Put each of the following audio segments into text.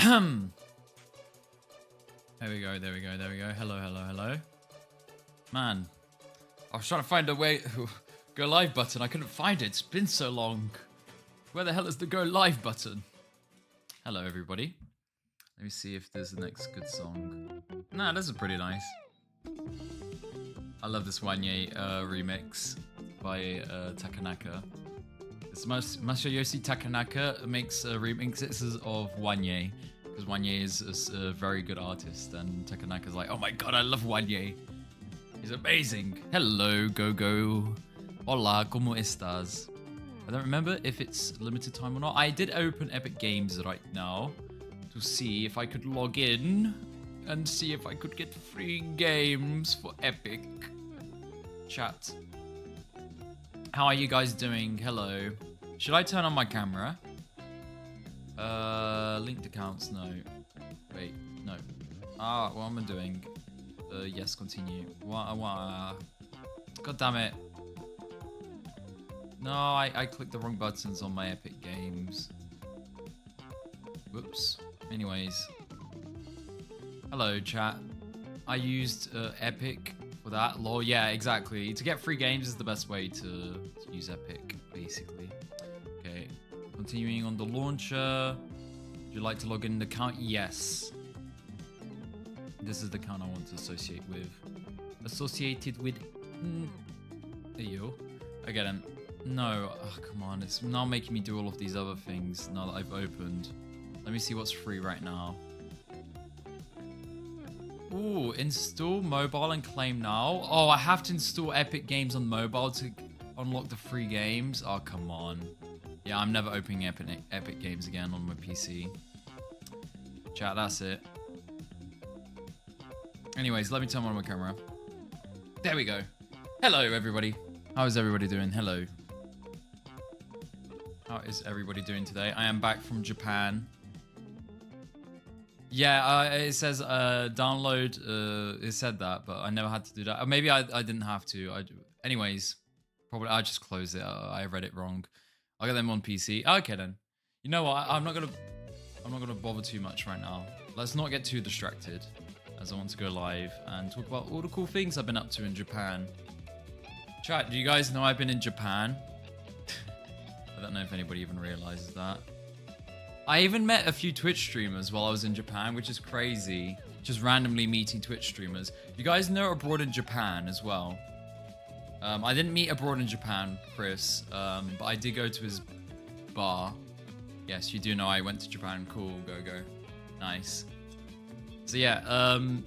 There we go, there we go, there we go. Hello, hello, hello. Man, I was trying to find a way go live button. I couldn't find it. It's been so long. Where the hell is the go live button? Hello, everybody. Let me see if there's the next good song. Nah, this is pretty nice. I love this Wanye remix by Takanaka. It's Masayoshi Takanaka makes remixes of Wanye. Because Wanye is a very good artist, and Takanaka's like, oh my god, I love Wanye. He's amazing. Hello, Go-Go. Hola, ¿cómo estás? I don't remember if it's limited time or not. I did open Epic Games right now to see if I could log in and see if I could get free games for Epic. Chat. How are you guys doing? Hello. Should I turn on my camera? Linked accounts, no. Wait, no. What am I doing? Yes, continue. God damn it. No, I clicked the wrong buttons on my Epic Games. Whoops. Anyways. Hello, chat. I used Epic for that. Lol, yeah, exactly. To get free games is the best way to use Epic, basically. Okay. Continuing on the launcher. Would you like to log in an account? Yes. This is the account I want to associate with. Associated with... Ew. Okay then. No. Oh, come on. It's now making me do all of these other things now that I've opened. Let me see what's free right now. Ooh, install mobile and claim now. Oh, I have to install Epic Games on mobile to unlock the free games. Oh, come on. Yeah, I'm never opening Epic Games again on my PC. Chat, that's it. Anyways, let me turn on my camera. There we go. Hello, everybody. How is everybody doing? Hello. How is everybody doing today? I am back from Japan. Yeah, it says download. It said that, but I never had to do that. Or maybe I didn't have to. Anyways, probably I just closed it. I read it wrong. I'll get them on PC. Okay then. You know what? I'm not gonna bother too much right now. Let's not get too distracted, as I want to go live and talk about all the cool things I've been up to in Japan. Chat, do you guys know I've been in Japan? I don't know if anybody even realizes that. I even met a few Twitch streamers while I was in Japan, which is crazy. Just randomly meeting Twitch streamers. You guys know abroad in Japan as well. I didn't meet abroad in Japan, Chris, but I did go to his bar. Yes, you do know I went to Japan. Cool, go. Nice. So yeah,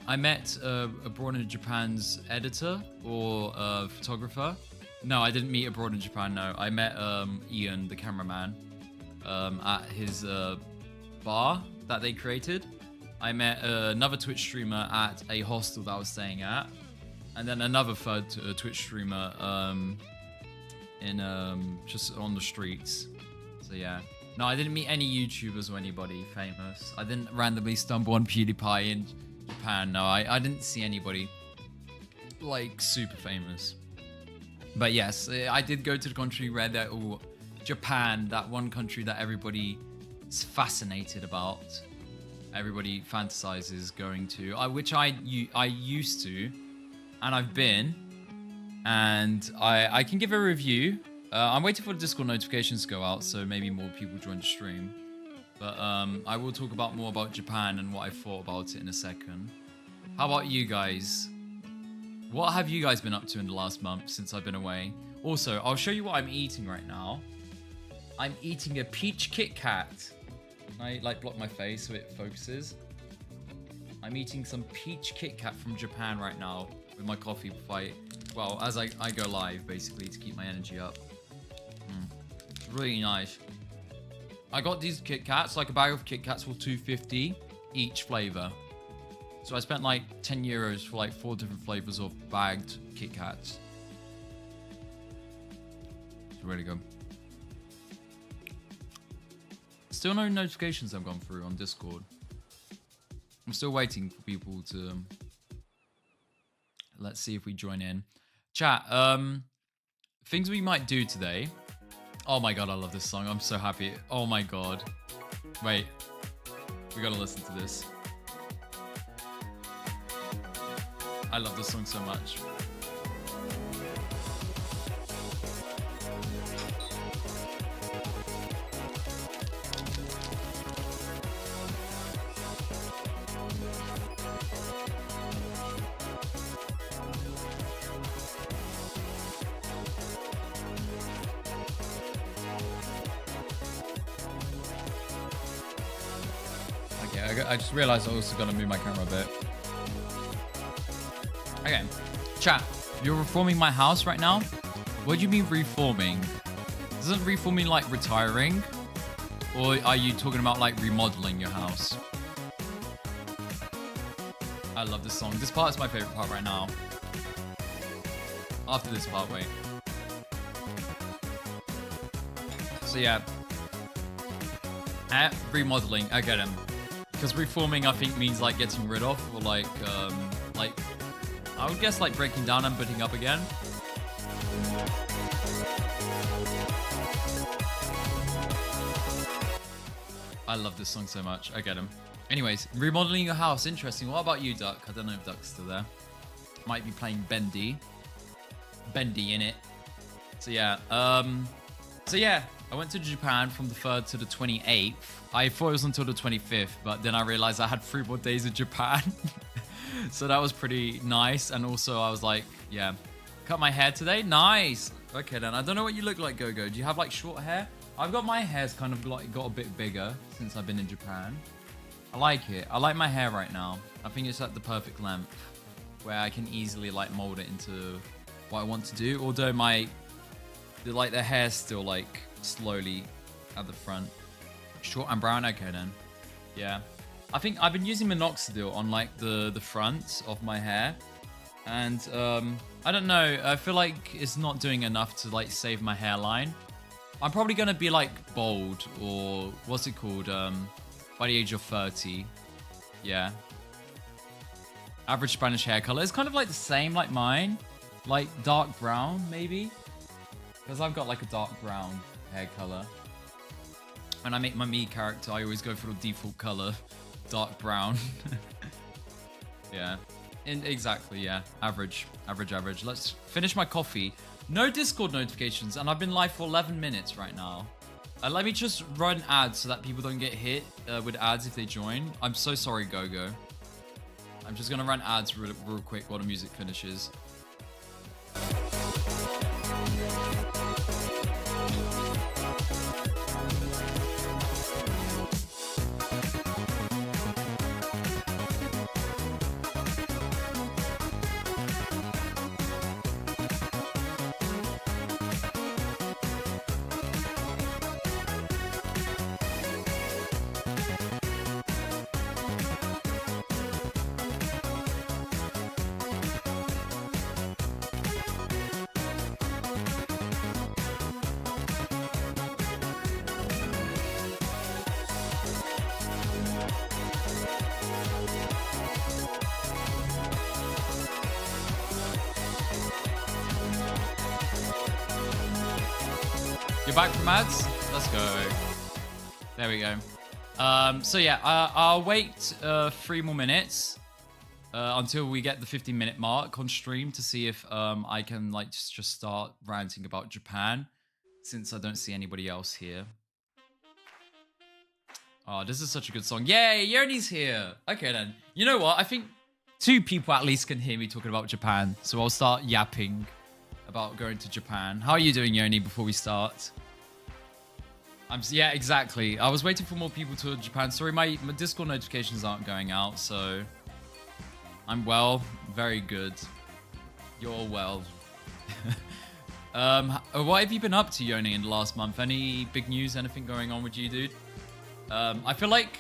I met abroad in Japan's editor or photographer. No, I didn't meet abroad in Japan, no. I met Ian, the cameraman, at his bar that they created. I met another Twitch streamer at a hostel that I was staying at. And then another third Twitch streamer in just on the streets. So yeah. No, I didn't meet any YouTubers or anybody famous. I didn't randomly stumble on PewDiePie in Japan. No, I didn't see anybody like super famous. But yes, I did go to the country where they're all Japan, that one country that everybody is fascinated about. Everybody fantasizes going to, which I used to, and I've been, and I can give a review. I'm waiting for the Discord notifications to go out, so maybe more people join the stream. But I will talk about more about Japan and what I thought about it in a second. How about you guys? What have you guys been up to in the last month since I've been away? Also, I'll show you what I'm eating right now. I'm eating a peach Kit Kat. I block my face so it focuses. I'm eating some peach Kit Kat from Japan right now with my coffee before as I go live, basically, to keep my energy up. It's really nice. I got these Kit Kats, like a bag of Kit Kats for $2.50 each flavor. So I spent like 10 euros for like 4 different flavors of bagged Kit Kats. It's really good. Still no notifications have gone through on Discord. I'm still waiting for people to... Let's see if we join in. Chat, things we might do today. Oh my god, I love this song. I'm so happy. Oh my god. Wait. We gotta listen to this. I love this song so much. Okay, I just realized I also gotta move my camera a bit. Okay, chat, you're reforming my house right now? What do you mean reforming? Isn't reforming like retiring? Or are you talking about like remodeling your house? I love this song. This part is my favorite part right now. After this part, wait. So yeah. Remodeling, I get him. Because reforming, I think, means like getting rid of, or like I would guess like breaking down and putting up again. I love this song so much. I get him. Anyways, remodeling your house. Interesting. What about you, Duck? I don't know if Duck's still there. Might be playing Bendy. Bendy in it. So yeah. I went to Japan from the 3rd to the 28th. I thought it was until the 25th, but then I realized I had 3 more days in Japan. So that was pretty nice. And also I was like, yeah, cut my hair today. Nice. Okay then. I don't know what you look like, Gogo. Do you have like short hair? I've got my hair's kind of like got a bit bigger since I've been in Japan. I like it. I like my hair right now. I think it's at the perfect length where I can easily like mold it into what I want to do. Although the hair's still like slowly at the front. Short and brown. Okay then. Yeah. I think I've been using minoxidil on like the front of my hair. And I don't know. I feel like it's not doing enough to like save my hairline. I'm probably going to be like bald or what's it called? By the age of 30. Yeah. Average Spanish hair color. It's kind of like the same like mine. Like dark brown maybe. Because I've got like a dark brown hair color. When I make my Mii character, I always go for the default color. Dark brown. Yeah. Exactly, yeah. Average. Let's finish my coffee. No Discord notifications, and I've been live for 11 minutes right now. Let me just run ads so that people don't get hit with ads if they join. I'm so sorry, Gogo. I'm just gonna run ads real quick while the music finishes. You're back from ads? Let's go. There we go. So yeah, I'll wait 3 more minutes until we get the 15-minute mark on stream to see if I can like just start ranting about Japan, since I don't see anybody else here. Oh, this is such a good song. Yay, Yoni's here. Okay then. You know what? I think 2 people at least can hear me talking about Japan, so I'll start yapping about going to Japan. How are you doing, Yoni, before we start? Yeah, exactly. I was waiting for more people to Japan. Sorry, my Discord notifications aren't going out, so I'm well. Very good. You're well. What have you been up to, Yoni, in the last month? Any big news, anything going on with you, dude? I feel like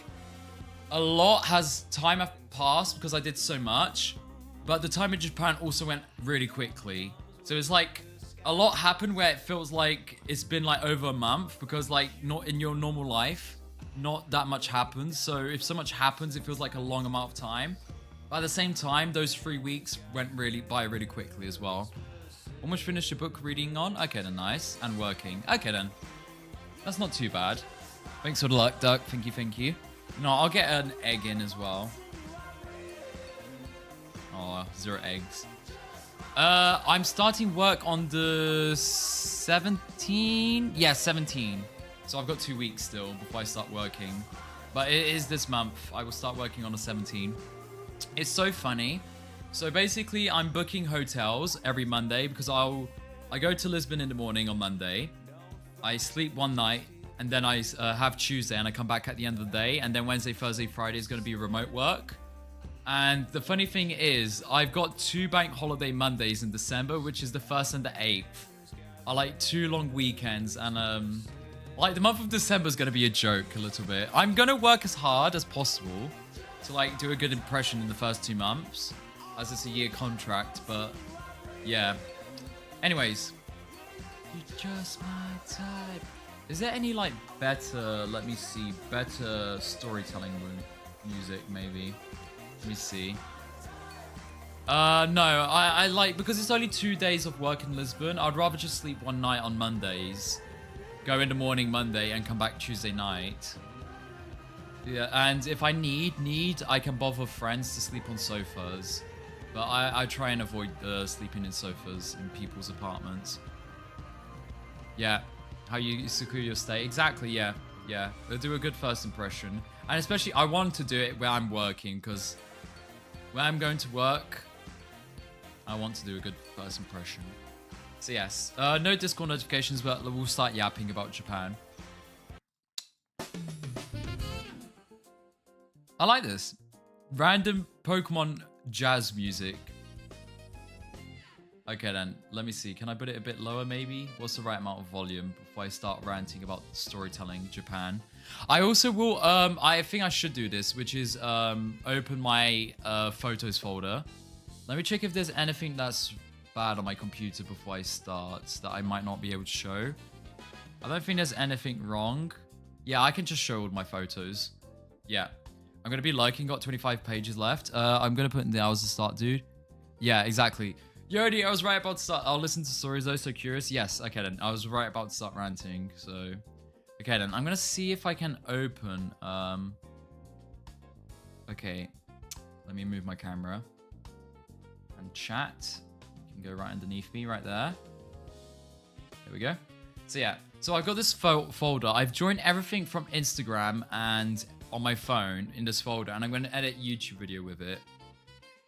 a lot time have passed because I did so much, but the time in Japan also went really quickly. So it's like a lot happened where it feels like it's been like over a month, because like not in your normal life, not that much happens. So if so much happens, it feels like a long amount of time. But at the same time, those 3 weeks went by really quickly as well. Almost finished your book reading on. Okay then, nice. And working. Okay then. That's not too bad. Thanks for the luck, Duck. Thank you. No, I'll get an egg in as well. Oh, 0 eggs. I'm starting work on the 17th. Yeah, 17. So I've got 2 weeks still before I start working. But it is this month. I will start working on the 17th. It's so funny. So basically, I'm booking hotels every Monday because I go to Lisbon in the morning on Monday. I sleep one night, and then I have Tuesday, and I come back at the end of the day. And then Wednesday, Thursday, Friday is going to be remote work. And the funny thing is, I've got 2 bank holiday Mondays in December, which is the 1st and the 8th. I like 2 long weekends, and like the month of December is going to be a joke a little bit. I'm going to work as hard as possible to like do a good impression in the first 2 months, as it's a year contract, but yeah. Anyways, you're just my type. Is there any like better, let me see, better storytelling music maybe? Let me see. No, I like, because it's only 2 days of work in Lisbon, I'd rather just sleep one night on Mondays, go in the morning Monday and come back Tuesday night. Yeah, and if I need, I can bother friends to sleep on sofas. But I try and avoid sleeping in sofas in people's apartments. Yeah, how you secure your stay. Exactly, yeah. They'll do a good first impression. And especially, I want to do it where I'm working, because when I'm going to work, I want to do a good first impression. So yes, no Discord notifications, but we'll start yapping about Japan. I like this. Random Pokemon jazz music. Okay then, let me see. Can I put it a bit lower maybe? What's the right amount of volume before I start ranting about storytelling Japan? I also will, I think I should do this, which is open my photos folder. Let me check if there's anything that's bad on my computer before I start that I might not be able to show. I don't think there's anything wrong. Yeah, I can just show all my photos. Yeah. I'm going to be liking, got 25 pages left. I'm going to put in the hours to start, dude. Yeah, exactly. Yodi, I was right about to start. I'll listen to stories though, so curious. Yes, okay then. I was right about to start ranting, so... Okay then, I'm going to see if I can open... Okay. Let me move my camera. And chat. You can go right underneath me, right there. There we go. So yeah. So I've got this folder. I've joined everything from Instagram and... on my phone in this folder, and I'm going to edit YouTube video with it.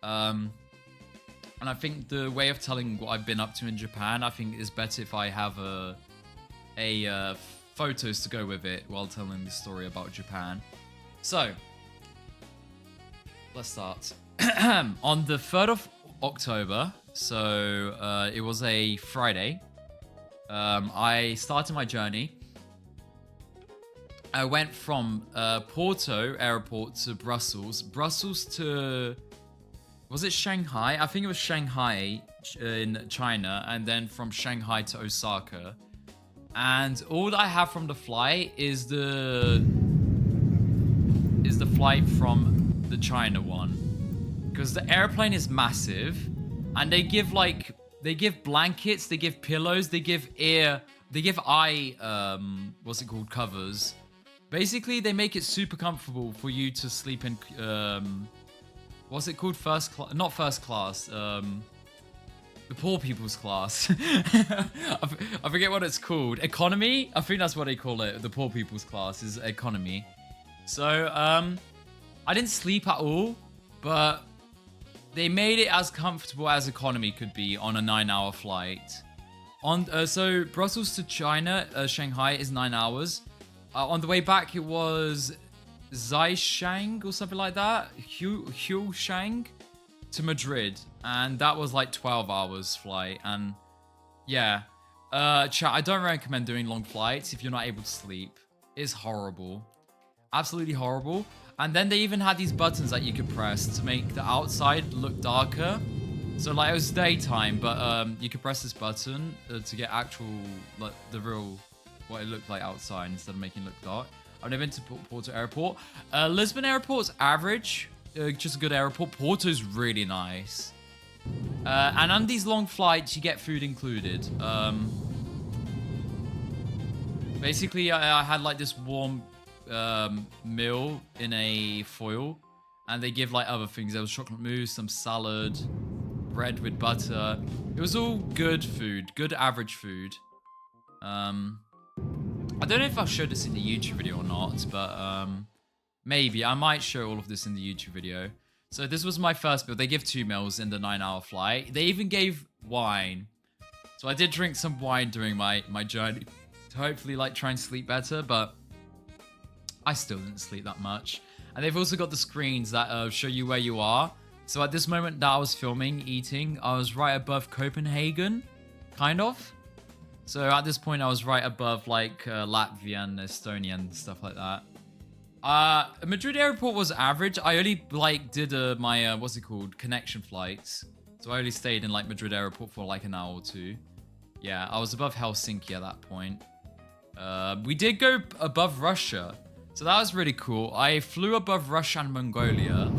And I think the way of telling what I've been up to in Japan, I think is better if I have photos to go with it while telling the story about Japan. So, let's start. On the 3rd of October, so it was a Friday, I started my journey. I went from Porto airport to Brussels. Brussels to... Was it Shanghai? I think it was Shanghai in China. And then from Shanghai to Osaka. And all that I have from the flight is the flight from the China one. Because the airplane is massive. And they give like... They give blankets, they give pillows, they give eye... what's it called? Covers. Basically, they make it super comfortable for you to sleep in, what's it called? First class? Not first class, the poor people's class. I forget what it's called. Economy? I think that's what they call it. The poor people's class is economy. So, I didn't sleep at all, but they made it as comfortable as economy could be on a 9-hour flight. So, Brussels to China, Shanghai is 9 hours. On the way back, it was Zhaishang or something like that. Huishang to Madrid. And that was like 12 hours flight. And yeah. Chat, I don't recommend doing long flights if you're not able to sleep. It's horrible. Absolutely horrible. And then they even had these buttons that you could press to make the outside look darker. So like it was daytime, but you could press this button to get actual, like the real... what it looked like outside instead of making it look dark. I've never been to Porto Airport. Lisbon Airport's average, just a good airport. Porto's really nice. And on these long flights, you get food included. Basically, I had like this warm meal in a foil, and they give like other things. There was chocolate mousse, some salad, bread with butter. It was all good food, good average food. I don't know if I'll show this in the YouTube video or not, but maybe I might show all of this in the YouTube video. So this was my first meal. They give 2 meals in the 9-hour flight. They even gave wine. So I did drink some wine during my journey to hopefully like try and sleep better, but I still didn't sleep that much. And they've also got the screens that show you where you are. So at this moment that I was filming, eating, I was right above Copenhagen, kind of. So at this point I was right above like Latvia and Estonia and stuff like that. Madrid airport was average. I only like did my what's it called, connection flights. So I only stayed in like Madrid airport for like an hour or 2. Yeah, I was above Helsinki at that point. We did go above Russia. So that was really cool. I flew above Russia and Mongolia.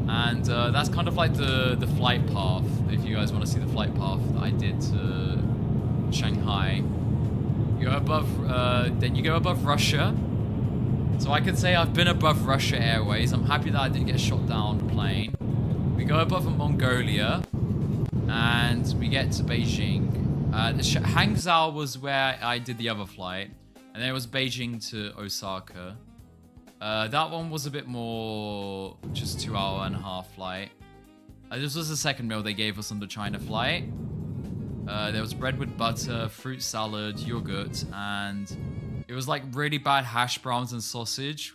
And that's kind of like the flight path. If you guys want to see the flight path that I did to Shanghai. You go above, then you go above Russia. So I could say I've been above Russia Airways. I'm happy that I didn't get shot down the plane. We go above Mongolia. And we get to Beijing. Hangzhou was where I did the other flight. And then it was Beijing to Osaka. That one was a bit more, just 2.5-hour flight. This was the second meal they gave us on the China flight. There was bread with butter, fruit salad, yogurt, and it was like really bad hash browns and sausage.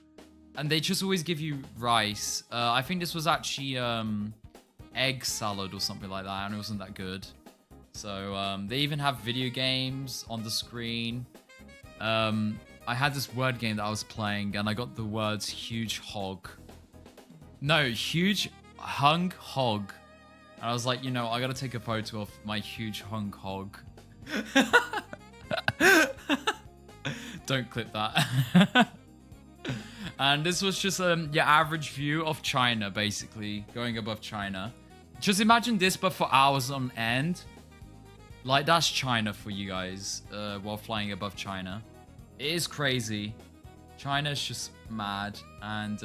And they just always give you rice. I think this was actually egg salad or something like that, and it wasn't that good. So they even have video games on the screen. I had this word game that I was playing, and I got the words huge hog. No, huge hung hog. And I was like, you know, I gotta take a photo of my huge hung hog. Don't clip that. And this was just your average view of China, basically, going above China. Just imagine this, but for hours on end. Like, that's China for you guys, while flying above China. It is crazy. China's just mad. And,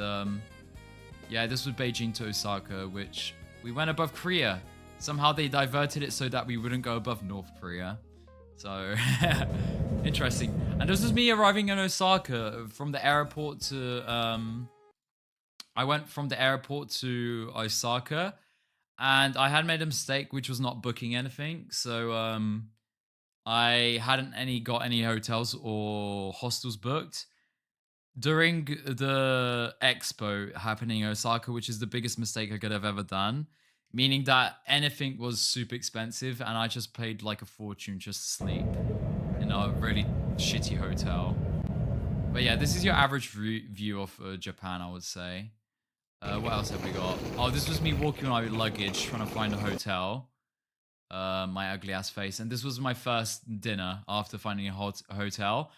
yeah, this was Beijing to Osaka, which we went above Korea. Somehow they diverted it so that we wouldn't go above North Korea. So, interesting. And this was me arriving in Osaka from the airport to, I went from the airport to Osaka, and I had made a mistake, which was not booking anything. So, I hadn't got any hotels or hostels booked during the expo happening in Osaka, which is the biggest mistake I could have ever done. Meaning that anything was super expensive, and I just paid like a fortune just to sleep in a really shitty hotel. But yeah, this is your average view of Japan, I would say. What else have we got? Oh, this was me walking my luggage, trying to find a hotel. My ugly ass face. And this was my first dinner after finding a hotel.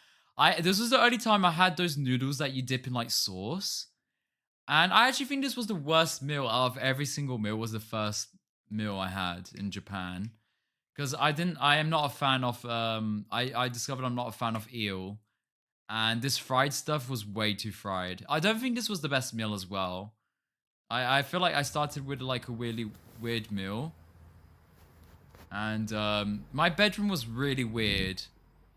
This was the only time I had those noodles that you dip in like sauce. And I actually think this was the worst meal out of every single meal. Was the first meal I had in Japan. Because I am not a fan of, I discovered I'm not a fan of eel. And this fried stuff was way too fried. I don't think this was the best meal as well. I feel like I started with like a really weird meal. And my bedroom was really weird.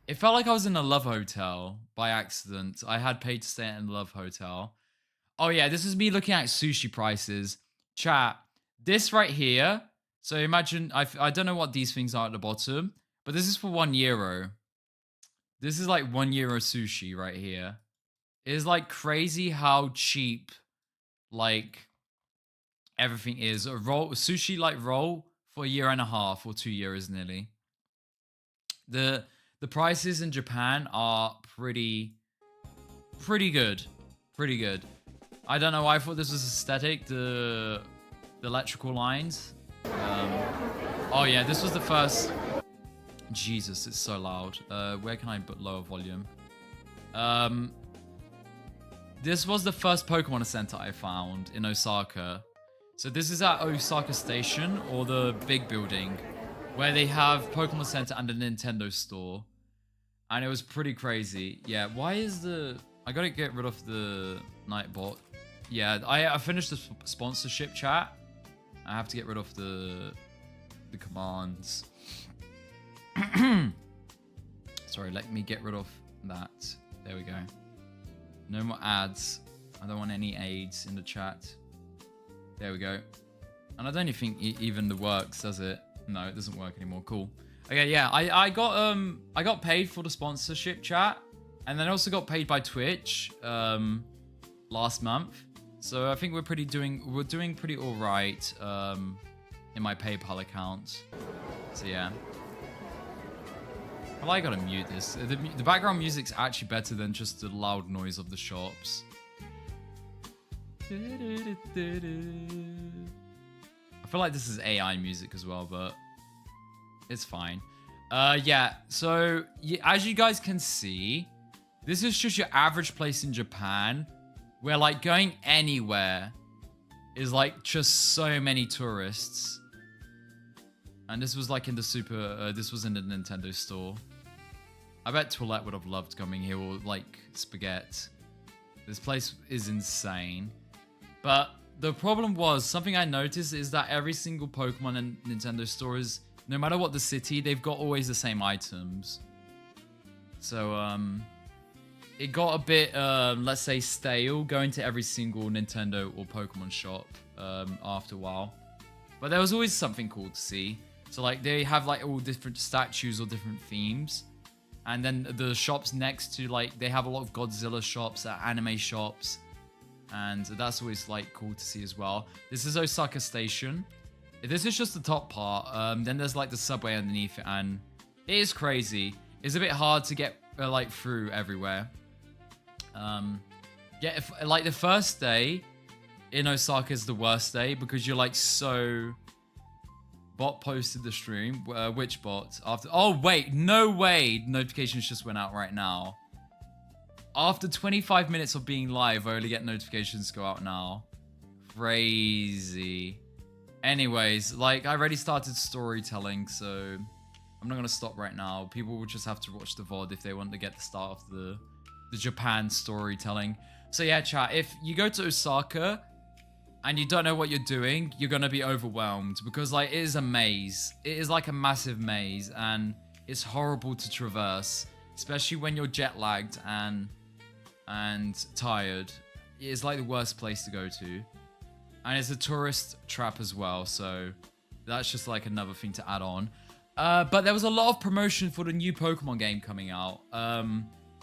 It felt like I was in a love hotel by accident. I had paid to stay in a love hotel. Oh yeah, this is me looking at sushi prices. Chat, this right here. So imagine, I don't know what these things are at the bottom, but this is for €1. This is like €1 sushi right here. It is like crazy how cheap, like, everything is. A roll, sushi like roll for €1.5 or €2 nearly. The prices in Japan are pretty good. Pretty good. I don't know why I thought this was aesthetic, the electrical lines. Oh yeah, this was the first... Jesus, it's so loud. Where can I put lower volume? This was the first Pokemon Center I found in Osaka. So this is at Osaka Station, or the big building, where they have Pokemon Center and a Nintendo store. And it was pretty crazy. Yeah, why is the... I gotta get rid of the Nightbot. Yeah, I finished the sponsorship chat. I have to get rid of the commands. Sorry, let me get rid of that. There we go. No more ads. I don't want any aids in the chat. There we go. And I don't even think even the works, does it? No, it doesn't work anymore. Cool. Okay, yeah, I got paid for the sponsorship chat, and then I also got paid by Twitch last month. So I think we're doing pretty all right in my PayPal account. So yeah. Well, I gotta mute this. The background music's actually better than just the loud noise of the shops. I feel like this is AI music as well, but it's fine. Yeah, so as you guys can see, this is just your average place in Japan where like going anywhere is like just so many tourists. And this was like in the this was in the Nintendo store. I bet Toilette would have loved coming here, or like Spaghetti. This place is insane. But the problem was, something I noticed is that every single Pokemon in Nintendo store is, no matter what the city, they've got always the same items. So, it got a bit, let's say, stale going to every single Nintendo or Pokemon shop after a while. But there was always something cool to see. So, like, they have, like, all different statues or different themes. And then the shops next to, like, they have a lot of Godzilla shops, anime shops. And that's always, like, cool to see as well. This is Osaka Station. This is just the top part. Then there's, like, the subway underneath it. And it is crazy. It's a bit hard to get, like, through everywhere. Yeah, like, the first day in Osaka is the worst day because you're, like, so... Bot posted the stream. Which bot? Oh, wait. No way. Notifications just went out right now. After 25 minutes of being live, I only get notifications go out now. Crazy. Anyways, like, I already started storytelling, so I'm not going to stop right now. People will just have to watch the VOD if they want to get the start of the Japan storytelling. So yeah, chat, if you go to Osaka and you don't know what you're doing, you're going to be overwhelmed because, like, it is a maze. It is like a massive maze, and it's horrible to traverse, especially when you're jet lagged and tired. It is like the worst place to go to. And it's a tourist trap as well, so that's just like another thing to add on. But there was a lot of promotion for the new Pokemon game coming out. I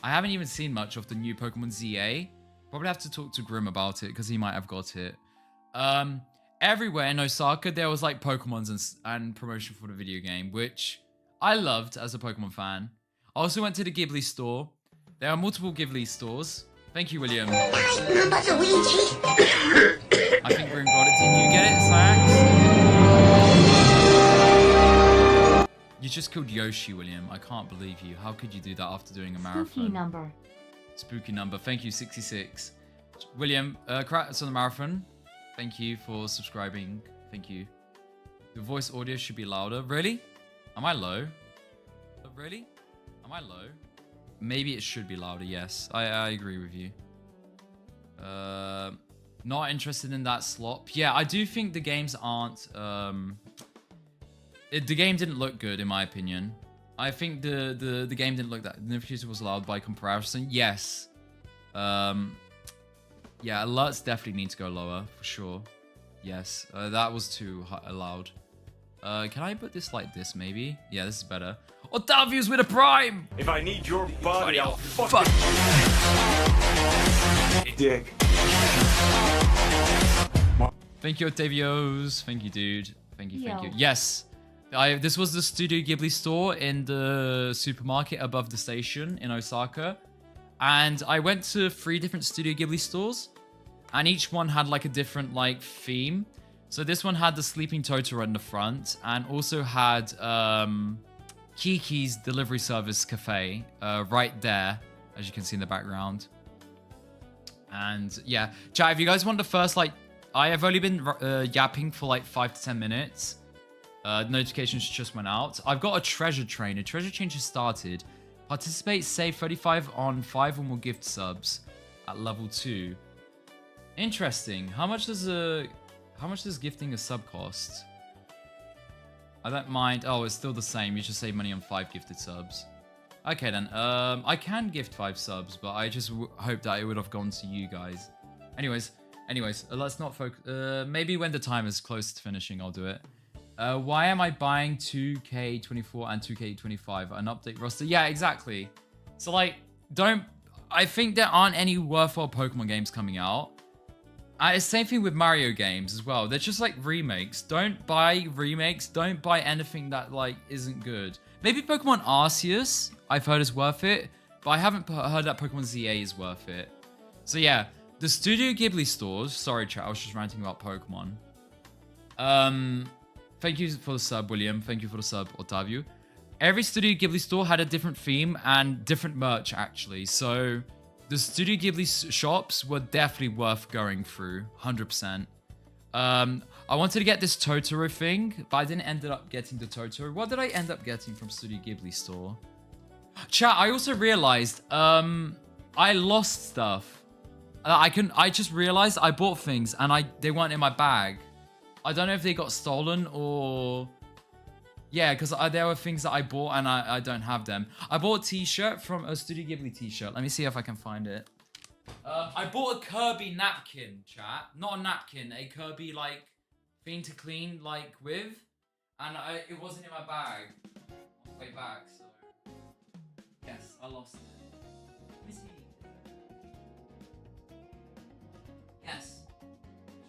haven't even seen much of the new Pokemon ZA. Probably have to talk to Grim about it because he might have got it. Everywhere in Osaka, there was like Pokemons and promotion for the video game, which I loved as a Pokemon fan. I also went to the Ghibli store. There are multiple Ghibli stores. Thank you, William. I think Grim got it. Did you get it, Sax? You just killed Yoshi, William. I can't believe you. How could you do that after doing a marathon? Spooky number. Spooky number. Thank you, 66. William, congrats on the marathon. Thank you for subscribing. Thank you. The voice audio should be louder. Really? Am I low? Really? Am I low? Maybe it should be louder, yes. I agree with you. Not interested in that slop. Yeah, I do think the games aren't... the game didn't look good, in my opinion. I think the game didn't look that... The notification was loud by comparison. Yes. Yeah, alerts definitely need to go lower, for sure. Yes, that was too loud. Can I put this like this, maybe? Yeah, this is better. Otavius with a prime! If I need your body, I'll fuck dick. Thank you, Otavios. Thank you, dude. Thank you, thank Yo. you. Yes. This was the Studio Ghibli store in the supermarket above the station in Osaka. And I went to 3 different Studio Ghibli stores. And each one had like a different like theme. So this one had the Sleeping Totoro in the front. And also had Kiki's Delivery Service Cafe right there. As you can see in the background. And yeah. Chat, if you guys want the first like... I have only been yapping for like 5 to 10 minutes. Notifications just went out. I've got a treasure train. A treasure train just started. Participate, save 35 on 5 or more gift subs at level 2. Interesting. How much does gifting a sub cost? I don't mind. Oh, it's still the same. You just save money on 5 gifted subs. Okay then. I can gift 5 subs, but I just hope that it would have gone to you guys. Anyways, let's not focus. Maybe when the time is close to finishing, I'll do it. Why am I buying 2K24 and 2K25? An update roster? Yeah, exactly. So like, I think there aren't any worthwhile Pokemon games coming out. Same thing with Mario games as well. They're just like remakes. Don't buy remakes. Don't buy anything that like isn't good. Maybe Pokemon Arceus, I've heard is worth it, but I haven't heard that Pokemon ZA is worth it. So yeah, the Studio Ghibli stores. Sorry, chat. I was just ranting about Pokemon. Thank you for the sub, William. Thank you for the sub, Otavio. Every Studio Ghibli store had a different theme and different merch, actually. So the Studio Ghibli shops were definitely worth going through, 100%. I wanted to get this Totoro thing, but I didn't end up getting the Totoro. What did I end up getting from Studio Ghibli store? Chat, I also realized I lost stuff. I just realized I bought things and they weren't in my bag. I don't know if they got stolen or... Yeah, because there were things that I bought and I don't have them. I bought a t-shirt from a Studio Ghibli t-shirt. Let me see if I can find it. I bought a Kirby napkin, chat. Not a napkin, a Kirby, like, thing to clean, like, with. And it wasn't in my bag on the way back, so... Yes, I lost it. Let me see. Yes.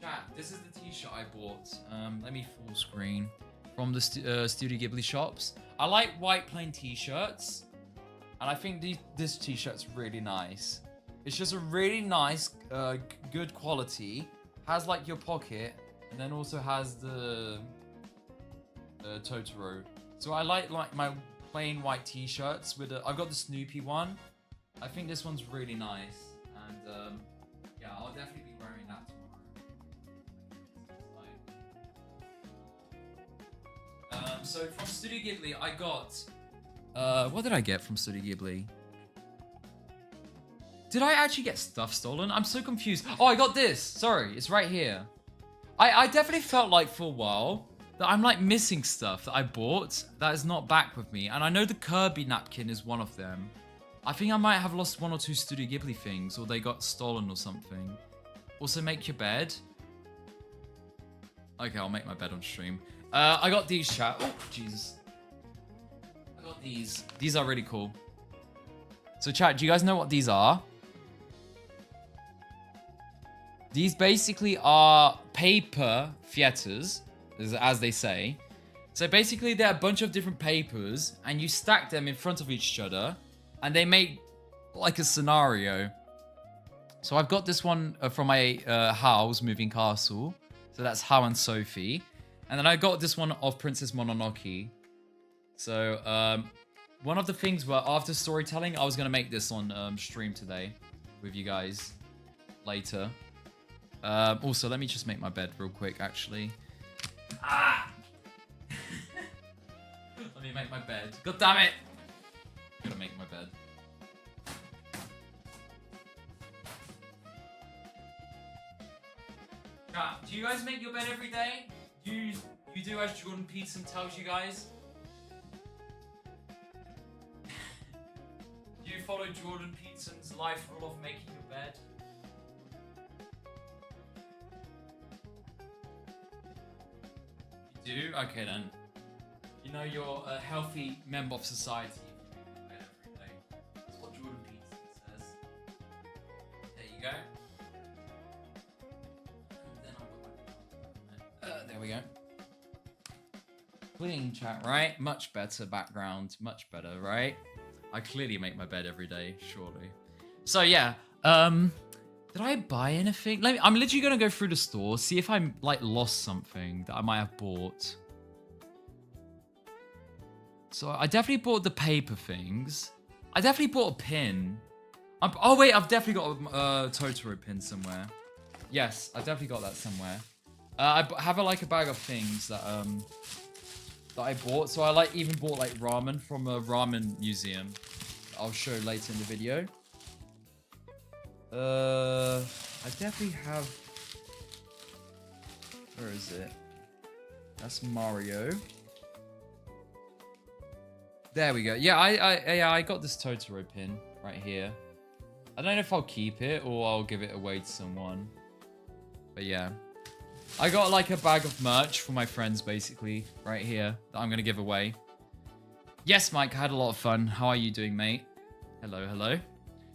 Chat, this is the t-shirt I bought. Let me full screen. From the Studio Ghibli shops. I like white plain t-shirts. And I think this t-shirt's really nice. It's just a really nice, good quality. Has like your pocket. And then also has the Totoro. So I like my plain white t-shirts with I've got the Snoopy one. I think this one's really nice. And yeah, I'll definitely be wearing that tomorrow. So from Studio Ghibli, I got... what did I get from Studio Ghibli? Did I actually get stuff stolen? I'm so confused. Oh, I got this. Sorry, it's right here. I definitely felt like for a while that I'm like missing stuff that I bought that is not back with me. And I know the Kirby napkin is one of them. I think I might have lost 1 or 2 Studio Ghibli things or they got stolen or something. Also, make your bed. Okay, I'll make my bed on stream. I got these, chat. Oh, Jesus. I got these. These are really cool. So, chat, do you guys know what these are? These basically are paper theaters, as they say. So, basically, they're a bunch of different papers, and you stack them in front of each other, and they make, like, a scenario. So, I've got this one from my Howl's Moving Castle. So, that's How and Sophie. And then I got this one of Princess Mononoke. So, one of the things were after storytelling, I was going to make this on stream today with you guys later. Also, let me just make my bed real quick, actually. Ah! Let me make my bed. God damn it! I'm gonna make my bed. Do you guys make your bed every day? You do as Jordan Peterson tells you guys? Do you follow Jordan Peterson's life rule of making your bed? You do? Okay then. You know you're a healthy member of society if you make your bed every day. That's what Jordan Peterson says. There you go. There we go. Clean chat, right? Much better background. Much better, right? I clearly make my bed every day, surely. So yeah, did I buy anything? I'm literally gonna go through the store, see if I like lost something that I might have bought. So I definitely bought the paper things. I definitely bought a pin. Oh wait, I've definitely got a Totoro pin somewhere. Yes, I definitely got that somewhere. I have a bag of things that I bought. So I even bought like ramen from a ramen museum. I'll show later in the video. I definitely have. Where is it? That's Mario. There we go. Yeah, I got this Totoro pin right here. I don't know if I'll keep it or I'll give it away to someone. But yeah. I got like a bag of merch for my friends basically right here that I'm going to give away. Yes, Mike, I had a lot of fun. How are you doing, mate? Hello, hello.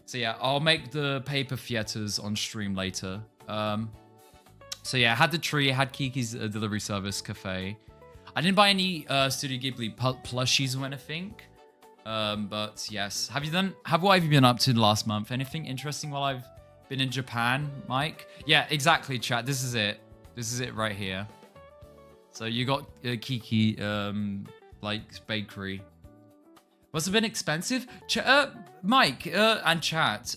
So yeah, I'll make the paper Fietas on stream later. So yeah, I had the tree, I had Kiki's delivery service cafe. I didn't buy any Studio Ghibli plushies or anything. But yes, what have you been up to the last month? Anything interesting while I've been in Japan, Mike? Yeah, exactly, chat. This is it. This is it right here. So you got Kiki, like bakery. Must have been expensive. Mike and chat.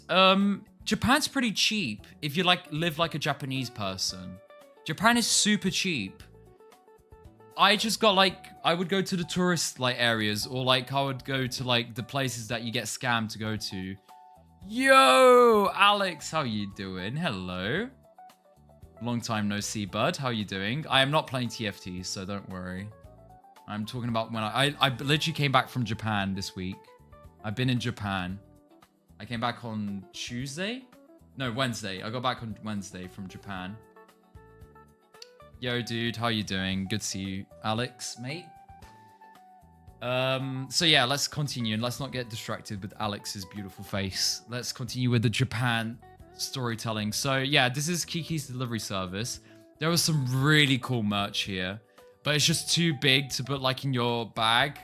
Japan's pretty cheap if you like live like a Japanese person. Japan is super cheap. I just got like, I would go to the tourist like areas or like I would go to like the places that you get scammed to go to. Yo, Alex, how you doing? Hello. Long time no see, bud. How you doing? I am not playing TFT, so don't worry. I'm talking about when I literally came back from Japan this week. I've been in Japan. I came back on Tuesday? No, Wednesday. I got back on Wednesday from Japan. Yo, dude, how you doing? Good to see you. Alex, mate. So yeah, let's continue and let's not get distracted with Alex's beautiful face. Let's continue with the Japan storytelling. So yeah, this is Kiki's delivery service. There was some really cool merch here, but it's just too big to put like in your bag.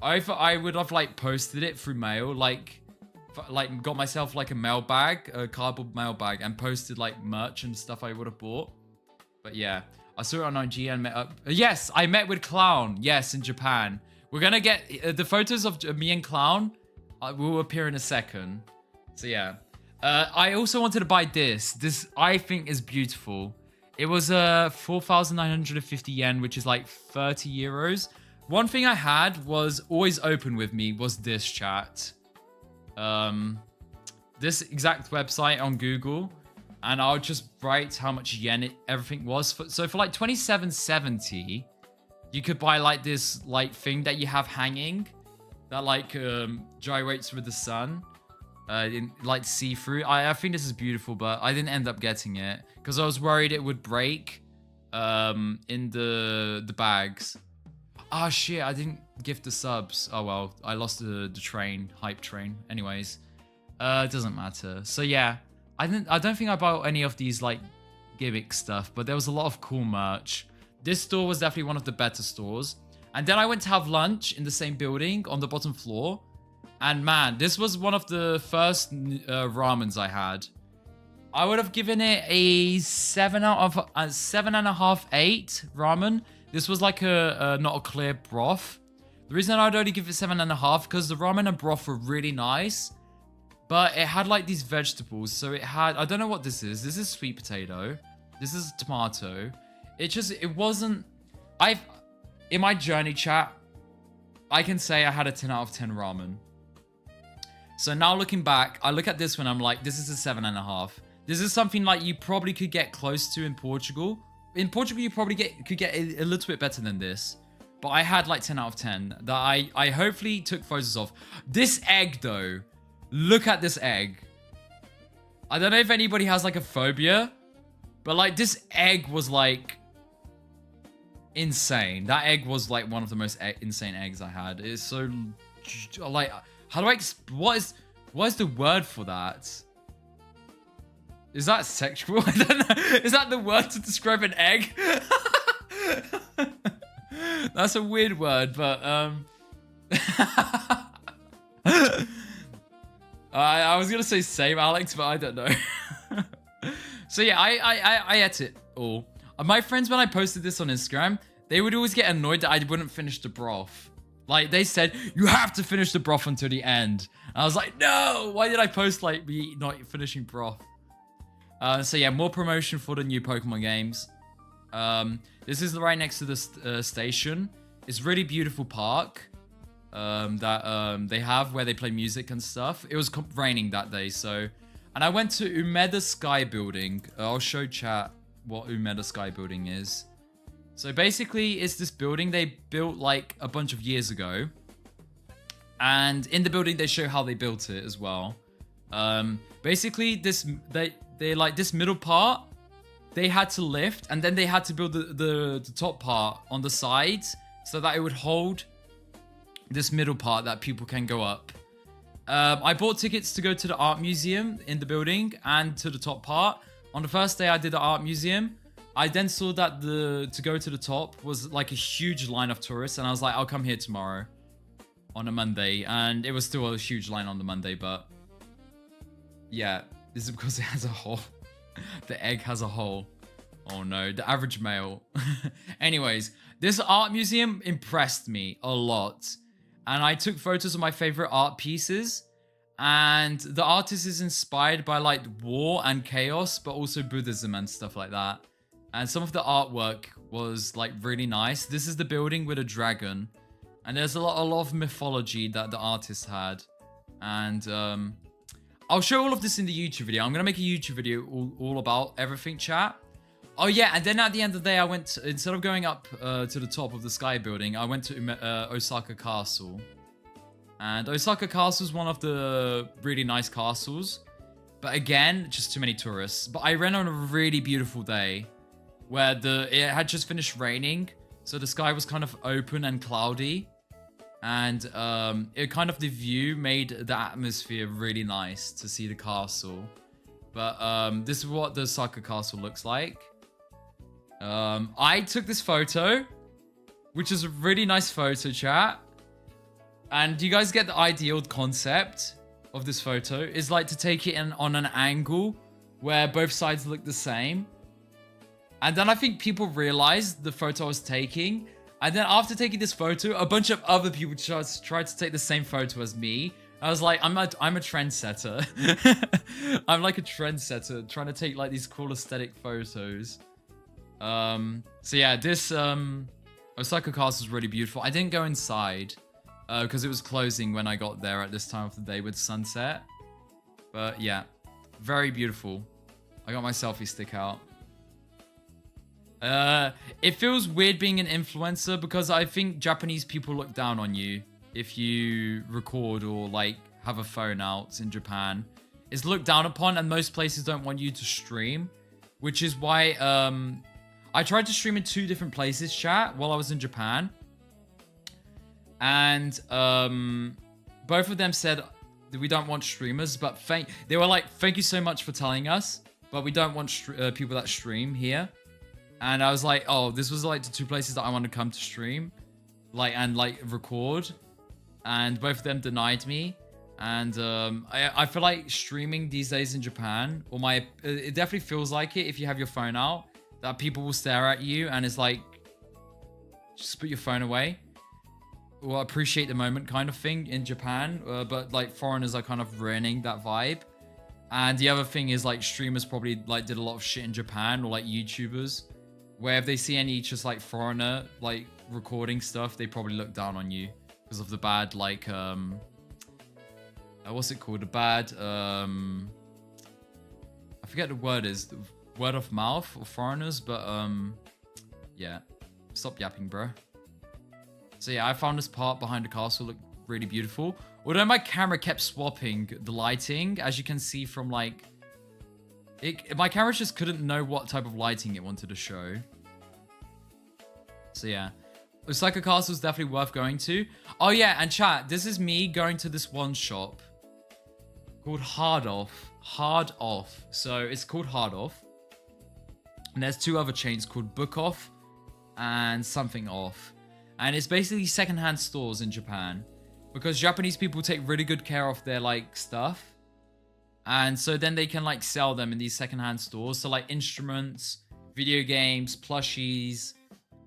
I would have like posted it through mail, like got myself like a mail bag, a cardboard mail bag, and posted like merch and stuff I would have bought. But yeah, I saw it on IG and met up. Yes, I met with Clown. Yes, in Japan. We're gonna get the photos of me and Clown will appear in a second. So yeah. I also wanted to buy this. This I think is beautiful. It was 4,950 yen, which is like 30 euros. One thing I had was always open with me was this chat. This exact website on Google, and I'll just write how much yen everything was. So for like 27.70, you could buy like this like thing that you have hanging that like gyrates with the sun. In like see-through. I think this is beautiful, but I didn't end up getting it because I was worried it would break in the bags. Ah, shit, I didn't gift the subs. Oh well, I lost the train, hype train. Anyways, it doesn't matter. So yeah, I don't think I bought any of these like gimmick stuff, but there was a lot of cool merch. This store was definitely one of the better stores. And then I went to have lunch in the same building on the bottom floor. And man, this was one of the first ramens I had. I would have given it a 7.5, 8 ramen. This was like a not a clear broth. The reason I'd only give it 7.5 because the ramen and broth were really nice, but it had like these vegetables. So it had, I don't know what this is. This is sweet potato. This is tomato. It wasn't. In my journey chat, I can say I had a 10 out of 10 ramen. So now looking back, I look at this one, I'm like, this is a 7.5. This is something like you probably could get close to in Portugal. In Portugal, you probably could get a little bit better than this. But I had like 10 out of 10 that I hopefully took photos of. This egg though, look at this egg. I don't know if anybody has like a phobia, but like this egg was like insane. That egg was like one of the most insane eggs I had. It's so like, how do I what is the word for that? Is that sexual? I don't know. Is that the word to describe an egg? That's a weird word, but I was gonna say same, Alex, but I don't know. So yeah, I ate it all. My friends, when I posted this on Instagram, they would always get annoyed that I wouldn't finish the broth. Like they said, you have to finish the broth until the end. And I was like, no, why did I post like me not finishing broth? So yeah, more promotion for the new Pokemon games. This is right next to the station. It's really beautiful park. that they have where they play music and stuff. It was raining that day, so... And I went to Umeda Sky Building. I'll show chat what Umeda Sky Building is. So basically, it's this building they built like a bunch of years ago. And in the building, they show how they built it as well. Basically, they like this middle part, they had to lift, and then they had to build the top part on the sides so that it would hold this middle part that people can go up. I bought tickets to go to the art museum in the building and to the top part. On the first day I did the art museum, I then saw that to go to the top was like a huge line of tourists, and I was like, I'll come here tomorrow on a Monday, and it was still a huge line on the Monday, but yeah, this is because it has a hole. The egg has a hole. Oh no, the average male. Anyways, this art museum impressed me a lot. And I took photos of my favorite art pieces. And the artist is inspired by like war and chaos, but also Buddhism and stuff like that. And some of the artwork was like really nice. This is the building with a dragon. And there's a lot of mythology that the artist had. And I'll show all of this in the YouTube video. I'm going to make a YouTube video all about everything, chat. Oh yeah, and then at the end of the day, I went, instead of going up to the top of the Sky Building, I went to Osaka Castle. And Osaka Castle is one of the really nice castles. But again, just too many tourists. But I ran on a really beautiful day where it had just finished raining. So the sky was kind of open and cloudy. And the view made the atmosphere really nice to see the castle. But this is what the Osaka Castle looks like. I took this photo, which is a really nice photo, chat. And do you guys get the ideal concept of this photo? Is like to take it on an angle where both sides look the same. And then I think people realized the photo I was taking. And then after taking this photo, a bunch of other people tried to take the same photo as me. I was like, I'm a trendsetter. I'm like a trendsetter trying to take like these cool aesthetic photos. So yeah, this Osaka Castle is really beautiful. I didn't go inside because it was closing when I got there at this time of the day with sunset. But yeah, very beautiful. I got my selfie stick out. It feels weird being an influencer because I think Japanese people look down on you if you record or like have a phone out in Japan. It's looked down upon, and most places don't want you to stream, which is why I tried to stream in 2 different places, chat, while I was in Japan. And both of them said that we don't want streamers, but they were like, thank you so much for telling us, but we don't want people that stream here. And I was like, oh, this was like the 2 places that I want to come to stream, and record. And both of them denied me. And I feel like streaming these days in Japan, it definitely feels like it if you have your phone out, that people will stare at you and it's like, just put your phone away. Or appreciate the moment kind of thing in Japan. But like foreigners are kind of ruining that vibe. And the other thing is like streamers probably like did a lot of shit in Japan, or like YouTubers, where if they see any just like foreigner like recording stuff, they probably look down on you because of the bad like what's it called? The bad I forget the word is, word of mouth of foreigners, but yeah, stop yapping, bro. So yeah, I found this part behind the castle looked really beautiful, although my camera kept swapping the lighting, as you can see from like my camera just couldn't know what type of lighting it wanted to show. So yeah, Osaka Castle is definitely worth going to. Oh yeah, and chat, this is me going to this one shop called Hard Off. So it's called Hard Off. And there's 2 other chains called Book Off and Something Off. And it's basically secondhand stores in Japan, because Japanese people take really good care of their like stuff. And so then they can like sell them in these secondhand stores. So like instruments, video games, plushies,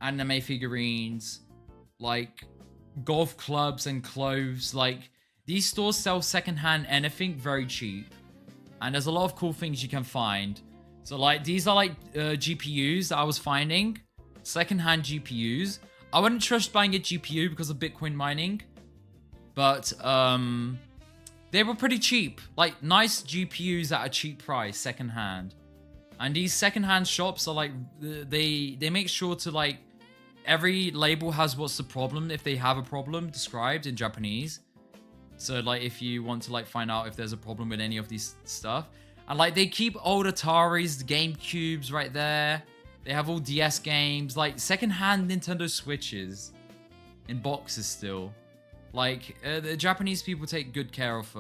anime figurines, like golf clubs and clothes. Like these stores sell secondhand anything very cheap. And there's a lot of cool things you can find. So like these are like GPUs that I was finding. Secondhand GPUs. I wouldn't trust buying a GPU because of Bitcoin mining. but they were pretty cheap. Like nice GPUs at a cheap price, secondhand. And these secondhand shops are like they make sure to like every label has what's the problem if they have a problem described in Japanese. So like if you want to like find out if there's a problem with any of these stuff. And like they keep old Ataris, the GameCubes right there. They have all DS games, like secondhand Nintendo Switches in boxes still. Like the Japanese people take good care of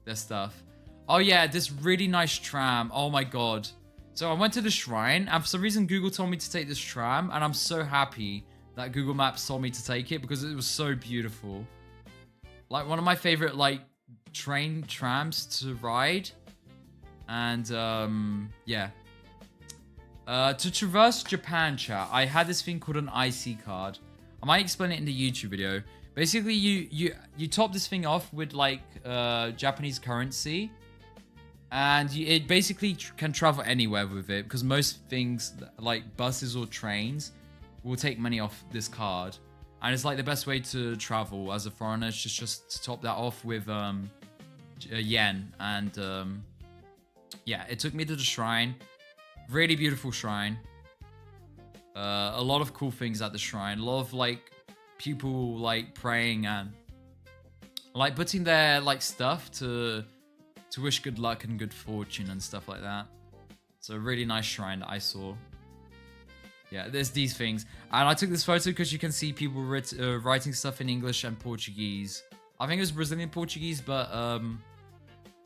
their stuff. Oh yeah, this really nice tram. Oh my god. So I went to the shrine, and for some reason Google told me to take this tram, and I'm so happy that Google Maps told me to take it because it was so beautiful. Like one of my favorite like trams to ride. And yeah. To traverse Japan, chat, I had this thing called an IC card. I might explain it in the YouTube video. Basically, you top this thing off with like Japanese currency, and it basically can travel anywhere with it because most things like buses or trains will take money off this card, and it's like the best way to travel as a foreigner. It's just to top that off with yen, and yeah, it took me to the shrine. Really beautiful shrine. A lot of cool things at the shrine. A lot of like people like praying and like putting their like stuff to wish good luck and good fortune and stuff like that. So a really nice shrine that I saw. Yeah, there's these things. And I took this photo because you can see people writing stuff in English and Portuguese. I think it was Brazilian Portuguese, but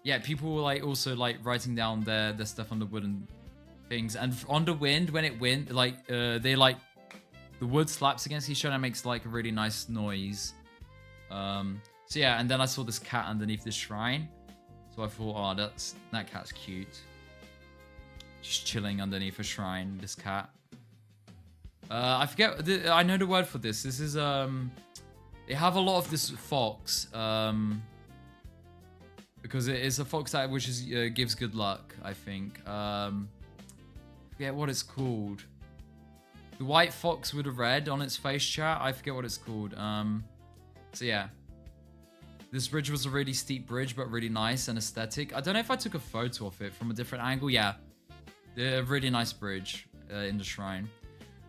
yeah, people were like also like writing down their stuff on the wooden things. And on the wind, when it wind, like they like the wood slaps against each other and makes like a really nice noise. So yeah, and then I saw this cat underneath this shrine. So I thought, oh, that cat's cute. Just chilling underneath a shrine, this cat. I forget, I know the word for this. This is, they have a lot of this fox, because it is a fox that which is, gives good luck, I think. Forget what it's called. The white fox with a red on its face, chat. I forget what it's called. So yeah. This bridge was a really steep bridge, but really nice and aesthetic. I don't know if I took a photo of it from a different angle. Yeah. A really nice bridge in the shrine.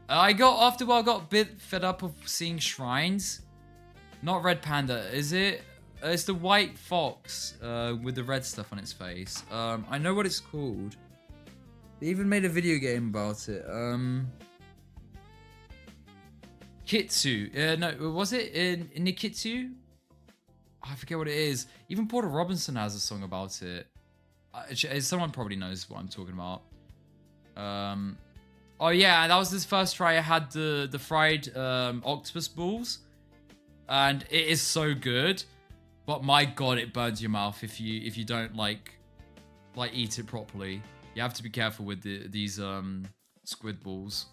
After a while, I got a bit fed up of seeing shrines. Not Red Panda, is it? It's the white fox with the red stuff on its face. I know what it's called. They even made a video game about it. Kitsu. No, was it in Nikitsu? I forget what it is. Even Porter Robinson has a song about it. Someone probably knows what I'm talking about. Oh yeah, that was this first try. I had the fried octopus balls, and it is so good. But my god, it burns your mouth if you don't like eat it properly. You have to be careful with these squid balls.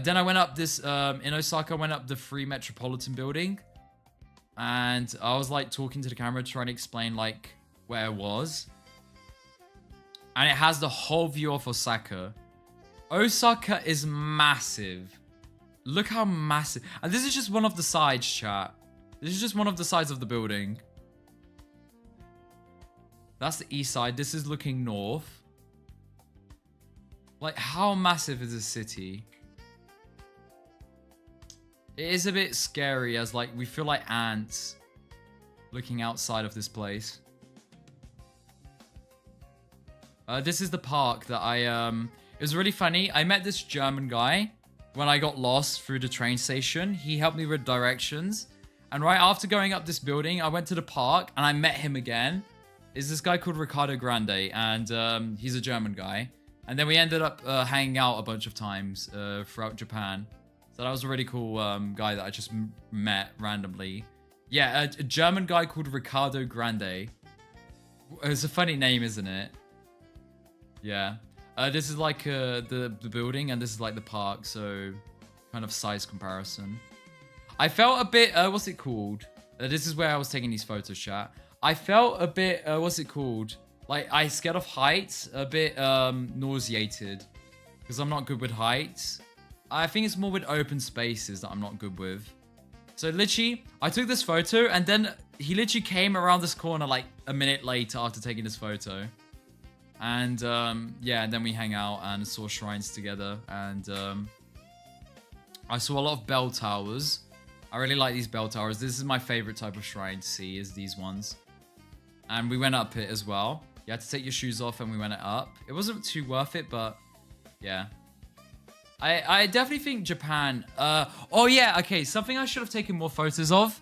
Then I went up this in Osaka. I went up the Free Metropolitan building. And I was like talking to the camera trying to explain like where it was. And it has the whole view of Osaka. Osaka is massive. Look how massive. And this is just one of the sides, chat. This is just one of the sides of the building. That's the east side. This is looking north. Like, how massive is this city? It is a bit scary as like we feel like ants looking outside of this place. This is the park that it was really funny. I met this German guy when I got lost through the train station. He helped me with directions. And right after going up this building, I went to the park and I met him again. Is this guy called Ricardo Grande, and he's a German guy. And then we ended up hanging out a bunch of times throughout Japan. So that was a really cool guy that I just met randomly. Yeah, a German guy called Ricardo Grande. It's a funny name, isn't it? Yeah. This is like the building, and this is like the park, so kind of size comparison. I felt a bit, what's it called? This is where I was taking these photos, chat. I felt a bit, what's it called? Like, I scared of heights, a bit nauseated, because I'm not good with heights. I think it's more with open spaces that I'm not good with. So literally, I took this photo and then he literally came around this corner like a minute later after taking this photo. And yeah, and then we hang out and saw shrines together. And I saw a lot of bell towers. I really like these bell towers. This is my favorite type of shrine to see, is these ones. And we went up it as well. You had to take your shoes off and we went it up. It wasn't too worth it, but yeah. I definitely think Japan... oh yeah, okay, something I should have taken more photos of.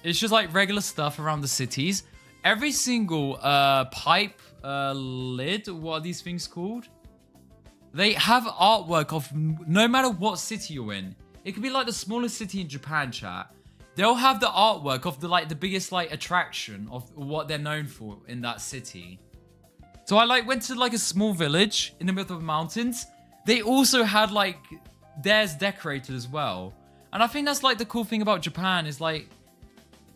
It's just like regular stuff around the cities. Every single pipe lid, what are these things called? They have artwork of no matter what city you're in. It could be like the smallest city in Japan, chat. They'll have the artwork of the biggest like attraction of what they're known for in that city. So I like went to like a small village in the middle of the mountains. They also had like theirs decorated as well. And I think that's like the cool thing about Japan is like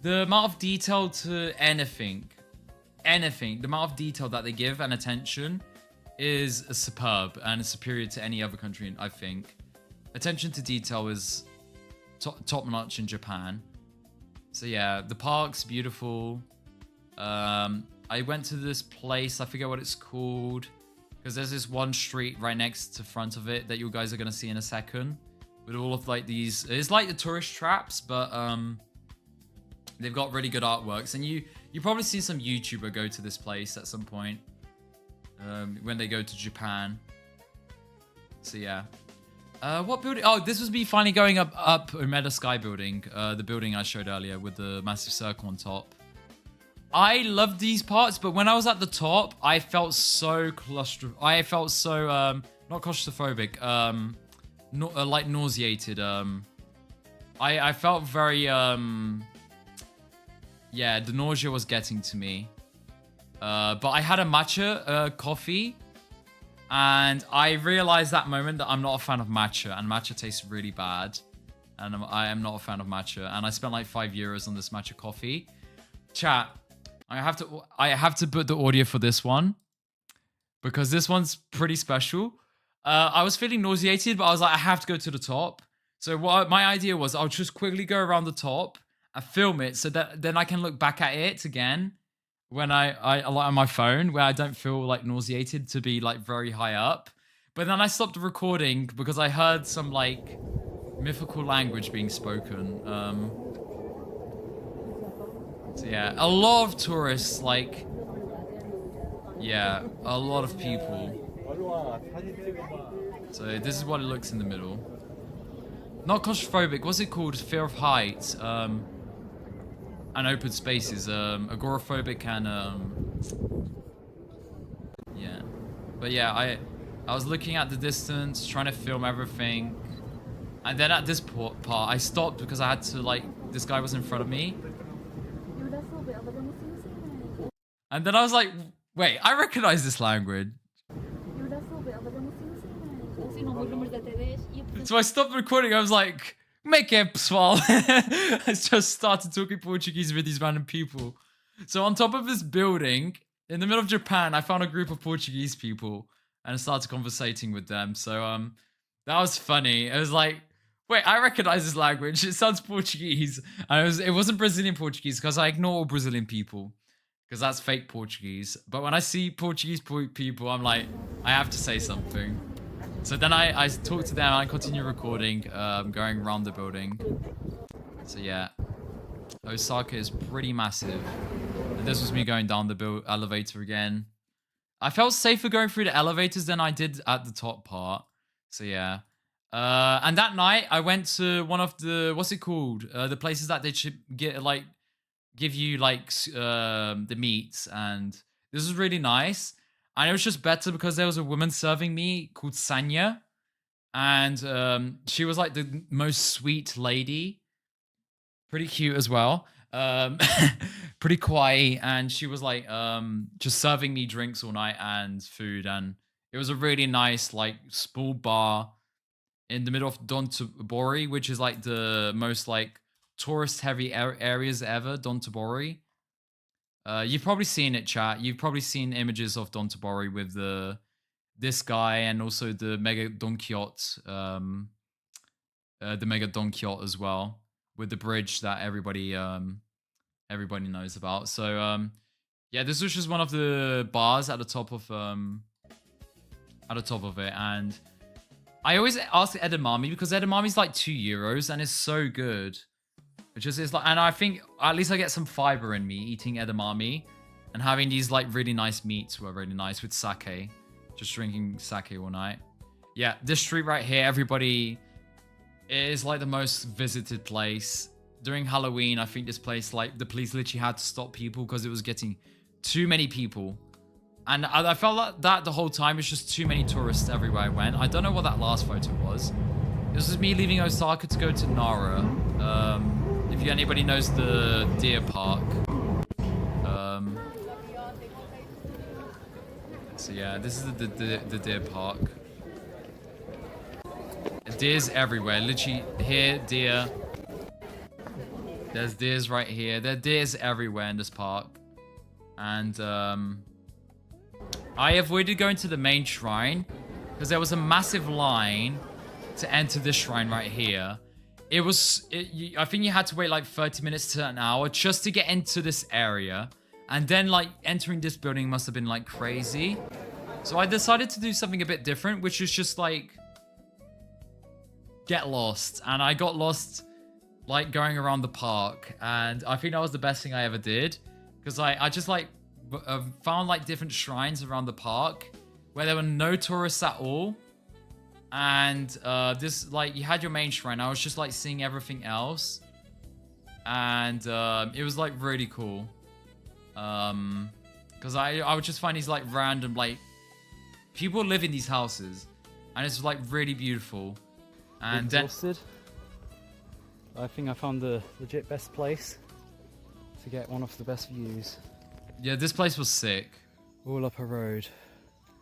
the amount of detail to anything, the amount of detail that they give and attention is superb and superior to any other country, I think. Attention to detail is top notch in Japan. So yeah, the park's beautiful. I went to this place, I forget what it's called, because there's this one street right next to front of it that you guys are gonna see in a second, with all of like these. It's like the tourist traps, but they've got really good artworks, and you probably see some YouTuber go to this place at some point when they go to Japan. So yeah. What building? Oh, this was me finally going up Umeda Sky Building, the building I showed earlier with the massive circle on top. I love these parts, but when I was at the top, I felt so I felt so not claustrophobic, like nauseated. I felt very yeah, the nausea was getting to me. But I had a matcha coffee. And I realized that moment that I'm not a fan of matcha, and matcha tastes really bad. And I am not a fan of matcha. And I spent like €5 on this matcha coffee. Chat, I have to put the audio for this one because this one's pretty special. I was feeling nauseated, but I was like, I have to go to the top. So what my idea was, I'll just quickly go around the top and film it so that then I can look back at it again. When I on my phone, where I don't feel like nauseated to be like very high up. But then I stopped recording because I heard some like mythical language being spoken. So yeah, a lot of tourists, like, yeah, a lot of people. So this is what it looks in the middle. Not claustrophobic, what's it called? Fear of heights. And open spaces, agoraphobic and yeah, but yeah, I was looking at the distance, trying to film everything, and then at this part I stopped because I had to like, this guy was in front of me, and then I was like, wait, I recognize this language. So I stopped recording. I was like, make it pessoal. I just started talking Portuguese with these random people. So on top of this building, in the middle of Japan, I found a group of Portuguese people and started conversating with them. So that was funny. It was like, wait, I recognize this language. It sounds Portuguese. And it wasn't Brazilian Portuguese because I ignore all Brazilian people because that's fake Portuguese. But when I see Portuguese people, I'm like, I have to say something. So then I talked to them and I continued recording, going around the building. So yeah, Osaka is pretty massive. And this was me going down the elevator again. I felt safer going through the elevators than I did at the top part. So yeah. And that night I went to one of the, what's it called? The places that they should get, like, give you like the meats, and this was really nice. And it was just better because there was a woman serving me called Sanya. And she was like the most sweet lady. Pretty cute as well. Pretty quiet. And she was like just serving me drinks all night and food. And it was a really nice like small bar in the middle of Dontobori, which is like the most like tourist heavy areas ever, Dontobori. You've probably seen it, chat. You've probably seen images of Dontobori with this guy and also the Mega Don Quixote, as well. with the bridge that everybody knows about. So yeah, this was just one of the bars at the top of it, and I always ask edamame because edamame is like €2 and it's so good. It just is like, and I think at least I get some fiber in me eating edamame, and having these like really nice meats were really nice with sake. Just drinking sake all night. Yeah, this street right here, everybody, it is like the most visited place. During Halloween, I think this place, like the police literally had to stop people because it was getting too many people. And I felt like that the whole time. It's just too many tourists everywhere I went. I don't know what that last photo was. This was me leaving Osaka to go to Nara. If anybody knows the deer park. So yeah, this is the deer park. Deers everywhere. Literally here, deer. There's deers right here. There are deers everywhere in this park. And I avoided going to the main shrine because there was a massive line to enter this shrine right here. I think you had to wait like 30 minutes to an hour just to get into this area. And then like entering this building must have been like crazy. So I decided to do something a bit different, which is just like get lost. And I got lost like going around the park. And I think that was the best thing I ever did. Because I just like found like different shrines around the park where there were no tourists at all. And this, like, you had your main shrine. I was just like seeing everything else. And it was like really cool. Because I would just find these like random, like, people live in these houses. And it's like really beautiful. And then I think I found the legit best place to get one of the best views. Yeah, this place was sick. All up a road.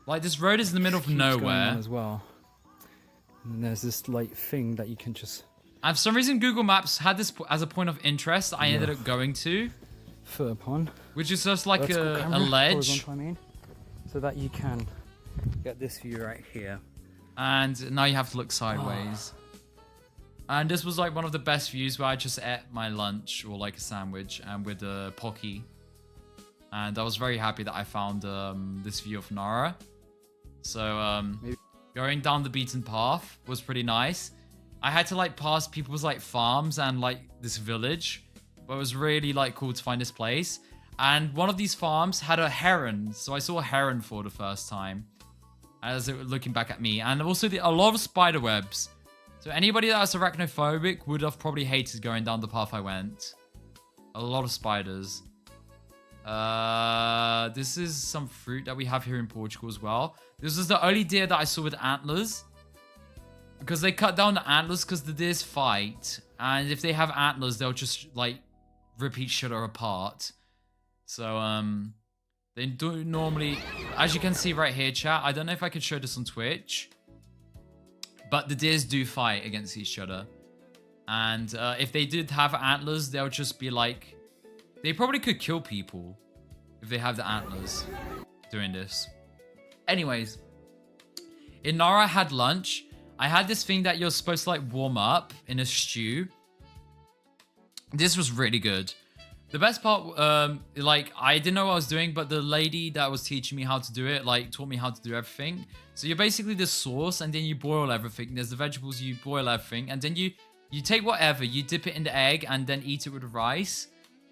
Like, this road is in the middle of nowhere. As well. And there's this like thing that you can just... And for some reason, Google Maps had this as a point of interest I ended up going to. Foot upon. Which is just like a ledge. I mean. So that you can get this view right here. And now you have to look sideways. And this was like one of the best views where I just ate my lunch or like a sandwich and with a Pocky. And I was very happy that I found this view of Nara. So going down the beaten path was pretty nice. I had to like pass people's like farms and like this village. But it was really like cool to find this place. And one of these farms had a heron. So I saw a heron for the first time. As it was looking back at me. And also a lot of spider webs. So anybody that was arachnophobic would have probably hated going down the path I went. A lot of spiders. This is some fruit that we have here in Portugal as well. This is the only deer that I saw with antlers. Because they cut down the antlers because the deers fight. And if they have antlers, they'll just like rip each other apart. So they do normally, as you can see right here, chat. I don't know if I could show this on Twitch. But the deers do fight against each other. And if they did have antlers, they'll just be like... They probably could kill people if they have the antlers doing this. Anyways, in Nara, I had lunch. I had this thing that you're supposed to like warm up in a stew. This was really good. The best part, like, I didn't know what I was doing, but the lady that was teaching me how to do it, like, taught me how to do everything. So you're basically the sauce, and then you boil everything. There's the vegetables, you boil everything, and then you take whatever, you dip it in the egg, and then eat it with rice.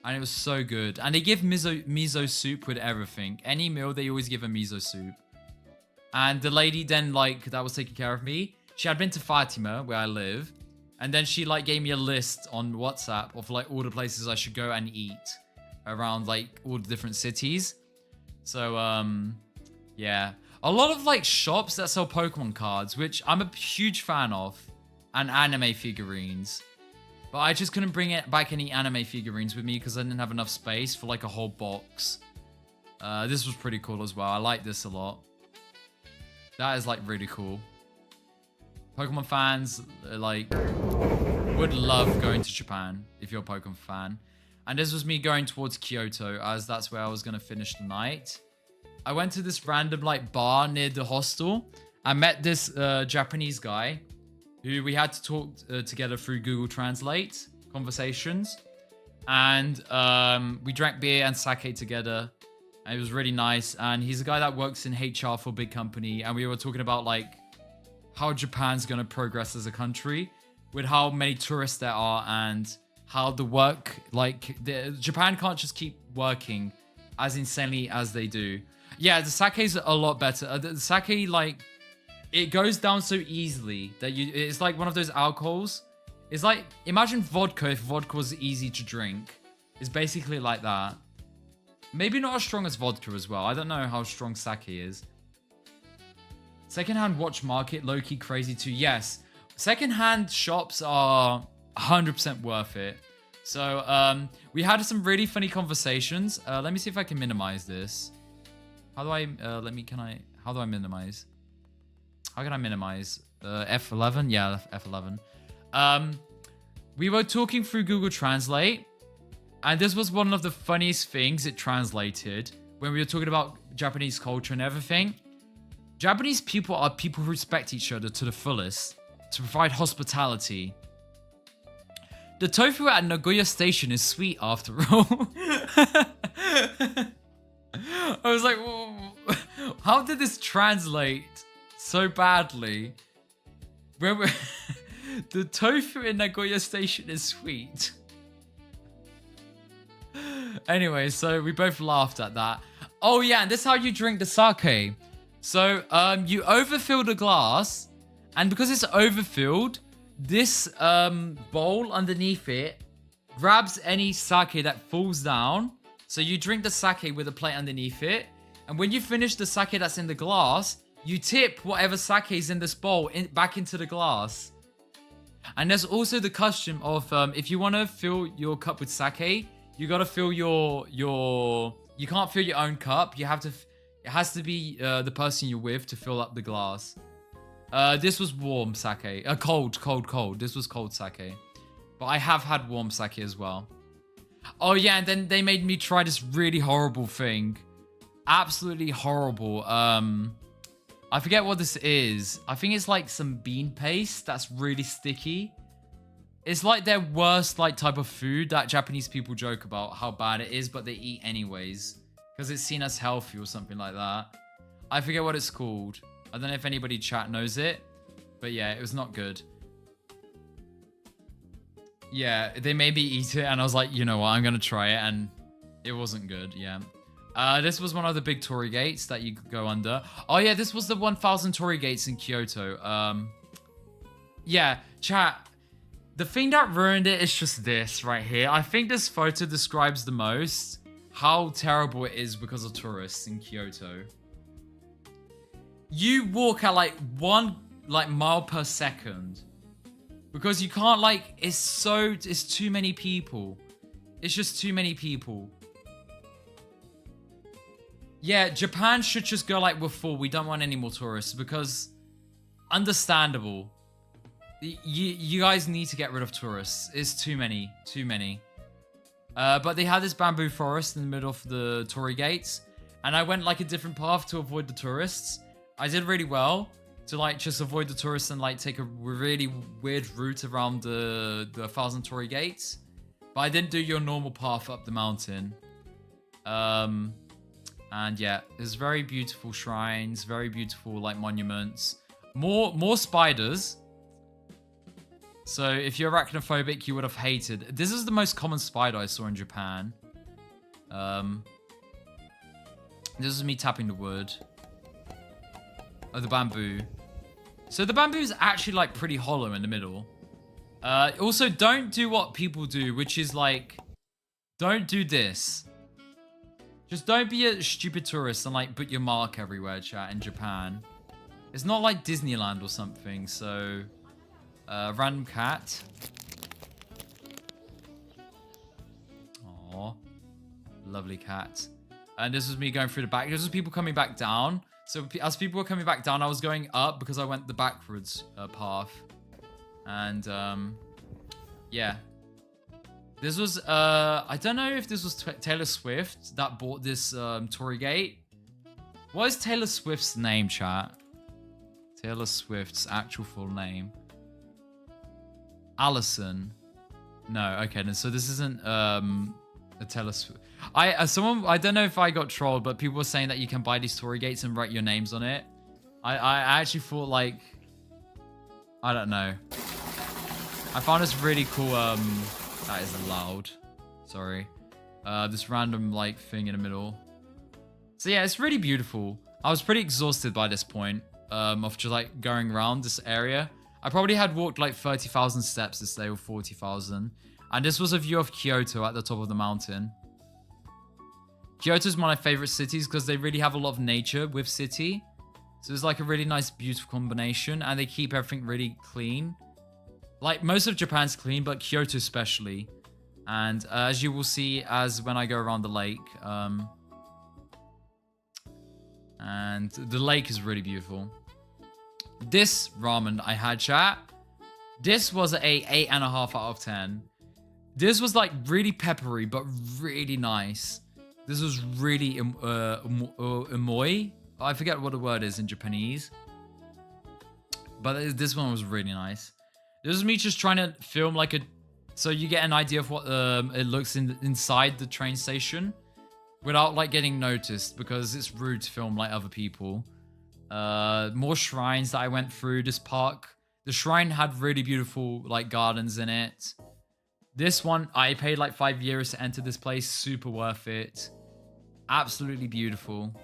And it was so good. And they give miso soup with everything. Any meal, they always give a miso soup. And the lady then, like, that was taking care of me, she had been to Fatima, where I live. And then she, like, gave me a list on WhatsApp of, like, all the places I should go and eat around, like, all the different cities. So, yeah. A lot of, like, shops that sell Pokemon cards, which I'm a huge fan of. And anime figurines. But I just couldn't bring back any anime figurines with me because I didn't have enough space for, like, a whole box. This was pretty cool as well. I like this a lot. That is, like, really cool. Pokemon fans, like, would love going to Japan if you're a Pokemon fan. And this was me going towards Kyoto, as that's where I was going to finish the night. I went to this random, like, bar near the hostel. I met this Japanese guy who we had to talk together through Google Translate conversations. And we drank beer and sake together. And it was really nice. And he's a guy that works in HR for a big company. And we were talking about like how Japan's going to progress as a country with how many tourists there are and how the work, like Japan can't just keep working as insanely as they do. Yeah, the sake is a lot better. The sake, like, it goes down so easily that it's like one of those alcohols. It's like, imagine vodka if vodka was easy to drink. It's basically like that. Maybe not as strong as vodka as well. I don't know how strong sake is. Secondhand watch market, low-key crazy too. Yes, secondhand shops are 100% worth it. So we had some really funny conversations. Let me see if I can minimize this. How do I, how do I minimize? How can I minimize? F11? Yeah, F11. We were talking through Google Translate, and this was one of the funniest things it translated when we were talking about Japanese culture and everything. Japanese people are people who respect each other to the fullest, to provide hospitality. The tofu at Nagoya Station is sweet after all. I was like, whoa, how did this translate so badly? The tofu in Nagoya Station is sweet. Anyway, so we both laughed at that. Oh yeah, and this is how you drink the sake. So you overfill the glass, and because it's overfilled, this bowl underneath it grabs any sake that falls down. So you drink the sake with a plate underneath it, and when you finish the sake that's in the glass, you tip whatever sake is in this bowl back into the glass. And there's also the custom of if you want to fill your cup with sake, you gotta fill you can't fill your own cup. You have to. It has to be the person you're with to fill up the glass. This was warm sake. Cold. This was cold sake. But I have had warm sake as well. Oh yeah, and then they made me try this really horrible thing. Absolutely horrible. I forget what this is. I think it's like some bean paste that's really sticky. It's like their worst like type of food that Japanese people joke about how bad it is, but they eat anyways. Because it's seen as healthy or something like that. I forget what it's called. I don't know if anybody chat knows it. But yeah, it was not good. Yeah, they made me eat it and I was like, you know what, I'm going to try it. And it wasn't good, yeah. This was one of the big torii gates that you could go under. Oh yeah, this was the 1000 torii gates in Kyoto. Yeah, chat. The thing that ruined it is just this right here. I think this photo describes the most how terrible it is because of tourists in Kyoto. You walk at like 1 mile per second because you can't it's too many people. It's just too many people. Yeah, Japan should just go like we're full. We don't want any more tourists because understandable. You guys need to get rid of tourists. It's too many. But they had this bamboo forest in the middle of the torii gates, and I went like a different path to avoid the tourists. I did really well to like just avoid the tourists and like take a really weird route around the 1000 torii gates. But I didn't do your normal path up the mountain. And yeah, there's very beautiful shrines, very beautiful like monuments, more spiders. So if you're arachnophobic, you would have hated. This is the most common spider I saw in Japan. This is me tapping the wood. Oh, the bamboo. So the bamboo is actually like pretty hollow in the middle. Also, don't do what people do, which is like, don't do this. Just don't be a stupid tourist and like put your mark everywhere, chat, in Japan. It's not like Disneyland or something, so... random cat. Aww. Lovely cat. And this was me going through the back. This was people coming back down. So as people were coming back down, I was going up because I went the backwards path. And yeah. This was, I don't know if this was Taylor Swift that bought this torii gate. What is Taylor Swift's name, chat? Taylor Swift's actual full name. Allison. No, okay, then so this isn't a telescope. I don't know if I got trolled, but people were saying that you can buy these Torii gates and write your names on it. I actually thought like, I don't know. I found this really cool, that is loud. Sorry. This random like thing in the middle. So yeah, it's really beautiful. I was pretty exhausted by this point, of just like going around this area. I probably had walked like 30,000 steps this day or 40,000. And this was a view of Kyoto at the top of the mountain. Kyoto is one of my favorite cities because they really have a lot of nature with city. So it's like a really nice, beautiful combination. And they keep everything really clean. Like most of Japan's clean, but Kyoto especially. And as you will see as when I go around the lake. And the lake is really beautiful. This ramen I had, chat. This was a 8.5 out of 10. This was like really peppery, but really nice. This was really umoi. I forget what the word is in Japanese. But this one was really nice. This was me just trying to film like a... So you get an idea of what it looks inside the train station. Without like getting noticed. Because it's rude to film like other people. More shrines that I went through this park. The shrine had really beautiful like gardens in it. This one, I paid like 5 euros to enter this place. Super worth it. Absolutely beautiful.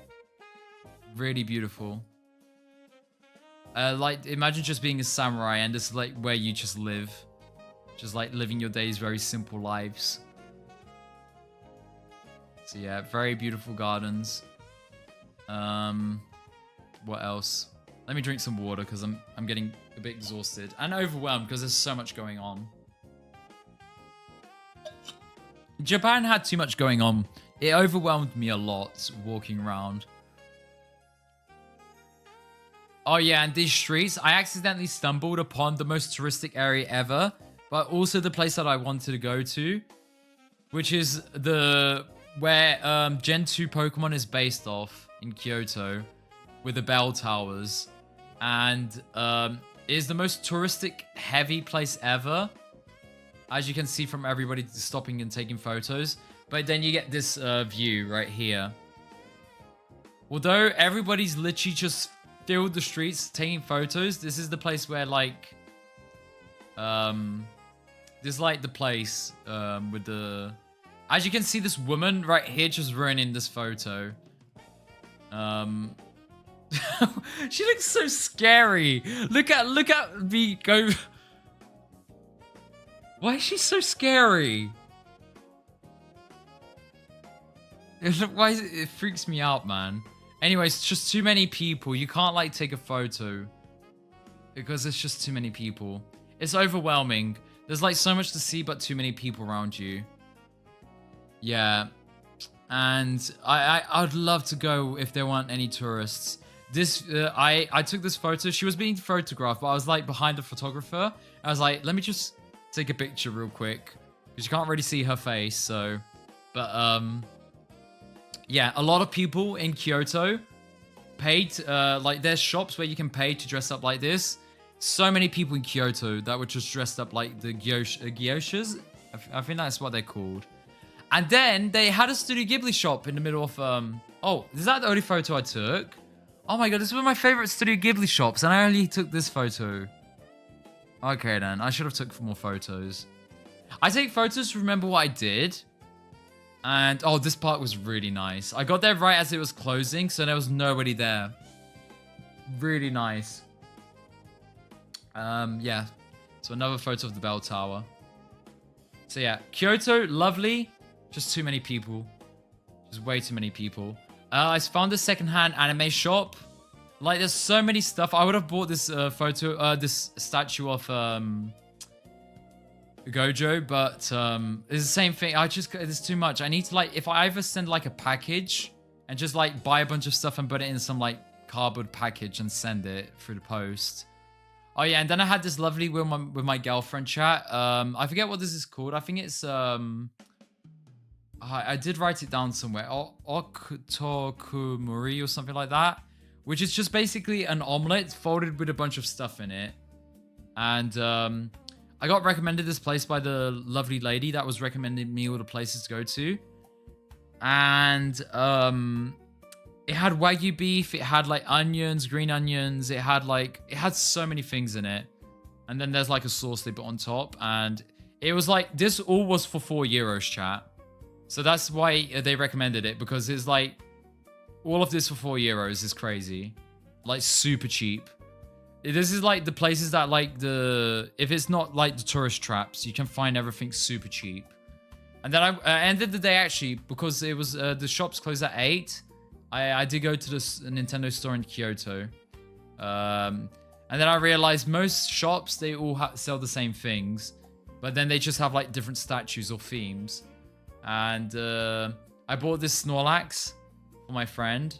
Really beautiful. Like, imagine just being a samurai and this is like where you just live. Just like living your days, very simple lives. So yeah, very beautiful gardens. What else? Let me drink some water because I'm getting a bit exhausted and overwhelmed because there's so much going on. Japan had too much going on. It overwhelmed me a lot walking around. Oh yeah, and these streets, I accidentally stumbled upon the most touristic area ever, but also the place that I wanted to go to, which is where Gen 2 Pokemon is based off in Kyoto, with the bell towers, and it is the most touristic heavy place ever. As you can see from everybody stopping and taking photos. But then you get this view right here. Although everybody's literally just filled the streets taking photos, this is the place where like... this is like the place with the... As you can see, this woman right here just ruining this photo. She looks so scary. Look at me go... Why is she so scary? It freaks me out, man. Anyways, it's just too many people. You can't like take a photo because there's just too many people. It's overwhelming. There's like so much to see, but too many people around you. Yeah, and I'd love to go if there weren't any tourists. This I took this photo. She was being photographed, but I was like behind the photographer. I was like, let me just take a picture real quick because you can't really see her face. So, but yeah, a lot of people in Kyoto paid. Like there's shops where you can pay to dress up like this. So many people in Kyoto that were just dressed up like the gyoshas. I think that's what they're called. And then they had a Studio Ghibli shop in the middle of oh, is that the only photo I took? Oh my god, this is one of my favorite Studio Ghibli shops, and I only took this photo. Okay then, I should have took more photos. I take photos to remember what I did. And oh, this part was really nice. I got there right as it was closing, so there was nobody there. Really nice. Yeah. So another photo of the bell tower. So yeah, Kyoto, lovely. Just too many people. Just way too many people. I found a secondhand anime shop. Like, there's so many stuff. I would have bought this this statue of Gojo, but it's the same thing. There's too much. I need to like, if I ever send like a package and just like buy a bunch of stuff and put it in some like cardboard package and send it through the post. Oh yeah, and then I had this lovely with my girlfriend chat. I forget what this is called. I think it's I did write it down somewhere. Okutokumuri or something like that. Which is just basically an omelette folded with a bunch of stuff in it. And I got recommended this place by the lovely lady that was recommending me all the places to go to. And it had Wagyu beef, it had like onions, green onions, it had so many things in it. And then there's like a sauce they put on top, and it was like, this all was for €4, chat. So that's why they recommended it, because it's like, all of this for €4 is crazy. Like, super cheap. This is like the places that like if it's not like the tourist traps, you can find everything super cheap. And then I ended the day actually, because it was, the shops closed at 8. I did go to this Nintendo store in Kyoto. And then I realized most shops, they all sell the same things. But then they just have like different statues or themes. And I bought this Snorlax for my friend.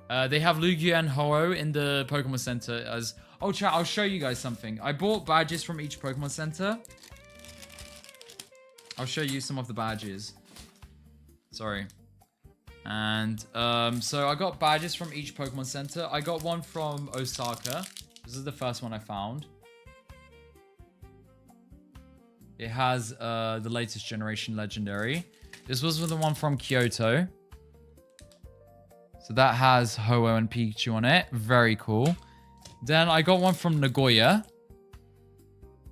They have Lugia and Ho-Oh in the Pokemon Center as... Oh, chat, I'll show you guys something. I bought badges from each Pokemon Center. I'll show you some of the badges. Sorry. And so I got badges from each Pokemon Center. I got one from Osaka. This is the first one I found. It has the latest generation legendary. This was the one from Kyoto. So that has Ho-Oh and Pikachu on it. Very cool. Then I got one from Nagoya.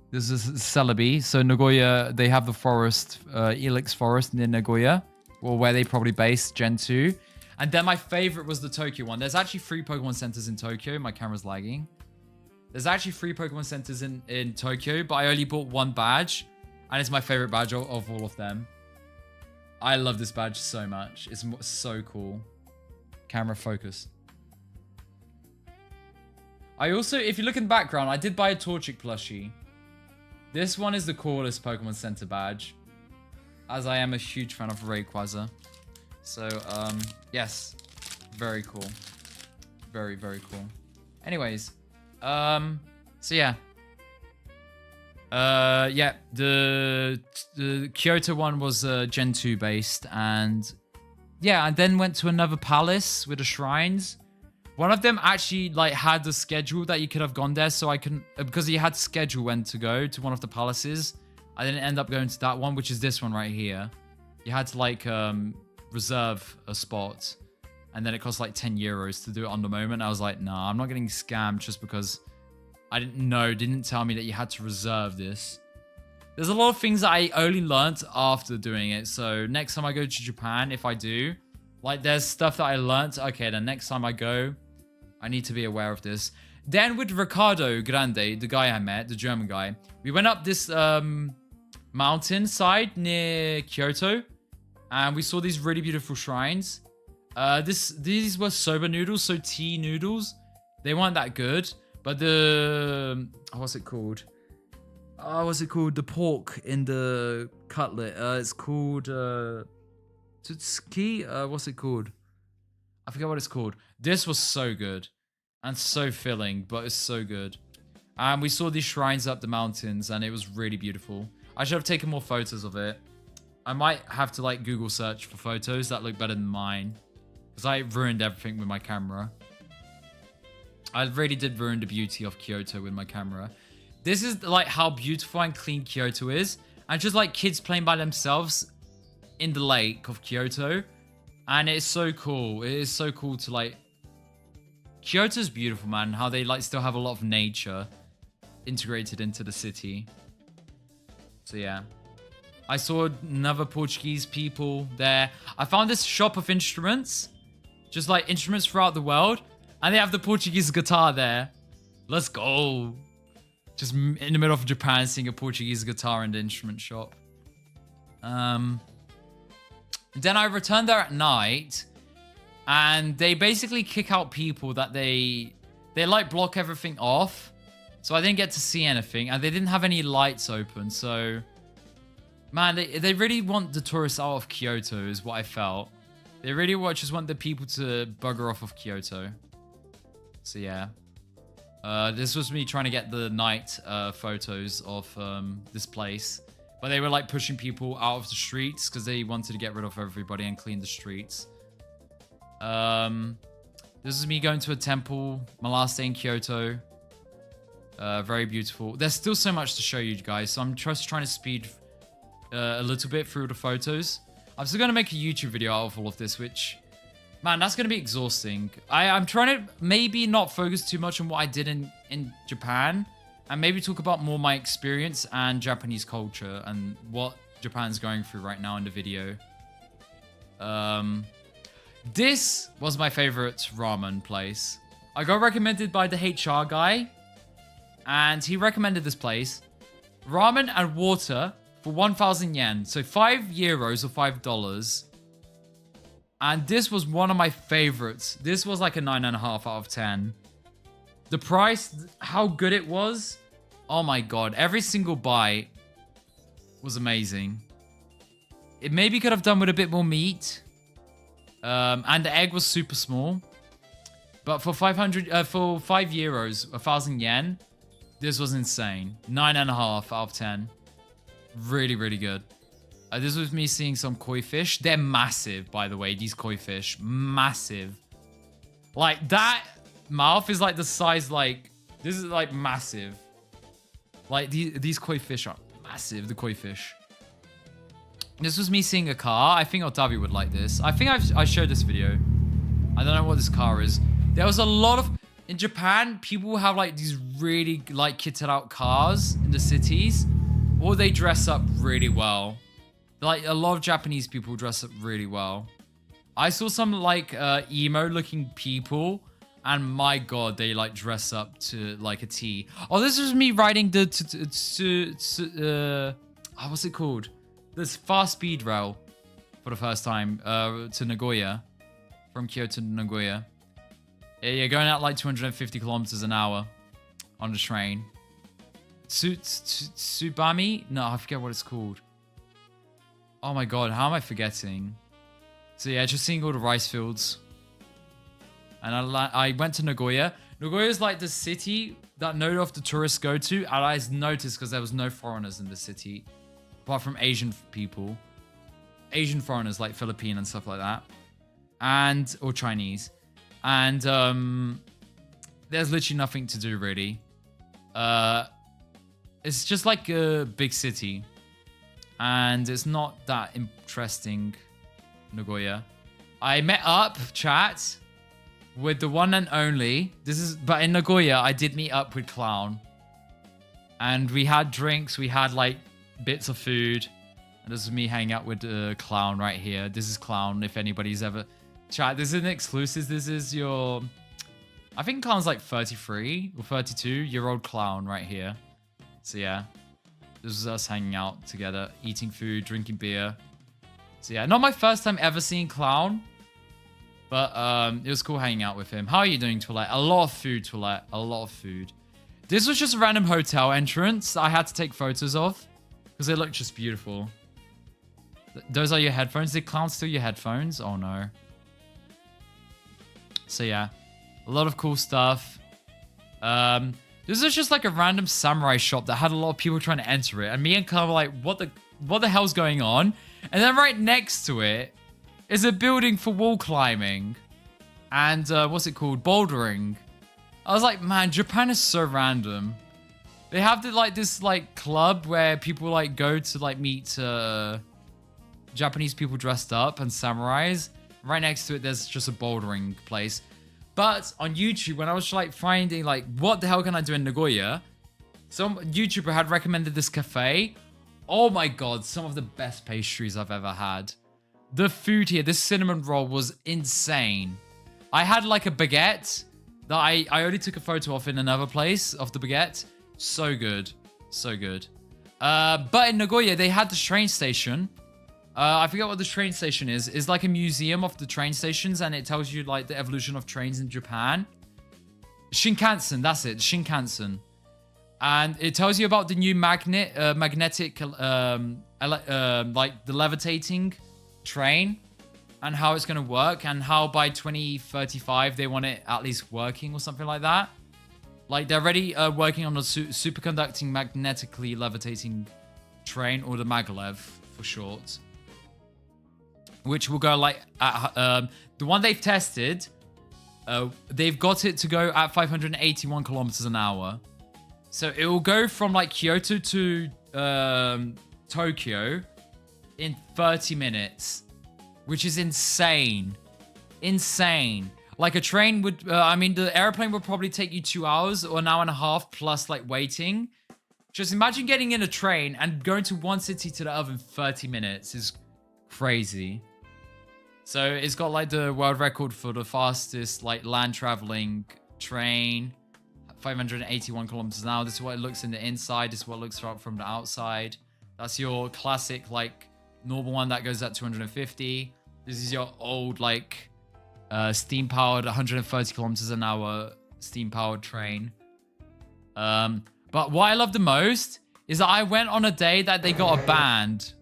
This is Celebi. So Nagoya, they have the forest, Elix Forest near Nagoya. Or where they probably based Gen 2. And then my favorite was the Tokyo one. There's actually 3 Pokemon Centers in Tokyo. My camera's lagging. There's actually 3 Pokemon Centers in Tokyo, but I only bought 1 badge. And it's my favorite badge of all of them. I love this badge so much. It's so cool. Camera focus. I also, if you look in the background, I did buy a Torchic plushie. This one is the coolest Pokemon Center badge, as I am a huge fan of Rayquaza. So, yes. Very cool. Very, very cool. Anyways, so yeah. Yeah, the Kyoto one was Gen 2 based, and yeah, I then went to another palace with the shrines. One of them actually like had the schedule that you could have gone there, so I couldn't, because he had schedule when to go to one of the palaces. I didn't end up going to that one, which is this one right here. You had to like reserve a spot, and then it cost like €10 to do it on the moment. I was like, nah, I'm not getting scammed just because I didn't tell me that you had to reserve this. There's a lot of things that I only learned after doing it. So next time I go to Japan, if I do, like there's stuff that I learned. Okay, then next time I go, I need to be aware of this. Then with Ricardo Grande, the guy I met, the German guy, we went up this mountain side near Kyoto, and we saw these really beautiful shrines. These were soba noodles, so tea noodles. They weren't that good, but the what's it called? The pork in the cutlet. It's called Tutsuki. What's it called? I forget what it's called. This was so good and so filling, but it's so good. And we saw these shrines up the mountains, and it was really beautiful. I should have taken more photos of it. I might have to like Google search for photos that look better than mine, because I ruined everything with my camera. I really did ruin the beauty of Kyoto with my camera. This is like how beautiful and clean Kyoto is, and just like kids playing by themselves in the lake of Kyoto. And it's so cool. It is so cool to like... Kyoto's beautiful, man. How they like still have a lot of nature integrated into the city. So yeah. I saw another Portuguese people there. I found this shop of instruments. Just like instruments throughout the world. And they have the Portuguese guitar there. Let's go. Just in the middle of Japan, seeing a Portuguese guitar in the instrument shop. Then I returned there at night, and they basically kick out people that they like block everything off. So I didn't get to see anything, and they didn't have any lights open. So, man, they really want the tourists out of Kyoto is what I felt. They really just want the people to bugger off of Kyoto. So yeah. This was me trying to get the night photos of this place. But they were like pushing people out of the streets because they wanted to get rid of everybody and clean the streets. This is me going to a temple, my last day in Kyoto. Very beautiful. There's still so much to show you guys, so I'm just trying to speed a little bit through the photos. I'm still going to make a YouTube video out of all of this, which, man, that's going to be exhausting. I'm trying to maybe not focus too much on what I did in Japan, and maybe talk about more my experience and Japanese culture and what Japan's going through right now in the video. This was my favorite ramen place. I got recommended by the HR guy, and he recommended this place. Ramen and water for 1,000 yen, so €5 or $5. And this was one of my favorites. This was like a 9.5 out of 10. The price, how good it was. Oh my god, every single bite was amazing. It maybe could have done with a bit more meat. And the egg was super small. But for for €5, 1,000 yen, this was insane. 9.5 out of 10. Really, really good. This was me seeing some koi fish. They're massive, by the way, these koi fish. Massive. Like, that mouth is like the size, like, this is like massive. Like, these koi fish are massive, the koi fish. This was me seeing a car. I think Otavi would like this. I think I showed this video. I don't know what this car is. There was a lot of... In Japan, people have like these really like kitted out cars in the cities. Or they dress up really well. Like, a lot of Japanese people dress up really well. I saw some like emo looking people. And my god, they like dress up to like a T. Oh, this was me riding the... what's it called? This fast speed rail for the first time to Nagoya, from Kyoto to Nagoya. Yeah, you're going at like 250 kilometers an hour on the train. Tsubami? No, I forget what it's called. Oh my god, how am I forgetting? So yeah, just seeing all the rice fields. And I went to Nagoya. Nagoya is like the city that no of the tourists go to. And I noticed because there was no foreigners in the city. Apart from Asian people. Asian foreigners like Filipino and stuff like that. Or Chinese. And there's literally nothing to do really. It's just like a big city. And it's not that interesting, Nagoya. I met up, chat, with the one and only. But in Nagoya, I did meet up with Clown. And we had drinks, we had like bits of food. And this is me hanging out with Clown right here. This is Clown, if anybody's ever... Chat, this isn't exclusive. This is your... I think Clown's like 33 or 32-year-old Clown right here. So yeah. This is us hanging out together, eating food, drinking beer. So yeah, not my first time ever seeing Clown. But it was cool hanging out with him. How are you doing, Toilette? A lot of food, Toilette. A lot of food. This was just a random hotel entrance that I had to take photos of. Because they look just beautiful. Those are your headphones. Did Clown steal your headphones? Oh no. So yeah. A lot of cool stuff. This is just like a random samurai shop that had a lot of people trying to enter it. And me and Clown were like, what the hell's going on? And then right next to it is a building for wall climbing. And what's it called? Bouldering. I was like, man, Japan is so random. They have this club where people like go to like meet Japanese people dressed up and samurais. Right next to it, there's just a bouldering place. But on YouTube, when I was like finding like what the hell can I do in Nagoya, some YouTuber had recommended this cafe. Oh my god, some of the best pastries I've ever had. The food here, this cinnamon roll was insane. I had like a baguette that I only took a photo of in another place of the baguette. So good. So good. But in Nagoya, they had the train station. I forget what the train station is. It's like a museum of the train stations, and it tells you like the evolution of trains in Japan. Shinkansen, that's it. Shinkansen. And it tells you about the new magnetic, like the levitating train and how it's going to work, and how by 2035 they want it at least working or something like that. Like they're already working on a superconducting magnetically levitating train, or the maglev for short, which will go like at, the one they've tested. They've got it to go at 581 kilometers an hour. So it will go from like Kyoto to Tokyo in 30 minutes, which is insane. Insane. Like a train would, I mean, the airplane would probably take you 2 hours or an hour and a half plus like waiting. Just imagine getting in a train and going to one city to the other in 30 minutes is crazy. So it's got like the world record for the fastest like land traveling train. 581 kilometers an hour. This is what it looks in the inside. This is what it looks from the outside. That's your classic, like, normal one that goes at 250. This is your old, like, steam-powered 130 kilometers an hour steam-powered train. But what I love the most is that I went on a day that they got a band.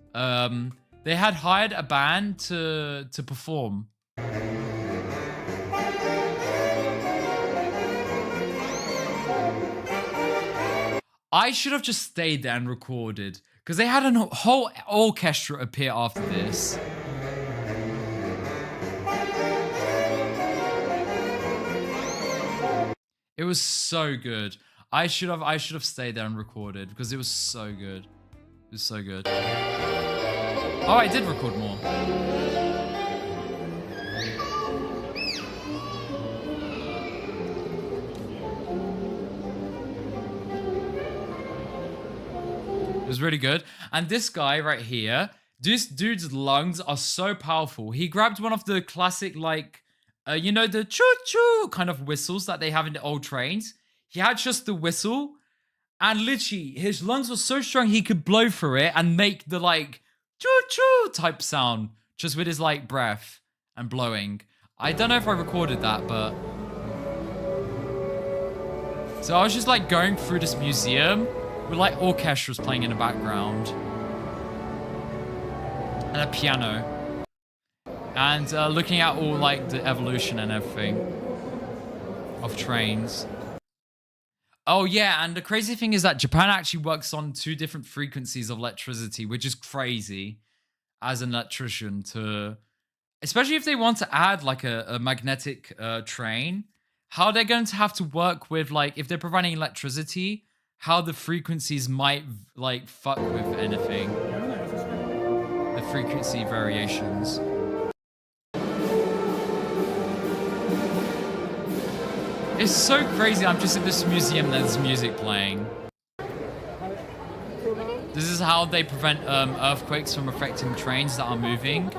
They had hired a band to perform. I should have just stayed there and recorded, because they had a whole orchestra appear after this. It was so good. I should have stayed there and recorded, because it was so good. It was so good. Oh, I did record more. It was really good. And this guy right here, this dude's lungs are so powerful. He grabbed one of the classic, like, you know, the choo-choo kind of whistles that they have in the old trains. He had just the whistle, and literally his lungs were so strong he could blow through it and make the, like, choo-choo type sound just with his, like, breath and blowing. I don't know if I recorded that, but... So I was just, like, going through this museum with like orchestras playing in the background and a piano, and looking at all like the evolution and everything of trains. Oh yeah, and the crazy thing is that Japan actually works on 2 different frequencies of electricity, which is crazy as an electrician to, especially if they want to add like a magnetic train, how they're going to have to work with, like, if they're providing electricity, how the frequencies might, like, fuck with anything. The frequency variations. It's so crazy. I'm just in this museum and there's music playing. This is how they prevent earthquakes from affecting trains that are moving.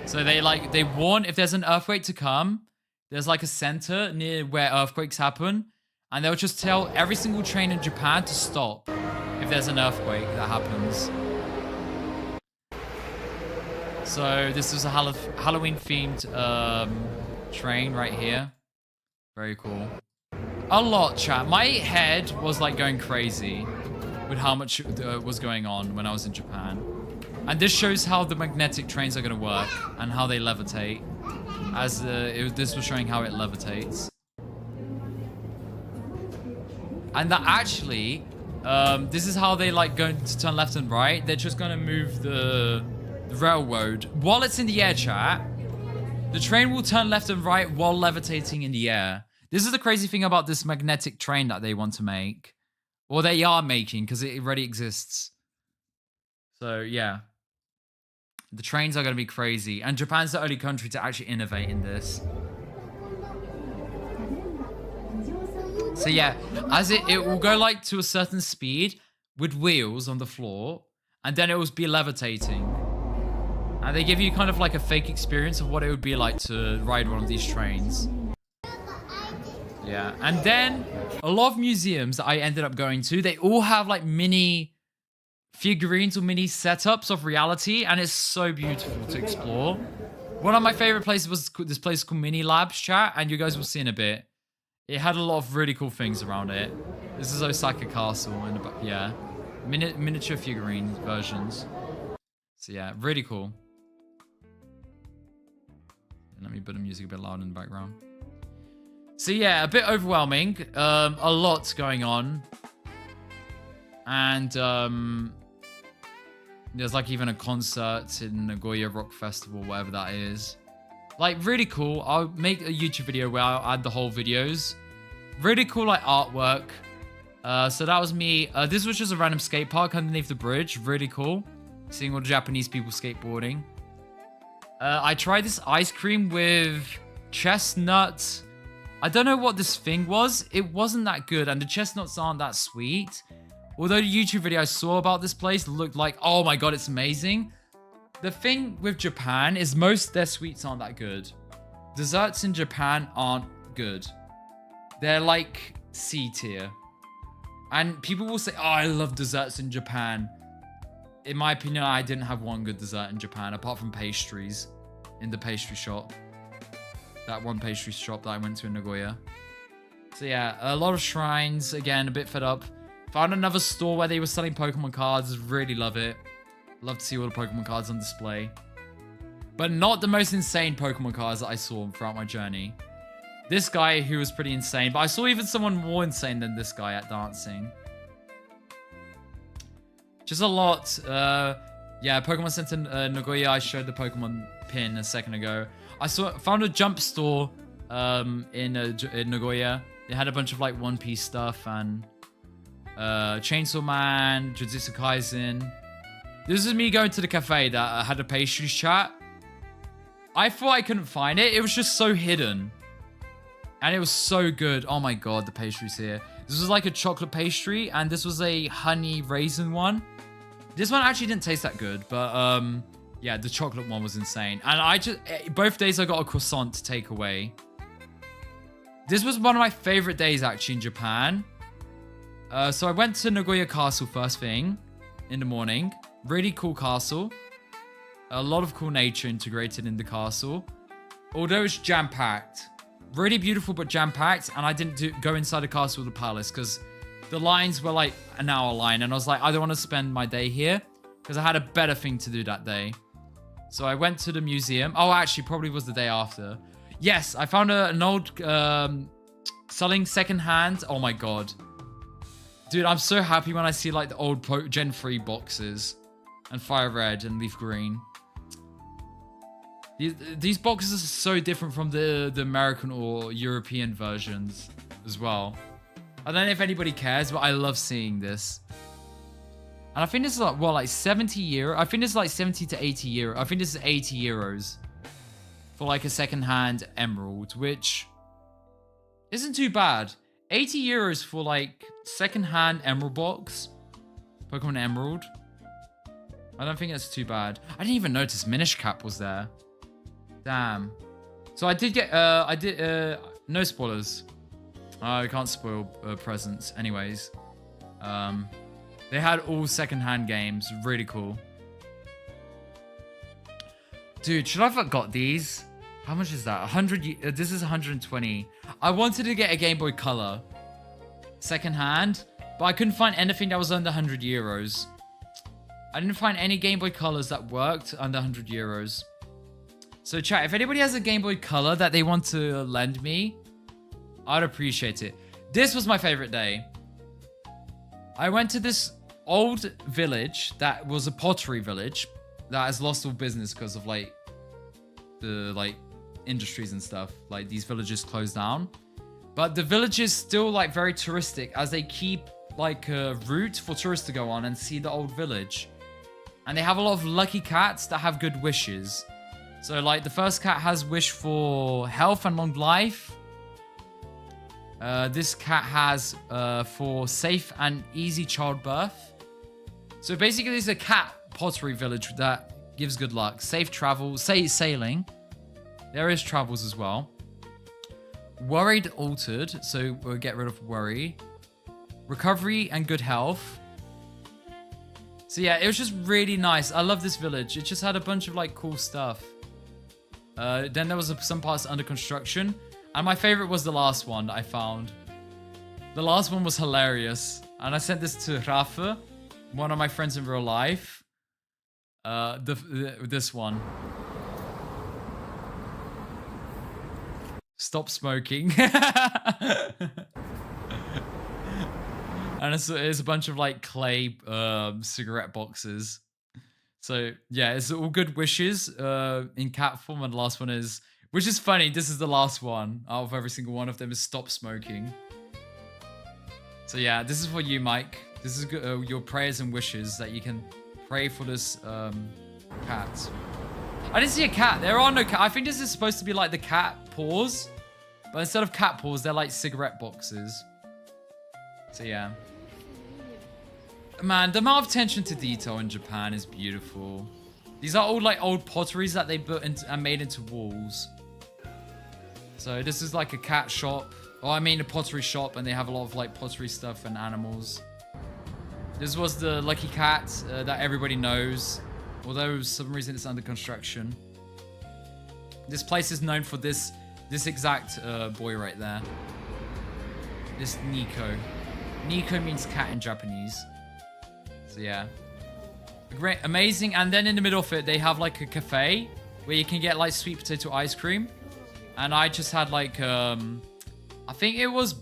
So they warn if there's an earthquake to come, there's like a center near where earthquakes happen. And they'll just tell every single train in Japan to stop if there's an earthquake that happens. So this is a Halloween-themed train right here. Very cool. A lot, chat. My head was like going crazy with how much was going on when I was in Japan. And this shows how the magnetic trains are going to work and how they levitate. As this was showing how it levitates. And that actually, this is how they like going to turn left and right. They're just going to move the railroad. While it's in the air, chat, the train will turn left and right while levitating in the air. This is the crazy thing about this magnetic train that they want to make. Or they are making, because it already exists. So, yeah. The trains are going to be crazy. And Japan's the only country to actually innovate in this. So yeah, as it will go like to a certain speed with wheels on the floor, and then it will be levitating. And they give you kind of like a fake experience of what it would be like to ride one of these trains. Yeah, and then a lot of museums that I ended up going to, they all have like mini figurines or mini setups of reality, and it's so beautiful to explore. One of my favorite places was this place called Mini Labs, chat, and you guys will see in a bit. It had a lot of really cool things around it. This is Osaka Castle, and yeah, miniature figurine versions. So yeah, really cool. Let me put the music a bit loud in the background. So yeah, a bit overwhelming. A lot going on, and there's like even a concert in Nagoya Rock Festival, whatever that is. Like, really cool. I'll make a YouTube video where I'll add the whole videos. Really cool, like, artwork. So that was me. This was just a random skate park underneath the bridge. Really cool. Seeing all the Japanese people skateboarding. I tried this ice cream with chestnuts. I don't know what this thing was. It wasn't that good, and the chestnuts aren't that sweet. Although the YouTube video I saw about this place looked like, oh my god, it's amazing. The thing with Japan is most their sweets aren't that good. Desserts in Japan aren't good. They're like C tier. And people will say, oh, I love desserts in Japan. In my opinion, I didn't have one good dessert in Japan, apart from pastries in the pastry shop. That one pastry shop that I went to in Nagoya. So yeah, a lot of shrines. Again, a bit fed up. Found another store where they were selling Pokemon cards. Really love it. Love to see all the Pokemon cards on display. But not the most insane Pokemon cards that I saw throughout my journey. This guy who was pretty insane. But I saw even someone more insane than this guy at dancing. Just a lot. Yeah, Pokemon Center Nagoya. I showed the Pokemon pin a second ago. I found a jump store in Nagoya. They had a bunch of like One Piece stuff and Chainsaw Man, Jujutsu Kaisen. This is me going to the cafe that had a pastries chat. I thought I couldn't find it. It was just so hidden. And it was so good. Oh my god, the pastries here. This was like a chocolate pastry, and this was a honey raisin one. This one actually didn't taste that good, but yeah, the chocolate one was insane. And both days I got a croissant to take away. This was one of my favorite days actually in Japan. So I went to Nagoya Castle first thing in the morning. Really cool castle. A lot of cool nature integrated in the castle. Although it's jam-packed. Really beautiful but jam-packed. And I didn't go inside the castle or the palace because the lines were like an hour line. And I was like, I don't want to spend my day here because I had a better thing to do that day. So I went to the museum. Oh, actually, probably was the day after. Yes, I found an old selling secondhand. Oh my god. Dude, I'm so happy when I see like the old Gen 3 boxes. And Fire Red and Leaf Green. These boxes are so different from the American or European versions as well. I don't know if anybody cares, but I love seeing this. And I think this is like, what, like 70 euro? I think this is like 70 to 80 euro. I think this is 80 euros for like a second-hand emerald, which isn't too bad. 80 euros for like second-hand emerald box. Pokemon Emerald. I don't think that's too bad. I didn't even notice Minish Cap was there. Damn. So I did get, no spoilers. I can't spoil presents anyways. They had all second-hand games. Really cool. Dude, should I have got these? How much is that? 100, this is 120. I wanted to get a Game Boy Color. Second-hand. But I couldn't find anything that was under 100 euros. I didn't find any Game Boy Colors that worked under 100 euros. So chat, if anybody has a Game Boy Color that they want to lend me, I'd appreciate it. This was my favorite day. I went to this old village that was a pottery village that has lost all business because of like the like industries and stuff. Like these villages closed down. But the village is still like very touristic as they keep like a route for tourists to go on and see the old village. And they have a lot of lucky cats that have good wishes. So like the first cat has wish for health and long life. This cat has for safe and easy childbirth. So basically it's a cat pottery village that gives good luck. Safe travel, sailing. There is travels as well. Worried altered, so we'll get rid of worry. Recovery and good health. So yeah, it was just really nice. I love this village. It just had a bunch of like cool stuff. Then there was some parts under construction. And my favorite was the last one that I found. The last one was hilarious. And I sent this to Rafa, one of my friends in real life. This one. Stop smoking. And it's a bunch of like clay cigarette boxes. So yeah, it's all good wishes in cat form. And the last one is, which is funny, this is the last one out of every single one of them, is stop smoking. So yeah, this is for you, Mike. This is your prayers and wishes that you can pray for this cat. I didn't see a cat. There are no cat. I think this is supposed to be like the cat paws. But instead of cat paws, they're like cigarette boxes. So yeah. Man, the amount of attention to detail in Japan is beautiful. These are all like old potteries that they put into and made into walls. So this is like a cat shop. Oh, I mean a pottery shop, and they have a lot of like pottery stuff and animals. This was the lucky cat that everybody knows. Although for some reason it's under construction. This place is known for this exact boy right there. This Nico. Nico means cat in Japanese. So yeah. Great, amazing. And then in the middle of it, they have like a cafe where you can get like sweet potato ice cream. And I just had like, I think it was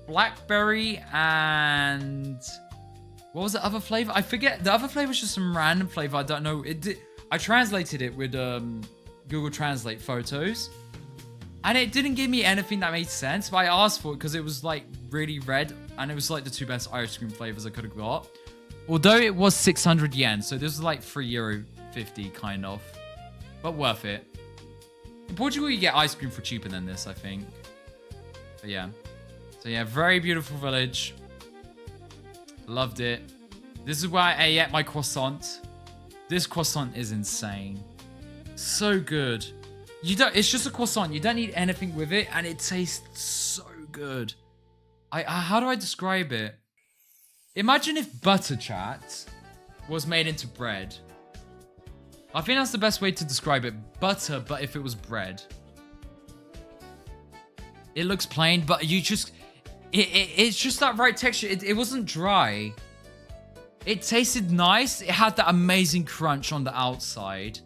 blackberry and... What was the other flavor? I forget. The other flavor was just some random flavor. I don't know. I translated it with Google Translate photos. And it didn't give me anything that made sense. But I asked for it because it was like really red. And it was like the two best ice cream flavors I could have got. Although it was 600 yen. So this was like €3.50 kind of. But worth it. In Portugal, you get ice cream for cheaper than this, I think. But yeah. So yeah, very beautiful village. Loved it. This is where I ate my croissant. This croissant is insane. So good. It's just a croissant. You don't need anything with it, and it tastes so good. How do I describe it? Imagine if butter chat was made into bread. I think that's the best way to describe it. Butter, but if it was bread. It looks plain, but you just... It's just that right texture. It wasn't dry. It tasted nice. It had that amazing crunch on the outside.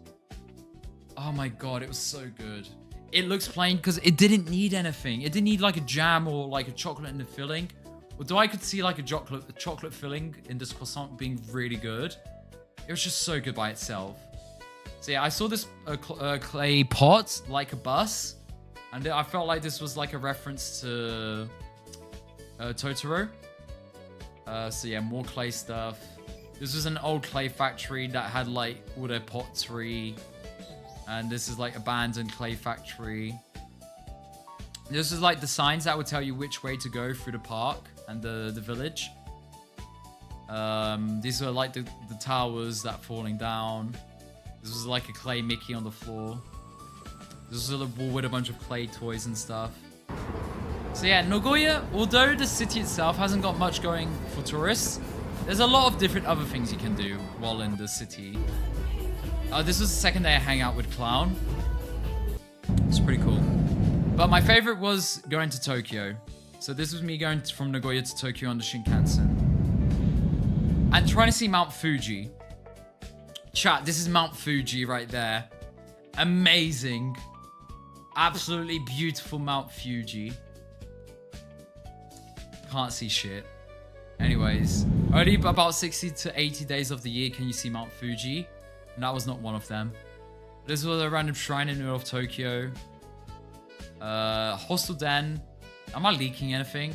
Oh my god, it was so good. It looks plain because it didn't need anything. It didn't need like a jam or like a chocolate in the filling. Although I could see like a chocolate filling in this croissant being really good. It was just so good by itself. So yeah, I saw this clay pot like a bus. And I felt like this was like a reference to... Totoro. So yeah, more clay stuff. This was an old clay factory that had like all their pottery. And this is like abandoned clay factory. This is like the signs that would tell you which way to go through the park and the village. These are like the towers that are falling down. This was like a clay Mickey on the floor. This was a wall with a bunch of clay toys and stuff. So yeah, Nagoya, although the city itself hasn't got much going for tourists, there's a lot of different other things you can do while in the city. This was the second day I hang out with Clown. It's pretty cool. But my favorite was going to Tokyo. So this was me going from Nagoya to Tokyo on the Shinkansen. And trying to see Mount Fuji. Chat, this is Mount Fuji right there. Amazing. Absolutely beautiful Mount Fuji. Can't see shit. Anyways, only about 60 to 80 days of the year can you see Mount Fuji. And that was not one of them. This was a random shrine in the middle of Tokyo. Hostel Den. Am I leaking anything?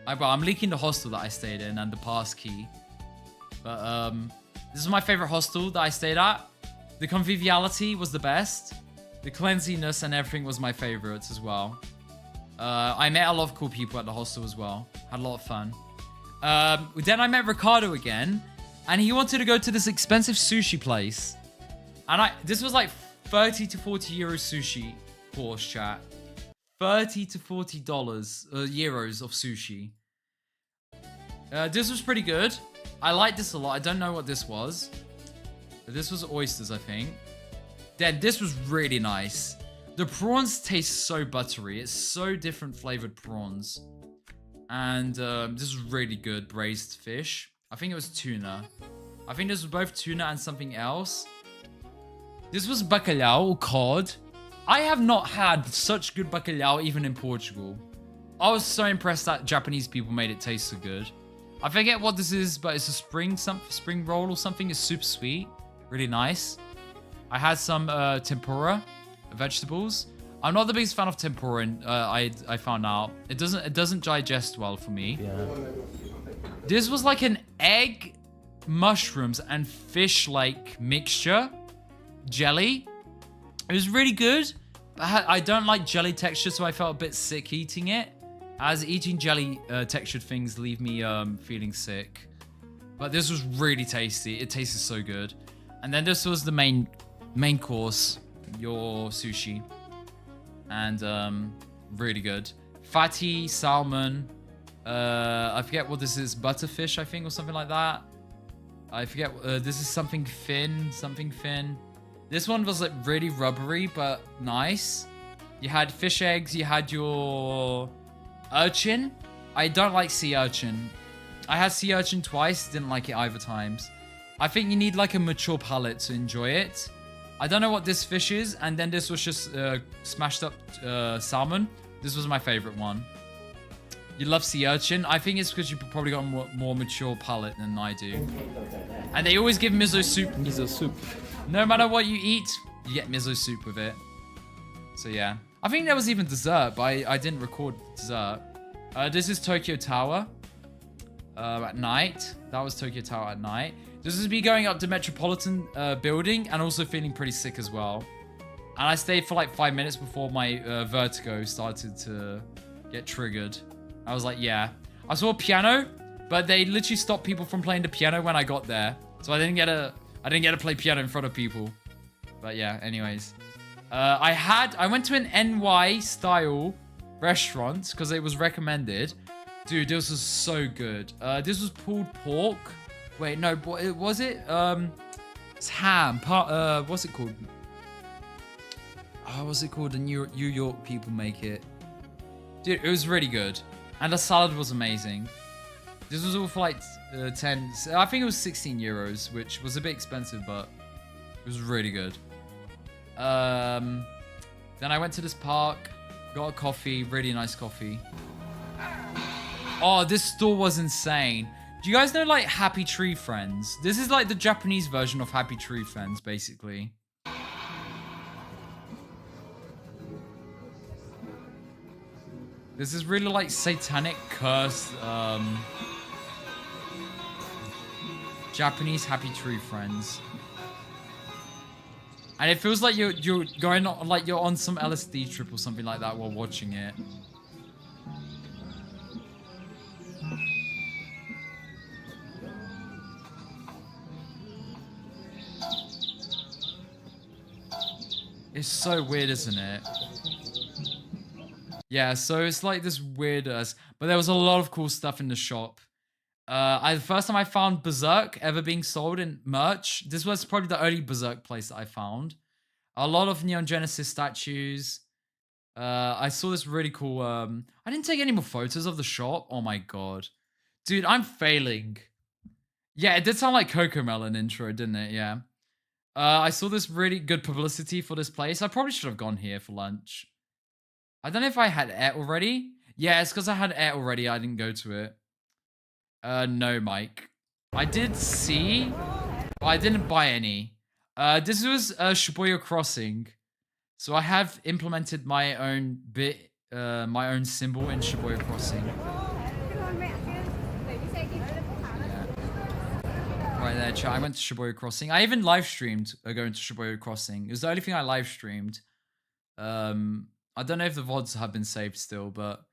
I'm leaking the hostel that I stayed in and the pass key. But this is my favorite hostel that I stayed at. The conviviality was the best. The cleanliness and everything was my favorites as well. I met a lot of cool people at the hostel as well. Had a lot of fun. Then I met Ricardo again. And he wanted to go to this expensive sushi place. And this was like 30 to 40 euro sushi course, chat. 30 to 40 euros of sushi. This was pretty good. I liked this a lot. I don't know what this was. But this was oysters, I think. Then this was really nice. The prawns taste so buttery. It's so different flavored prawns. And this is really good braised fish. I think it was tuna. I think this was both tuna and something else. This was bacalhau or cod. I have not had such good bacalhau even in Portugal. I was so impressed that Japanese people made it taste so good. I forget what this is, but it's a spring roll or something. It's super sweet. Really nice. I had some tempura, vegetables. I'm not the biggest fan of tempura, and I found out it doesn't digest well for me. Yeah. This was like an egg, mushrooms, and fish like mixture jelly. It was really good, but I don't like jelly texture, so I felt a bit sick eating it. As eating jelly textured things leave me feeling sick. But this was really tasty. It tasted so good. And then this was the main course, your sushi. And really good. Fatty salmon. I forget what this is. Butterfish, I think, or something like that. I forget. This is something fin. This one was like really rubbery, but nice. You had fish eggs. You had your urchin. I don't like sea urchin. I had sea urchin twice. Didn't like it either times. I think you need like a mature palate to enjoy it. I don't know what this fish is. And then this was just smashed up salmon. This was my favorite one. You love sea urchin. I think it's because you've probably got a more mature palate than I do. And they always give miso soup. Miso soup. No matter what you eat, you get miso soup with it. So yeah. I think there was even dessert, but I didn't record dessert. This is Tokyo Tower. At night. That was Tokyo Tower at night. This is me going up to Metropolitan building and also feeling pretty sick as well. And I stayed for like 5 minutes before my vertigo started to get triggered. I was like, yeah. I saw a piano, but they literally stopped people from playing the piano when I got there. So I didn't get to play piano in front of people. But yeah, anyways. I went to an NY style restaurant because it was recommended. Dude, this was so good. This was pulled pork. Wait, no, was it? It's ham. What's it called? Oh, what's it called? The New York people make it. Dude, it was really good. And the salad was amazing. This was all for like 10, I think it was 16 euros, which was a bit expensive, but it was really good. Then I went to this park, got a coffee, really nice coffee. Oh, this store was insane. Do you guys know like Happy Tree Friends? This is like the Japanese version of Happy Tree Friends, basically. This is really like satanic cursed Japanese Happy Tree Friends. And it feels like you're going on, like you're on some LSD trip or something like that while watching it. It's so weird, isn't it? Yeah, so it's like this weird but there was a lot of cool stuff in the shop. The first time I found Berserk ever being sold in merch, this was probably the only Berserk place that I found. A lot of Neon Genesis statues. I saw this really cool, I didn't take any more photos of the shop. Oh my god. Dude, I'm failing. Yeah, it did sound like Cocomelon intro, didn't it? Yeah. I saw this really good publicity for this place. I probably should have gone here for lunch. I don't know if I had it already. Yeah, it's because I had it already. I didn't go to it. No, Mike. I did see, but I didn't buy any. This was Shibuya Crossing. So I have implemented my own bit, my own symbol in Shibuya Crossing. Yeah. Right there, chat. I went to Shibuya Crossing. I even live streamed going to Shibuya Crossing. It was the only thing I live streamed. I don't know if the VODs have been saved still, but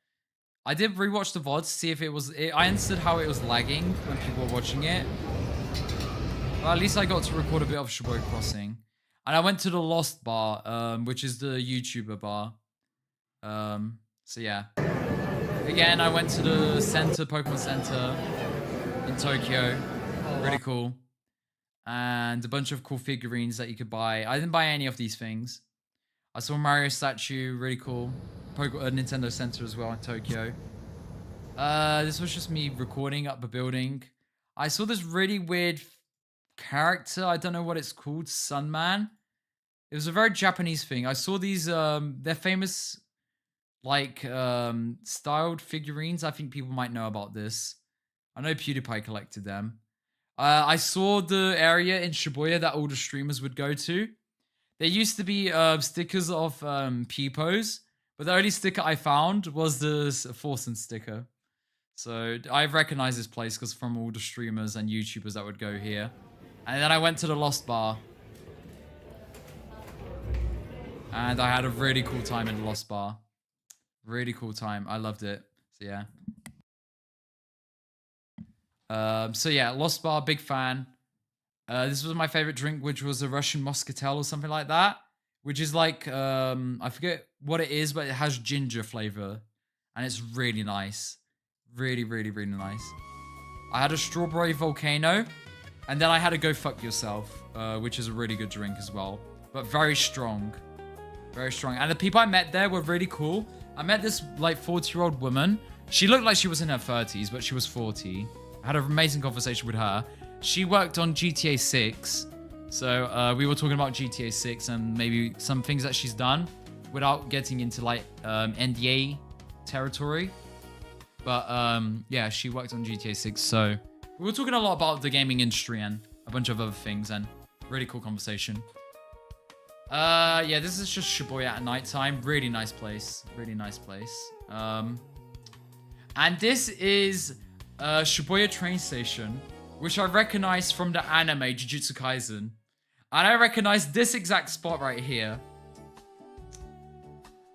I did rewatch the VODs to see if it was... I understood how it was lagging when people were watching it. Well, at least I got to record a bit of Shibuya Crossing. And I went to the Lost Bar, which is the YouTuber bar. So yeah. Again, I went to the center, Pokemon Center in Tokyo. Really cool. And a bunch of cool figurines that you could buy. I didn't buy any of these things. I saw a Mario statue, really cool. Nintendo Center as well in Tokyo. This was just me recording up the building. I saw this really weird character. I don't know what it's called. Sunman. It was a very Japanese thing. I saw these, they're famous, like, styled figurines. I think people might know about this. I know PewDiePie collected them. I saw the area in Shibuya that all the streamers would go to. There used to be stickers of Peepos, but the only sticker I found was the Forsen sticker. So I recognize this place because from all the streamers and YouTubers that would go here. And then I went to the Lost Bar. And I had a really cool time in the Lost Bar. Really cool time. I loved it. So yeah. Lost Bar, big fan. This was my favorite drink, which was a Russian Moscatel or something like that. Which is like, I forget what it is, but it has ginger flavor. And it's really nice. Really, really, really nice. I had a Strawberry Volcano. And then I had a Go Fuck Yourself, which is a really good drink as well. But very strong. Very strong. And the people I met there were really cool. I met this like 40-year-old woman. She looked like she was in her 30s, but she was 40. I had an amazing conversation with her. She worked on GTA 6. So we were talking about GTA 6 and maybe some things that she's done without getting into like NDA territory. But yeah, she worked on GTA 6. So we were talking a lot about the gaming industry and a bunch of other things and really cool conversation. Yeah, this is just Shibuya at nighttime. Really nice place. Really nice place. And this is Shibuya train station, which I recognize from the anime Jujutsu Kaisen. And I recognize this exact spot right here.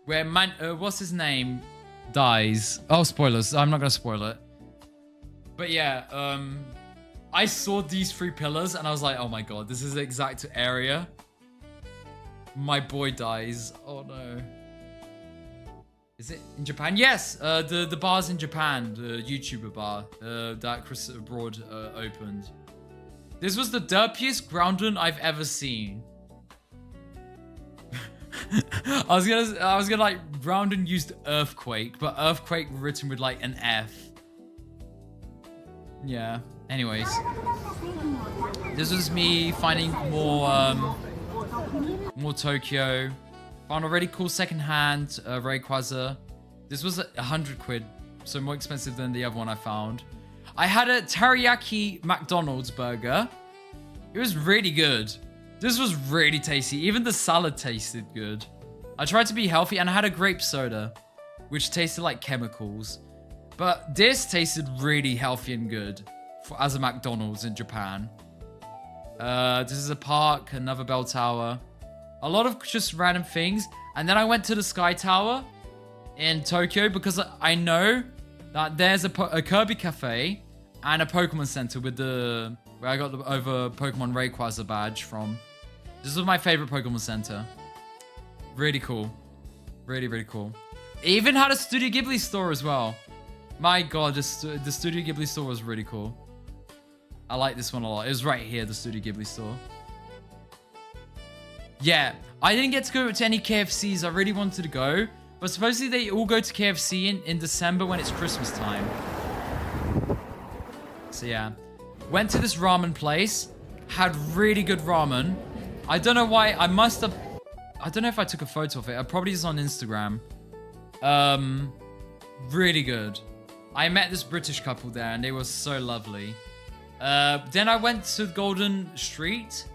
Where what's his name? Dies. Oh, spoilers. I'm not gonna spoil it. But yeah, I saw these 3 pillars and I was like, oh my god, this is the exact area. My boy dies. Oh no. Is it in Japan? Yes, the bar's in Japan, the YouTuber bar that Chris Broad opened. This was the derpiest grounding I've ever seen. I was gonna like grounding used earthquake, but earthquake written with like an F. Yeah. Anyways, this was me finding more Tokyo. Found a really cool secondhand Rayquaza. This was 100 quid, so more expensive than the other one I found. I had a teriyaki McDonald's burger. It was really good. This was really tasty. Even the salad tasted good. I tried to be healthy and I had a grape soda, which tasted like chemicals. But this tasted really healthy and good as a McDonald's in Japan. This is a park, another bell tower. A lot of just random things. And then I went to the Sky Tower in Tokyo because I know that there's a Kirby Cafe and a Pokemon Center with where I got the Pokemon Rayquaza badge from. This was my favorite Pokemon Center. Really cool. Really, really cool. It even had a Studio Ghibli store as well. My god, the Studio Ghibli store was really cool. I like this one a lot. It was right here, the Studio Ghibli store. Yeah, I didn't get to go to any KFCs. I really wanted to go. But supposedly they all go to KFC in December when it's Christmas time. So yeah. Went to this ramen place. Had really good ramen. I don't know why. I don't know if I took a photo of it. I probably is on Instagram. Really good. I met this British couple there and they were so lovely. Then I went to Golden Street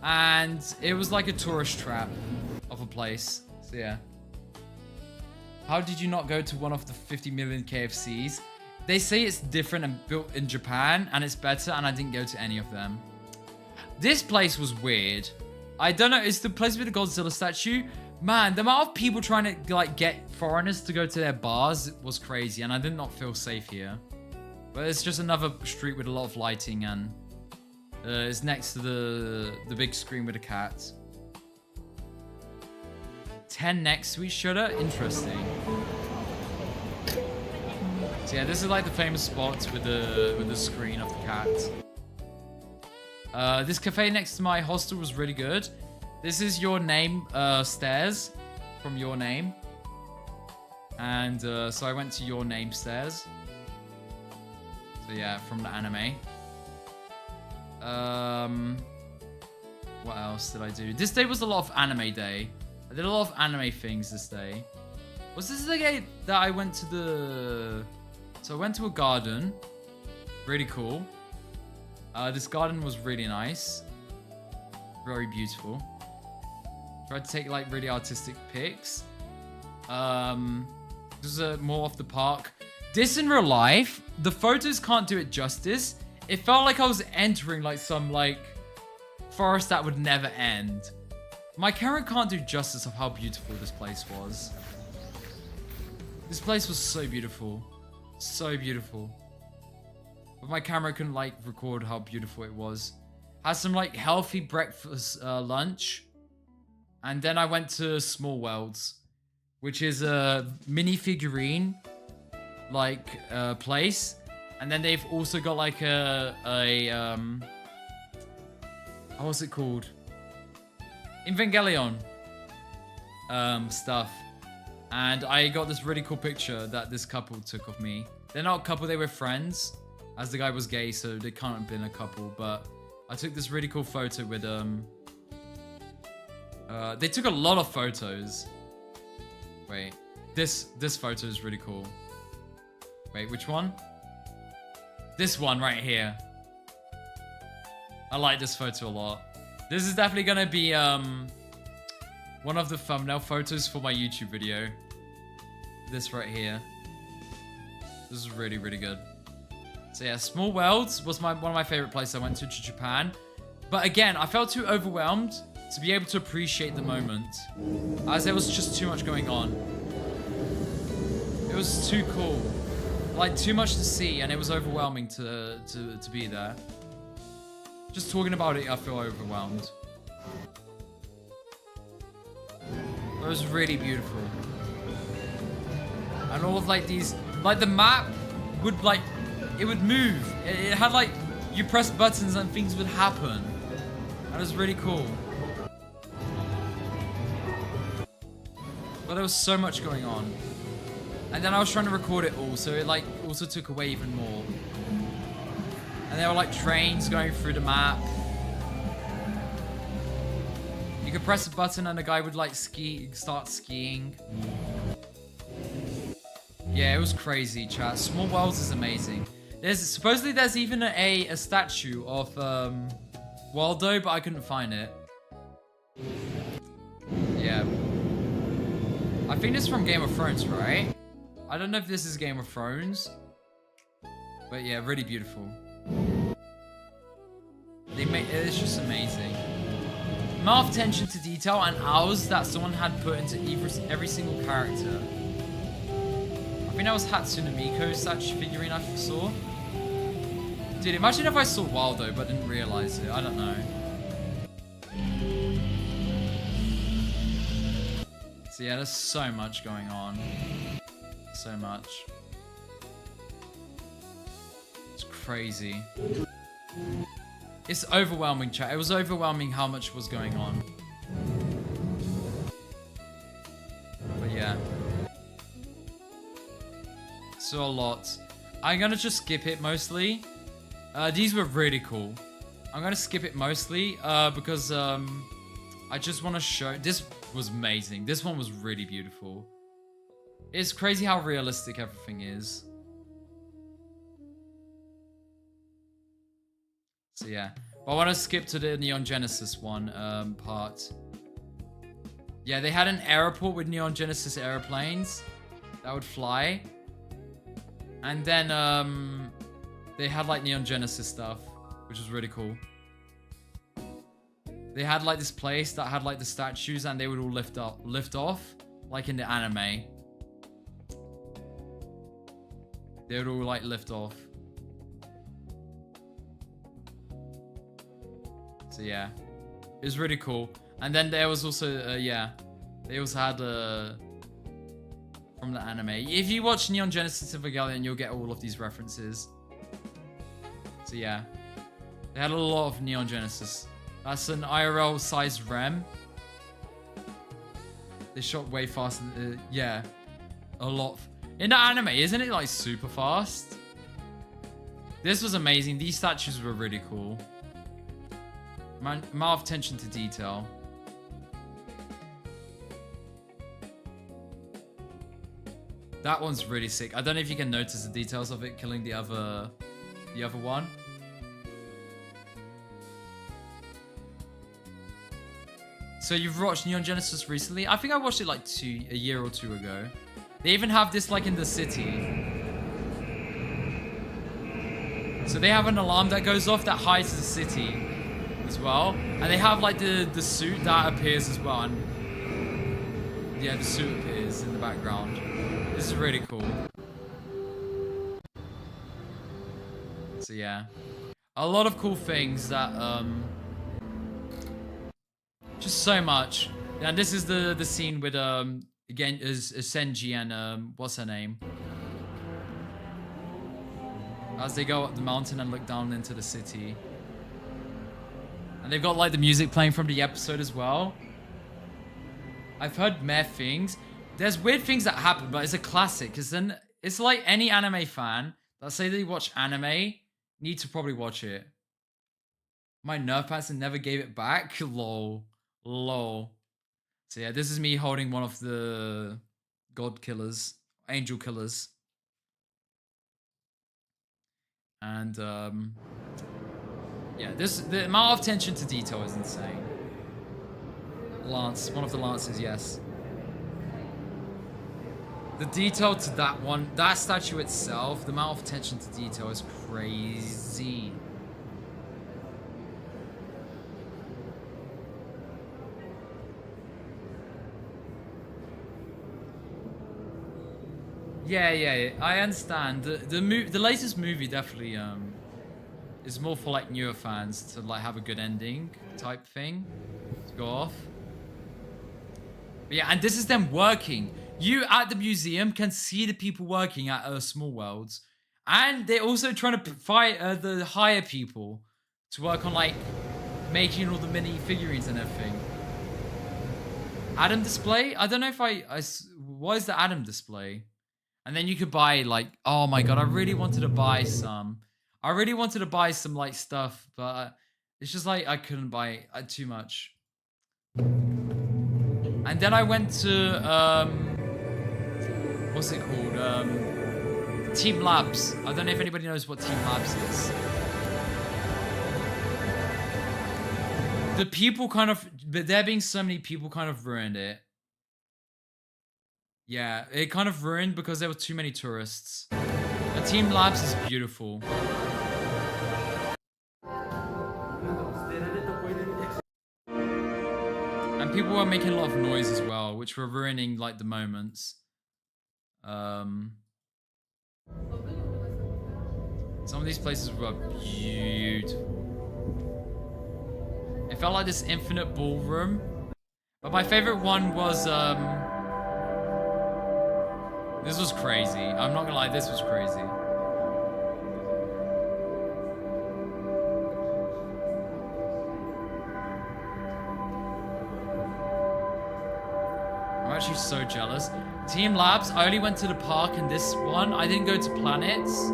and it was like a tourist trap of a place. So yeah. How did you not go to one of the 50 million KFCs? They say it's different and built in Japan and it's better and I didn't go to any of them. This place was weird. I don't know, it's the place with the Godzilla statue. Man, the amount of people trying to like get foreigners to go to their bars was crazy and I did not feel safe here. But it's just another street with a lot of lighting and it's next to the big screen with a cat. 10 next sweet shudder? Interesting. So yeah, this is like the famous spot with the screen of the cat. This cafe next to my hostel was really good. This is Your Name stairs from Your Name. And so I went to Your Name stairs. So yeah, from the anime. What else did I do? This day was a lot of anime day. I did a lot of anime things this day. Was this the day that I went to the... So I went to a garden. Really cool. This garden was really nice. Very beautiful. Tried to take like really artistic pics. This is more off the park. This in real life, the photos can't do it justice. It felt like I was entering like some like forest that would never end. My camera can't do justice of how beautiful this place was. This place was so beautiful. So beautiful. But my camera couldn't like record how beautiful it was. Had some like healthy breakfast, lunch. And then I went to Small Worlds, which is a mini figurine like place. And then they've also got like what's it called? Evangelion stuff. And I got this really cool picture that this couple took of me. They're not a couple, they were friends, as the guy was gay, so they can't have been a couple. But I took this really cool photo with they took a lot of photos. Wait, this photo is really cool. Wait, which one? This one right here. I like this photo a lot. This is definitely gonna be one of the thumbnail photos for my YouTube video. This right here. This is really, really good. So yeah, Small Worlds was one of my favorite places I went to Japan. But again, I felt too overwhelmed to be able to appreciate the moment, as there was just too much going on. It was too cool. Like, too much to see, and it was overwhelming to be there. Just talking about it, I feel overwhelmed. It was really beautiful. And all of like these, like the map would like, it would move. It had like, you press buttons and things would happen. And it was really cool. But there was so much going on. And then I was trying to record it all, so it like also took away even more. And there were like trains going through the map. You could press a button and the guy would like start skiing. Yeah, it was crazy, chat. Small Worlds is amazing. Supposedly there's even a statue of Waldo, but I couldn't find it. Yeah. I think it's from Game of Thrones, right? I don't know if this is Game of Thrones. But yeah, really beautiful. It's just amazing. Amount of attention to detail and hours that someone had put into every single character. I think that was Hatsune Miku statue figurine I saw. Dude, imagine if I saw Waldo but didn't realize it. I don't know. So yeah, there's so much going on. So much. It's crazy. It's overwhelming, chat. It was overwhelming how much was going on. But yeah. So a lot. I'm gonna just skip it mostly. These were really cool. I'm gonna skip it mostly because I just want to show. This was amazing. This one was really beautiful. It's crazy how realistic everything is. So yeah, but I want to skip to the Neon Genesis one part. Yeah, they had an airport with Neon Genesis airplanes that would fly, and then they had like Neon Genesis stuff, which was really cool. They had like this place that had like the statues, and they would all lift off, like in the anime. They would all like lift off. So yeah, it was really cool. And then there was also yeah, they also had from the anime. If you watch Neon Genesis Evangelion, you'll get all of these references. So yeah, they had a lot of Neon Genesis. That's an IRL sized REM. They shot way faster. Yeah, a lot. In the anime, isn't it like super fast? This was amazing. These statues were really cool. Amount of attention to detail. That one's really sick. I don't know if you can notice the details of it killing the other one. So you've watched Neon Genesis recently? I think I watched it like a year or two ago. They even have this like in the city. So they have an alarm that goes off that hides the city as well. And they have like the suit that appears as well. And yeah, the suit appears in the background. This is really cool. So yeah. A lot of cool things that just so much. And this is the scene with again is Senji and what's her name? As they go up the mountain and look down into the city. And they've got like the music playing from the episode as well. I've heard meh things. There's weird things that happen, but it's a classic. Because then it's like any anime fan that say they watch anime need to probably watch it. My nerf pads and never gave it back. Lol. Lol. So yeah, this is me holding one of the god killers, angel killers. And yeah, the amount of attention to detail is insane. Lance, one of the lances, yes. The detail to that one, that statue itself, the amount of attention to detail is crazy. Yeah, I understand. The latest movie definitely is more for like newer fans to like have a good ending type thing to go off. But yeah, and this is them working. You at the museum can see the people working at Small Worlds, and they're also trying to fight the higher people to work on like making all the mini figurines and everything. Adam display? I don't know if what is the Adam display? And then you could buy like, oh my god, I really wanted to buy some. I really wanted to buy some like stuff, but it's just like I couldn't buy too much. And then I went to what's it called? Team Labs. I don't know if anybody knows what Team Labs is. The people kind of, but there being so many people kind of ruined it. Yeah, it kind of ruined because there were too many tourists. The Team Labs is beautiful. And people were making a lot of noise as well, which were ruining like the moments. Some of these places were beautiful. It felt like this infinite ballroom. But my favorite one was this was crazy. I'm not gonna lie, this was crazy. I'm actually so jealous. Team Labs, I only went to the park in this one. I didn't go to Planets.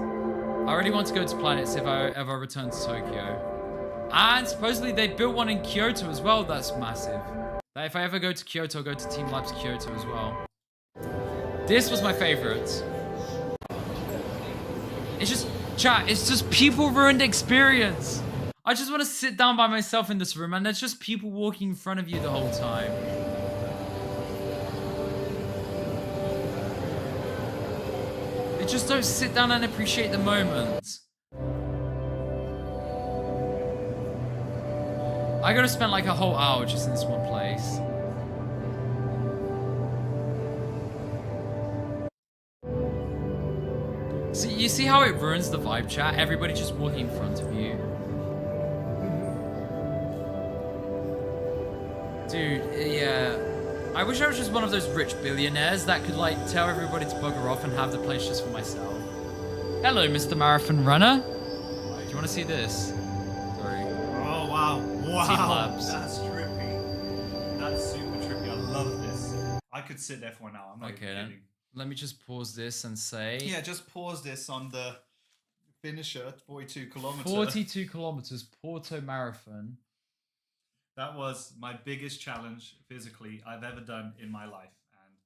I really want to go to Planets if I ever return to Tokyo. And supposedly they built one in Kyoto as well. That's massive. That if I ever go to Kyoto, I'll go to Team Labs Kyoto as well. This was my favorite. It's just, chat, it's just people ruined the experience. I just want to sit down by myself in this room and there's just people walking in front of you the whole time. They just don't sit down and appreciate the moment. I gotta spend like a whole hour just in this one place. See, you see how it ruins the vibe, chat? Everybody just walking in front of you. Dude, yeah. I wish I was just one of those rich billionaires that could like tell everybody to bugger off and have the place just for myself. Hello, Mr. Marathon Runner. Do you want to see this? Sorry. Oh, wow. Wow. Team Labs. That's trippy. That's super trippy. I love this. I could sit there for an hour. I'm not Okay, even then. kidding. Let me just pause this and say... Yeah, just pause this on the finisher, 42 kilometers. 42 kilometers, Porto Marathon. That was my biggest challenge physically I've ever done in my life. And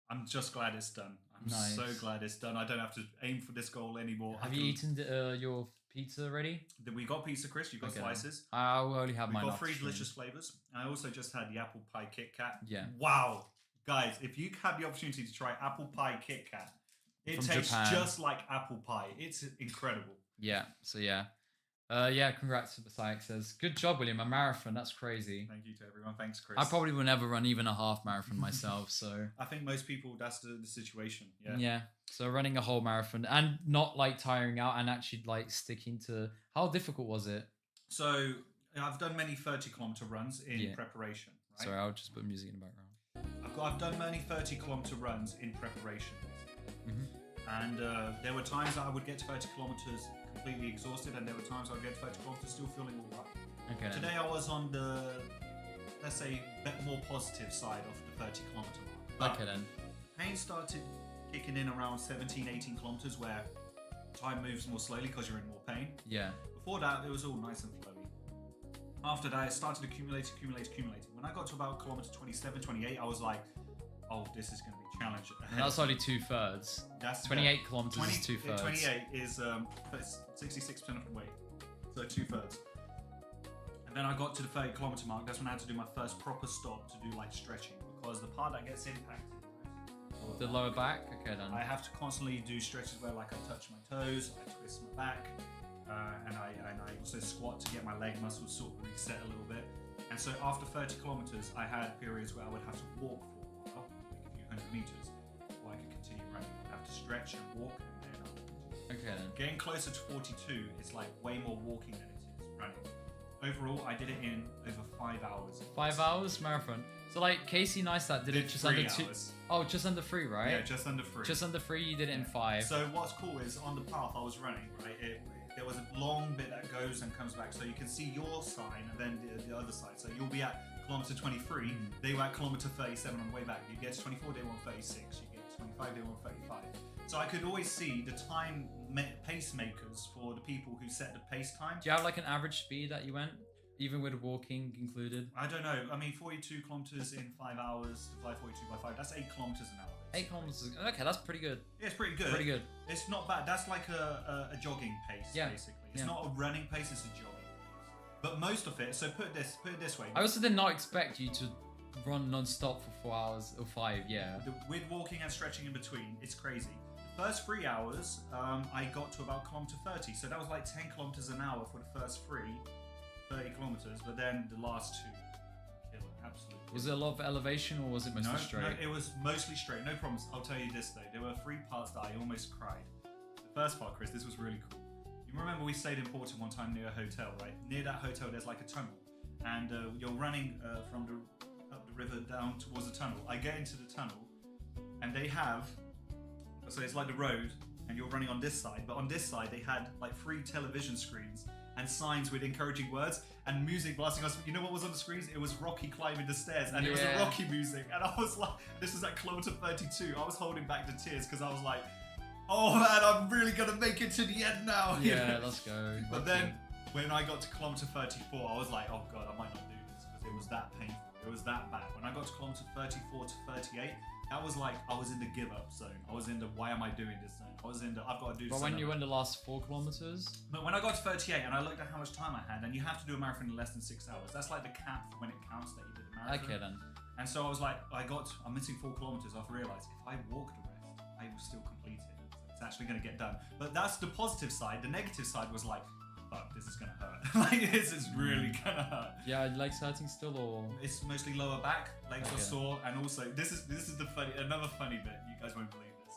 I'm just glad it's done. I'm Nice. so glad it's done. I don't have to aim for this goal anymore. Have I you can- eaten your pizza ready? We got pizza, Chris. You got Okay. slices. I'll only have We mine. got after 3 stream. delicious flavors. I also just had the apple pie Kit Kat. Yeah. Wow, guys, if you have the opportunity to try apple pie Kit Kat, it From tastes Japan. just like apple pie. It's incredible. Yeah. So yeah. Yeah. Congrats to Psych says. Good job, William. A marathon. That's crazy. Thank you to everyone. Thanks, Chris. I probably will never run even a half marathon myself. So. I think most people, that's the situation. Yeah. Yeah. So running a whole marathon and not like tiring out and actually like sticking to. How difficult was it? So I've done many 30-kilometer runs in Yeah. preparation. Right? Sorry, I'll just put music in the background. I've done many 30-kilometer runs in preparation. Mhm. And there were times that I would get to 30 kilometers completely exhausted, and there were times I would get to 30 kilometers still feeling all right. Okay. Today I was on the, let's say, more positive side of the 30-kilometer mark. But Okay then. pain started kicking in around 17, 18 kilometers, where time moves more slowly because you're in more pain. Yeah. Before that, it was all nice and flowy. After that, it started accumulating. When I got to about kilometer 27, 28, I was like, oh, this is going to be a challenge. And that's only 2/3. That's 28 kilometers is 2/3. 28 is 66% of the way, so 2/3. And then I got to the 30-kilometer mark. That's when I had to do my first proper stop to do like stretching, because the part that gets impacted, The lower back. Okay then. I have to constantly do stretches where like I touch my toes, I twist my back, and I also squat to get my leg muscles sort of reset a little bit. And so after 30 kilometers, I had periods where I would have to walk for a while, like a few hundred meters, before I could continue running. I'd have to stretch and walk, and then I would. Okay then. Getting closer to 42 is like way more walking than it is running. Overall, I did it in over 5 hours. 5 hours marathon. So like Casey Neistat did it just 3 under 2. hours. Oh, just under 3, right? Yeah, just under 3. Just under 3. You did it in 5. So what's cool is on the path I was running, right, there was a long bit that goes and comes back. So you can see your sign and then the other side. So you'll be at kilometer 23. They were at kilometer 37 on the way back. You get to 24, they were on 36. You get to 25, they were on 35. So I could always see the time pacemakers for the people who set the pace time. Do you have like an average speed that you went, even with walking included? I don't know. I mean, 42 kilometers in 5 hours, divide 42 by 5. That's 8 kilometers an hour. 8 kilometers. Okay, that's pretty good. Yeah, it's pretty good. Pretty good. It's not bad. That's like a jogging pace, Yeah. basically. It's Yeah. not a running pace, it's a jogging pace. But most of it, so put it this way. I also did not expect you to run non-stop for 4 hours or 5. Yeah. With walking and stretching in between, it's crazy. The first 3 hours, I got to about kilometer 30. So that was like 10 kilometers an hour for the first 30 kilometers. But then the last 2, killer, absolutely. Was it a lot of elevation or was it mostly No, straight? it was mostly straight. No problems. I'll tell you this though. There were 3 parts that I almost cried. The first part, Chris, this was really cool. You remember we stayed in Porto one time near a hotel, right? Near that hotel, there's like a tunnel, and you're running from up the river down towards the tunnel. I get into the tunnel, and they have, so it's like the road, and you're running on this side, but on this side they had like 3 television screens and signs with encouraging words and music blasting us. You know what was on the screens? It was Rocky climbing the stairs, and it was Yeah. a Rocky music, and I was like, this is at kilometer 32. I was holding back the tears because I was like, oh man, I'm really gonna make it to the end now. you Yeah, know? let's go. But then when I got to kilometer 34, I was like, oh god, I might not do this because it was that painful. It was that bad. When I got to kilometer 34 to 38, that was like I was in the give up zone. I was in the why am I doing this zone. I was in the I've got to do But something. when you went the last 4 kilometers? But when I got to 38 and I looked at how much time I had, and you have to do a marathon in less than 6 hours. That's like the cap for when it counts that you did a marathon. Okay then. And so I was like, I'm missing 4 kilometers. I've realized if I walk the rest, I will still complete it. So it's actually going to get done. But that's the positive side. The negative side was like, fuck, this is going to hurt. Like, this is really going to hurt. Yeah, legs hurting still or? It's mostly lower back, legs are Okay. sore, and also this is another funny bit. You guys won't believe this.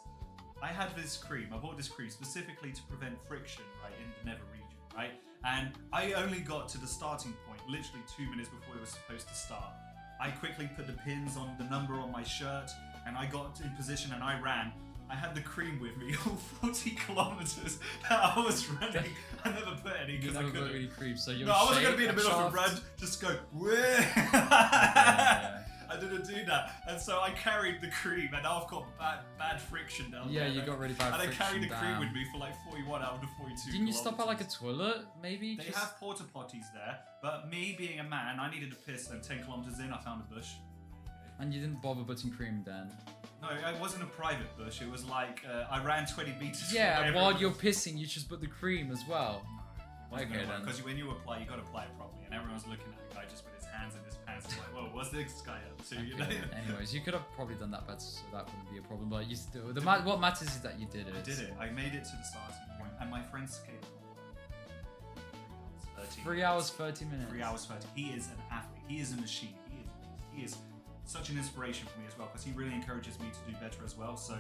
I had this cream. I bought this cream specifically to prevent friction, right, in the nether region, right? And I only got to the starting point literally 2 minutes before it was supposed to start. I quickly put the pins on the number on my shirt, and I got in position and I ran. I had the cream with me all 40 kilometers that I was running. I never put any You because I never got couldn't. really creep, so you're No, I wasn't going to be in the middle of a run, just go, where? yeah. I didn't do that. And so I carried the cream, and now I've got bad friction down Yeah, there. you got really bad And I friction. carried the cream damn. with me for like 41 out of the 42 Didn't you stop at like a kilometers. toilet, maybe? They Just- have porta potties there, but me being a man, I needed to piss, and 10 kilometers in, I found a bush. And you didn't bother putting cream then? No, it wasn't a private bush. It was like I ran 20 meters. Yeah, from while everyone. you're pissing, you just put the cream as well. Okay, then. Because when you apply, you got to apply it properly, and everyone's looking at the guy just with his hands in his pants. It's like, whoa, what's this guy up to? You know? Okay, anyways, you could have probably done that better, so that wouldn't be a problem. But you still, what matters is that you did it. I did it. I made it to the starting point, and my friend skated 3 hours 30 minutes. 3 hours 30. He is an athlete. He is a machine. He is such an inspiration for me as well, because he really encourages me to do better as well. So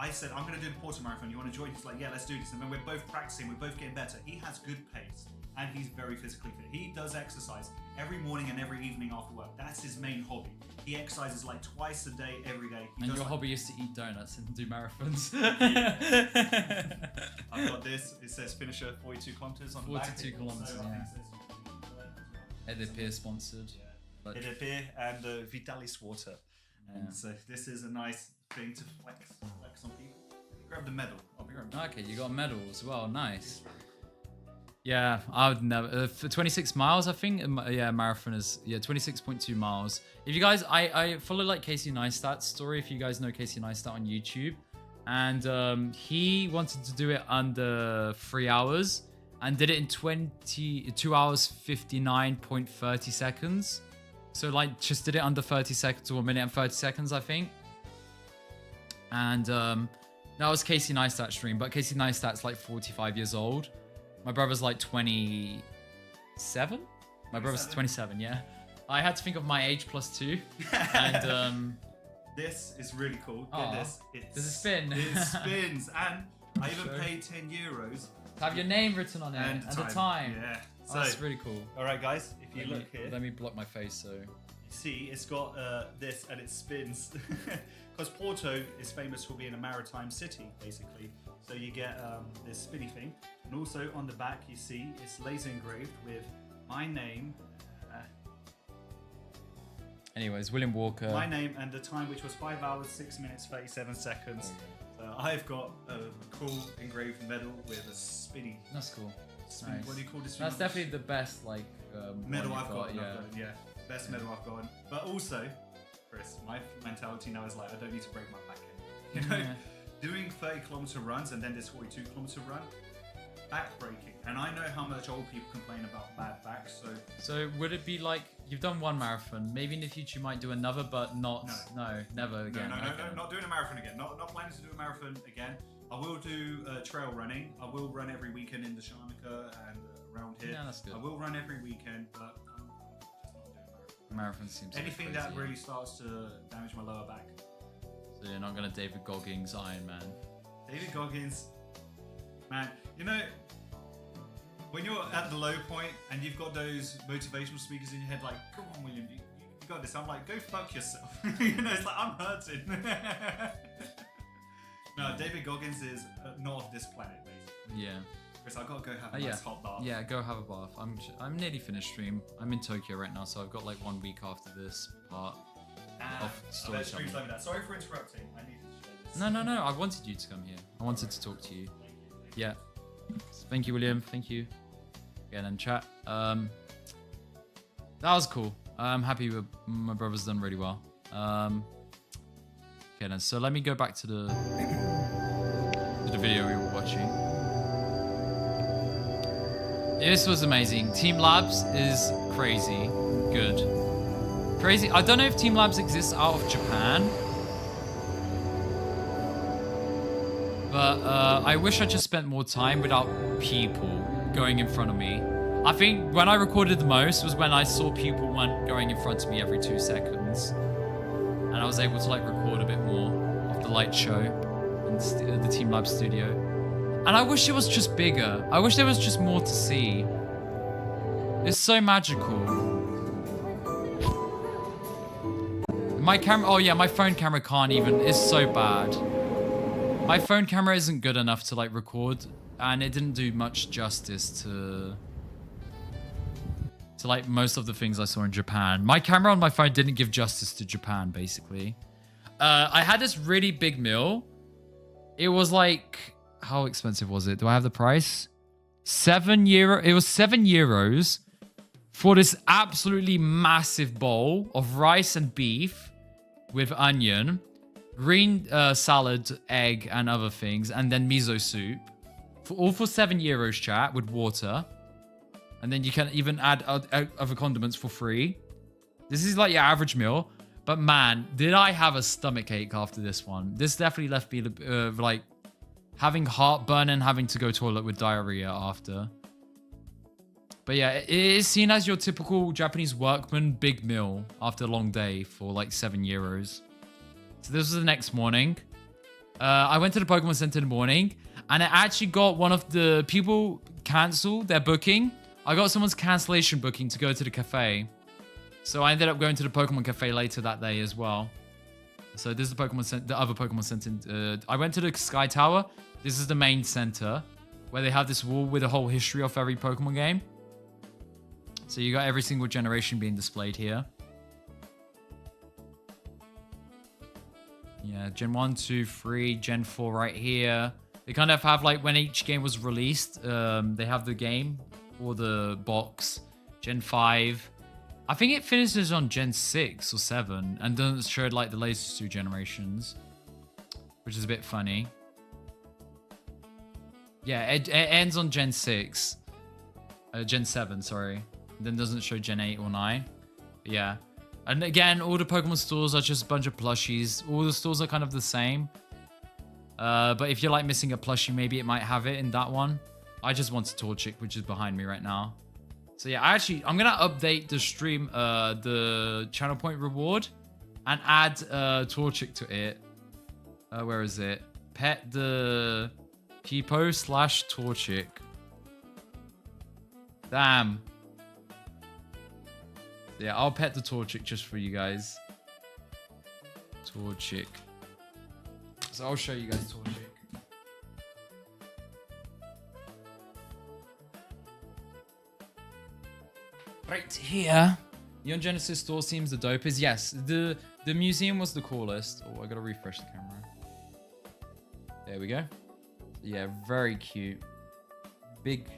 I said, I'm going to do the Porto Marathon. You want to join? He's like, yeah, let's do this. And then we're both practicing. We're both getting better. He has good pace, and he's very physically fit. He does exercise every morning and every evening after work. That's his main hobby. He exercises like twice a day, every day. And your hobby is to eat donuts and do marathons. I've got this. It says finisher 42 kilometers on the back. 42 kilometers, yeah. EDP sponsored. But EDP and Vitalis water. And so this is a nice thing to flex on people. Grab the medal. I'll be right back. okay, you got a medal as well. Nice. Yeah, I would never. For 26 miles, I think. Yeah, marathon is 26.2 miles. If you guys, I follow like Casey Neistat's story. If you guys know Casey Neistat on YouTube, and he wanted to do it under 3 hours and did it in 2 hours 59.30 seconds. So like just did it under 30 seconds or a minute and 30 seconds, I think. And that was Casey Neistat's stream, but Casey Neistat's like 45 years old. My brother's like 27. My brother's 27, yeah. I had to think of my age plus 2. And this is really cool. Get this. Does it spin? It spins, and I even paid €10. To have your name written on it and the time. Yeah. So that's really cool. All right, guys. If you look here, let me block my face. So you see, it's got this, and it spins. Because Porto is famous for being a maritime city, basically. So you get this spinny thing, and also on the back you see it's laser engraved with my name. Anyways, William Walker. My name and the time, which was 5 hours 6 minutes 37 seconds. So I've got a cool engraved medal with a spinny. That's cool. Nice. What do you call this? That's definitely the best like medal I've got. Yeah, best medal I've gotten. But also, Chris, my mentality now is like I don't need to break my back anymore. You know, doing 30-kilometer runs and then this 42-kilometer run, back breaking. And I know how much old people complain about bad backs. So would it be like you've done one marathon? Maybe in the future you might do another, but not. No, never again. No, not doing a marathon again. Not planning to do a marathon again. I will do trail running. I will run every weekend in the Sharnaka and around here. Yeah, that's good. I will run every weekend, but I'm just not doing marathon seems anything crazy. that really starts to damage my lower back. So you're not gonna David Goggins Iron Man. David Goggins, man, you know, when you're at the low point and you've got those motivational speakers in your head like, come on, William, you got this. I'm like, go fuck yourself. You know, it's like, I'm hurting. No, David Goggins is not of this planet, basically. Yeah. Chris, I've got to go have a nice hot bath. Yeah, go have a bath. I'm nearly finished stream. I'm in Tokyo right now, so I've got like 1 week after this part of storytelling. Like that. Sorry for interrupting. I needed to share this. No. I wanted you to come here. I wanted to talk to you. Yeah. Thank you, William. Thank you. Again in chat. That was cool. I'm happy with my brother's done really well. Okay, then. So let me go back to the video we were watching. This was amazing. Team Labs is crazy good. Crazy. I don't know if Team Labs exists out of Japan. But I wish I just spent more time without people going in front of me. I think when I recorded the most was when I saw people going in front of me every 2 seconds. And I was able to like record a bit more of the light show in the Team Lab studio. And I wish it was just bigger. I wish there was just more to see. It's so magical. My camera, oh yeah, my phone camera can't even, it's so bad. My phone camera isn't good enough to like record, and it didn't do much justice to like most of the things I saw in Japan. My camera on my phone didn't give justice to Japan, basically. I had this really big meal. It was like, how expensive was it? Do I have the price? €7. It was €7 for this absolutely massive bowl of rice and beef with onion, green salad, egg, and other things, and then miso soup. For 7 euros, chat, with water. And then you can even add other condiments for free. This is like your average meal. But man, did I have a stomach ache after this one. This definitely left me like having heartburn and having to go toilet with diarrhea after. But yeah, it is seen as your typical Japanese workman big meal after a long day for like 7 euros. So this was the next morning. I went to the Pokemon Center in the morning and I actually got one of the people cancel their booking. I got someone's cancellation booking to go to the cafe. So I ended up going to the Pokemon Cafe later that day as well. So this is the other Pokemon Center. I went to the Sky Tower. This is the main center where they have this wall with a whole history of every Pokemon game. So you got every single generation being displayed here. Yeah, Gen 1, 2, 3, Gen 4 right here. They kind of have like when each game was released, they have the game or the box. Gen 5. I think it finishes on Gen 6 or 7 and doesn't show like the latest 2 generations, which is a bit funny. Yeah, it ends on Gen 6. Gen 7, sorry. Then doesn't show Gen 8 or 9. But yeah. And again, all the Pokemon stores are just a bunch of plushies. All the stores are kind of the same. But if you're like missing a plushie, maybe it might have it in that one. I just want a Torchic, which is behind me right now. So yeah, I'm going to update the stream, the channel point reward and add Torchic to it. Where is it? Pet the Peepo / Torchic. Damn. Yeah, I'll pet the Torchic just for you guys. Torchic. So I'll show you guys Torchic. Right here. Neon Genesis store seems the dopest. Yes, the museum was the coolest. Oh, I gotta refresh the camera. There we go. Yeah, very cute. Big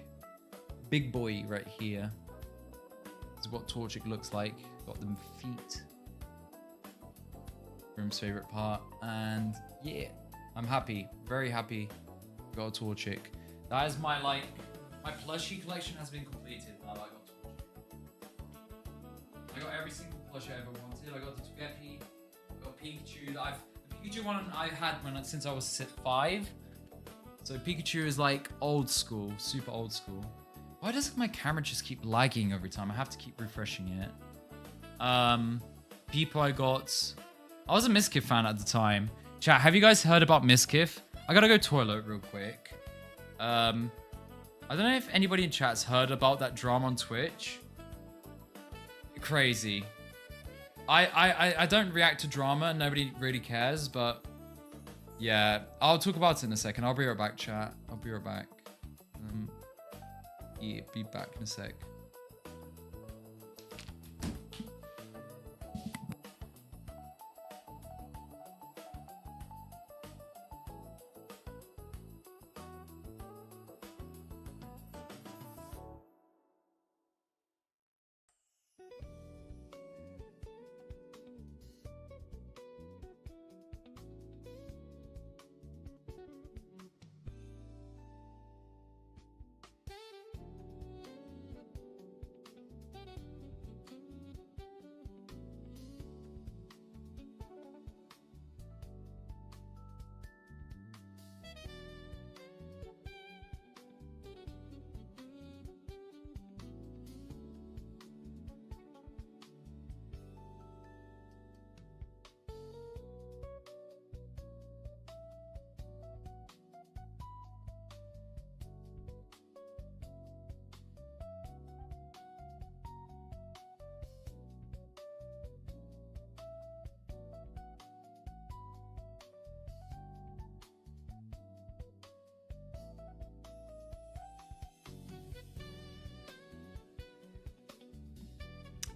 boy right here. This is what Torchic looks like. Got them feet. Room's favorite part. And yeah, I'm happy. Very happy. Got a Torchic. That is my my plushie collection has been completed now that I got Torchic. I got every single plushie I ever wanted. I got the Togepi. I got Pikachu. The Pikachu one I had since I was 5. So Pikachu is like old school, super old school. Why does my camera just keep lagging every time? I have to keep refreshing it. People I got. I was a Miskif fan at the time. Chat, have you guys heard about Miskif? I gotta go toilet real quick. I don't know if anybody in chat's heard about that drama on Twitch. Crazy. I don't react to drama. Nobody really cares, but yeah, I'll talk about it in a second. I'll be right back, chat. I'll be right back. Yeah, be back in a sec.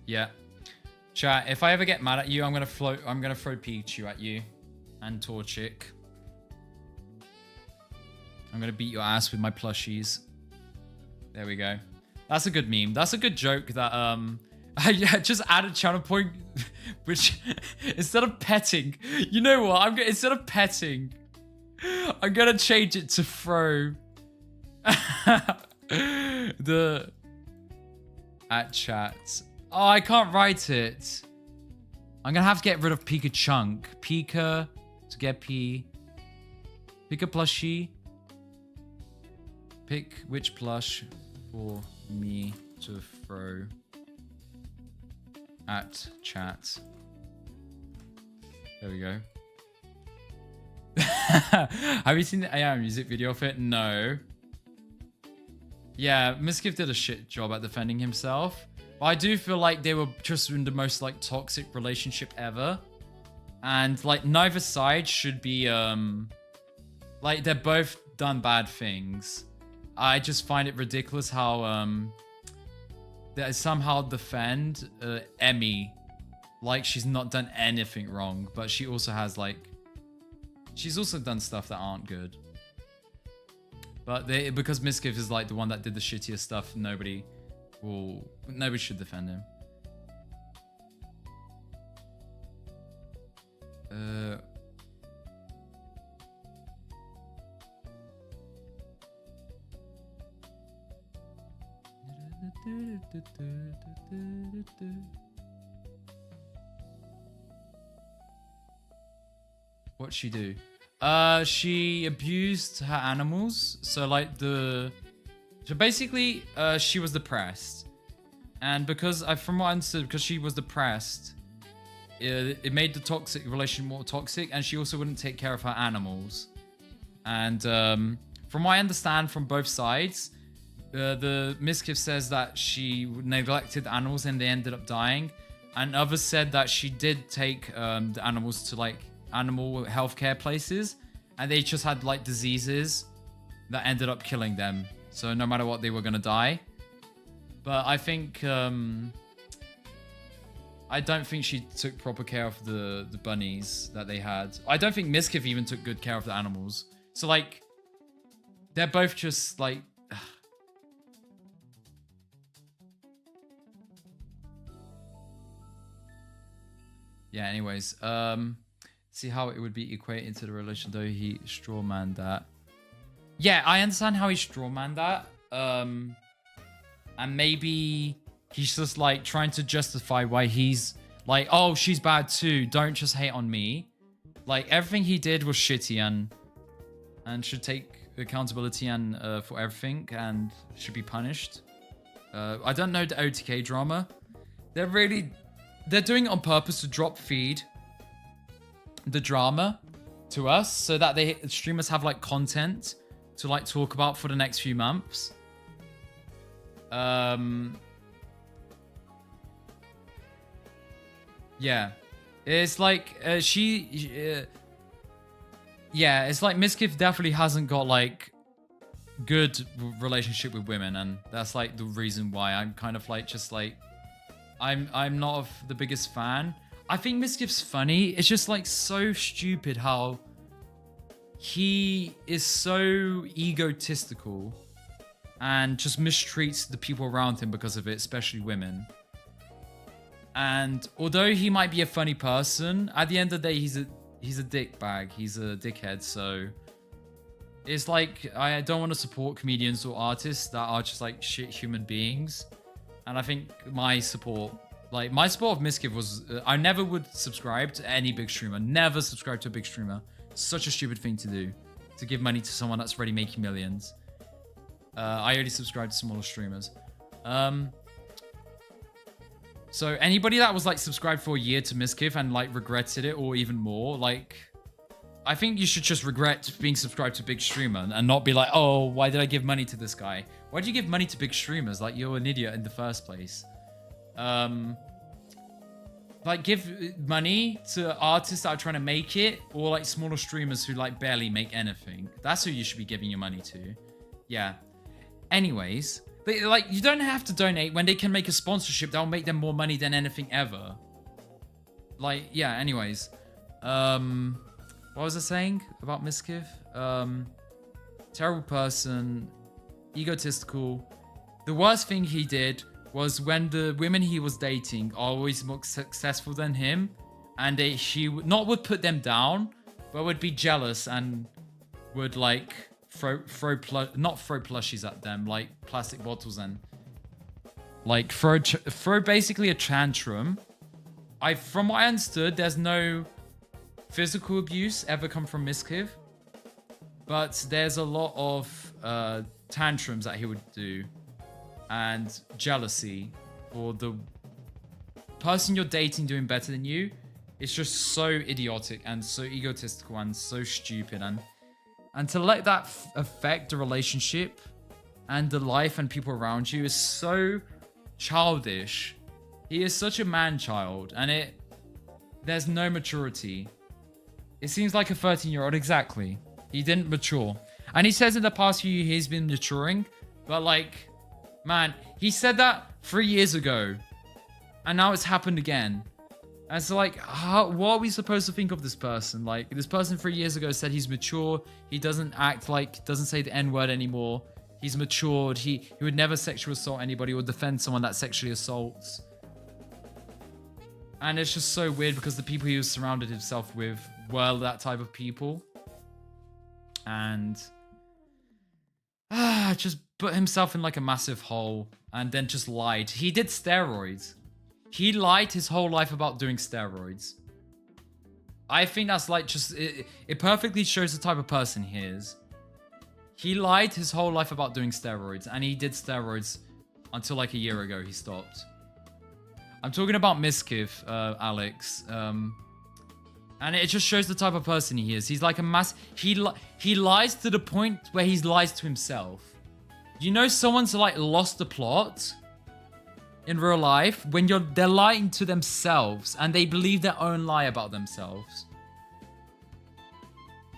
Yeah. Chat, if I ever get mad at you, I'm gonna throw Pikachu at you. And Torchic. I'm gonna beat your ass with my plushies. There we go. That's a good meme. That's a good joke that I just added channel point which instead of petting, you know what? Instead of petting, I'm gonna change it to throw. The at chat. Oh, I can't write it. I'm gonna have to get rid of Pika Chunk. Pika to get P. Pick a plushie. Pick which plush for me to throw at chat. There we go. Have you seen the AI music video of it? No. Yeah, Miskiff did a shit job at defending himself. But I do feel like they were just in the most like toxic relationship ever. And like neither side should be like they're both done bad things. I just find it ridiculous how they somehow defend Emmy like she's not done anything wrong, but she also has like she's also done stuff that aren't good. But because Miskiff is like the one that did the shittiest stuff, nobody should defend him. What'd she do? She abused her animals. So like basically she was depressed. And because from what I understood, because she was depressed, it made the toxic relation more toxic, and she also wouldn't take care of her animals. And from what I understand from both sides, the Miskiff says that she neglected animals and they ended up dying. And others said that she did take the animals to like animal healthcare places, and they just had like diseases that ended up killing them. So no matter what, they were gonna die. But I think I don't think she took proper care of the bunnies that they had. I don't think Miskiff even took good care of the animals. So like they're both just like yeah, anyways, see how it would be equated to the relation though he strawmanned that. Yeah, I understand how he strawmanned that. And maybe he's just like trying to justify why he's like, oh, she's bad too. Don't just hate on me. Like everything he did was shitty and should take accountability and for everything and should be punished. I don't know the OTK drama. They're doing it on purpose to drop feed the drama to us so that streamers have like content to like talk about for the next few months. Yeah, it's like yeah, it's like Miskiff definitely hasn't got like good relationship with women, and that's like the reason why I'm kind of like just like I'm not of the biggest fan. I think Miskiff's funny. It's just like so stupid how he is so egotistical and just mistreats the people around him because of it, especially women. And although he might be a funny person, at the end of the day, he's a dick bag. He's a dickhead. So it's like I don't want to support comedians or artists that are just like shit human beings. And I think my support of Miskiff was I never would subscribe to any big streamer. Never subscribe to a big streamer. Such a stupid thing to do, to give money to someone that's already making millions. I only subscribe to smaller streamers. So anybody that was like subscribed for a year to Miskiff and like regretted it or even more, like I think you should just regret being subscribed to a big streamer and not be like, oh, why did I give money to this guy? Why did you give money to big streamers? Like you're an idiot in the first place. Like give money to artists that are trying to make it, or like smaller streamers who like barely make anything. That's who you should be giving your money to. Yeah. Anyways, but like you don't have to donate when they can make a sponsorship that'll make them more money than anything ever. Like, yeah, anyways. What was I saying about Miskiff? Terrible person, egotistical. The worst thing he did was when the women he was dating are always more successful than him, and she would not put them down, but would be jealous and would like not throw plushies at them, like plastic bottles, and like throw basically a tantrum. From what I understood, there's no physical abuse ever come from Mizkif, but there's a lot of tantrums that he would do, and jealousy for the person you're dating doing better than you. It's just so idiotic and so egotistical and so stupid, and to let that affect the relationship and the life and people around you is so childish. He is such a man-child, and there's no maturity. It seems like a 13-year-old, exactly. He didn't mature. And he says in the past few years he's been maturing, but like, man, he said that 3 years ago, and now it's happened again. And so like, what are we supposed to think of this person? Like, this person 3 years ago said he's mature, he doesn't say the N-word anymore, he's matured, he would never sexually assault anybody or defend someone that sexually assaults. And it's just so weird because the people he was surrounded himself with were that type of people. And just put himself in like a massive hole and then just lied. He did steroids. He lied his whole life about doing steroids. I think that's like just, it perfectly shows the type of person he is. He lied his whole life about doing steroids, and he did steroids until like a year ago he stopped. I'm talking about Mizkif, Alex. And it just shows the type of person he is. He's like a he lies to the point where he lies to himself. You know, someone's like lost the plot in real life when they're lying to themselves and they believe their own lie about themselves.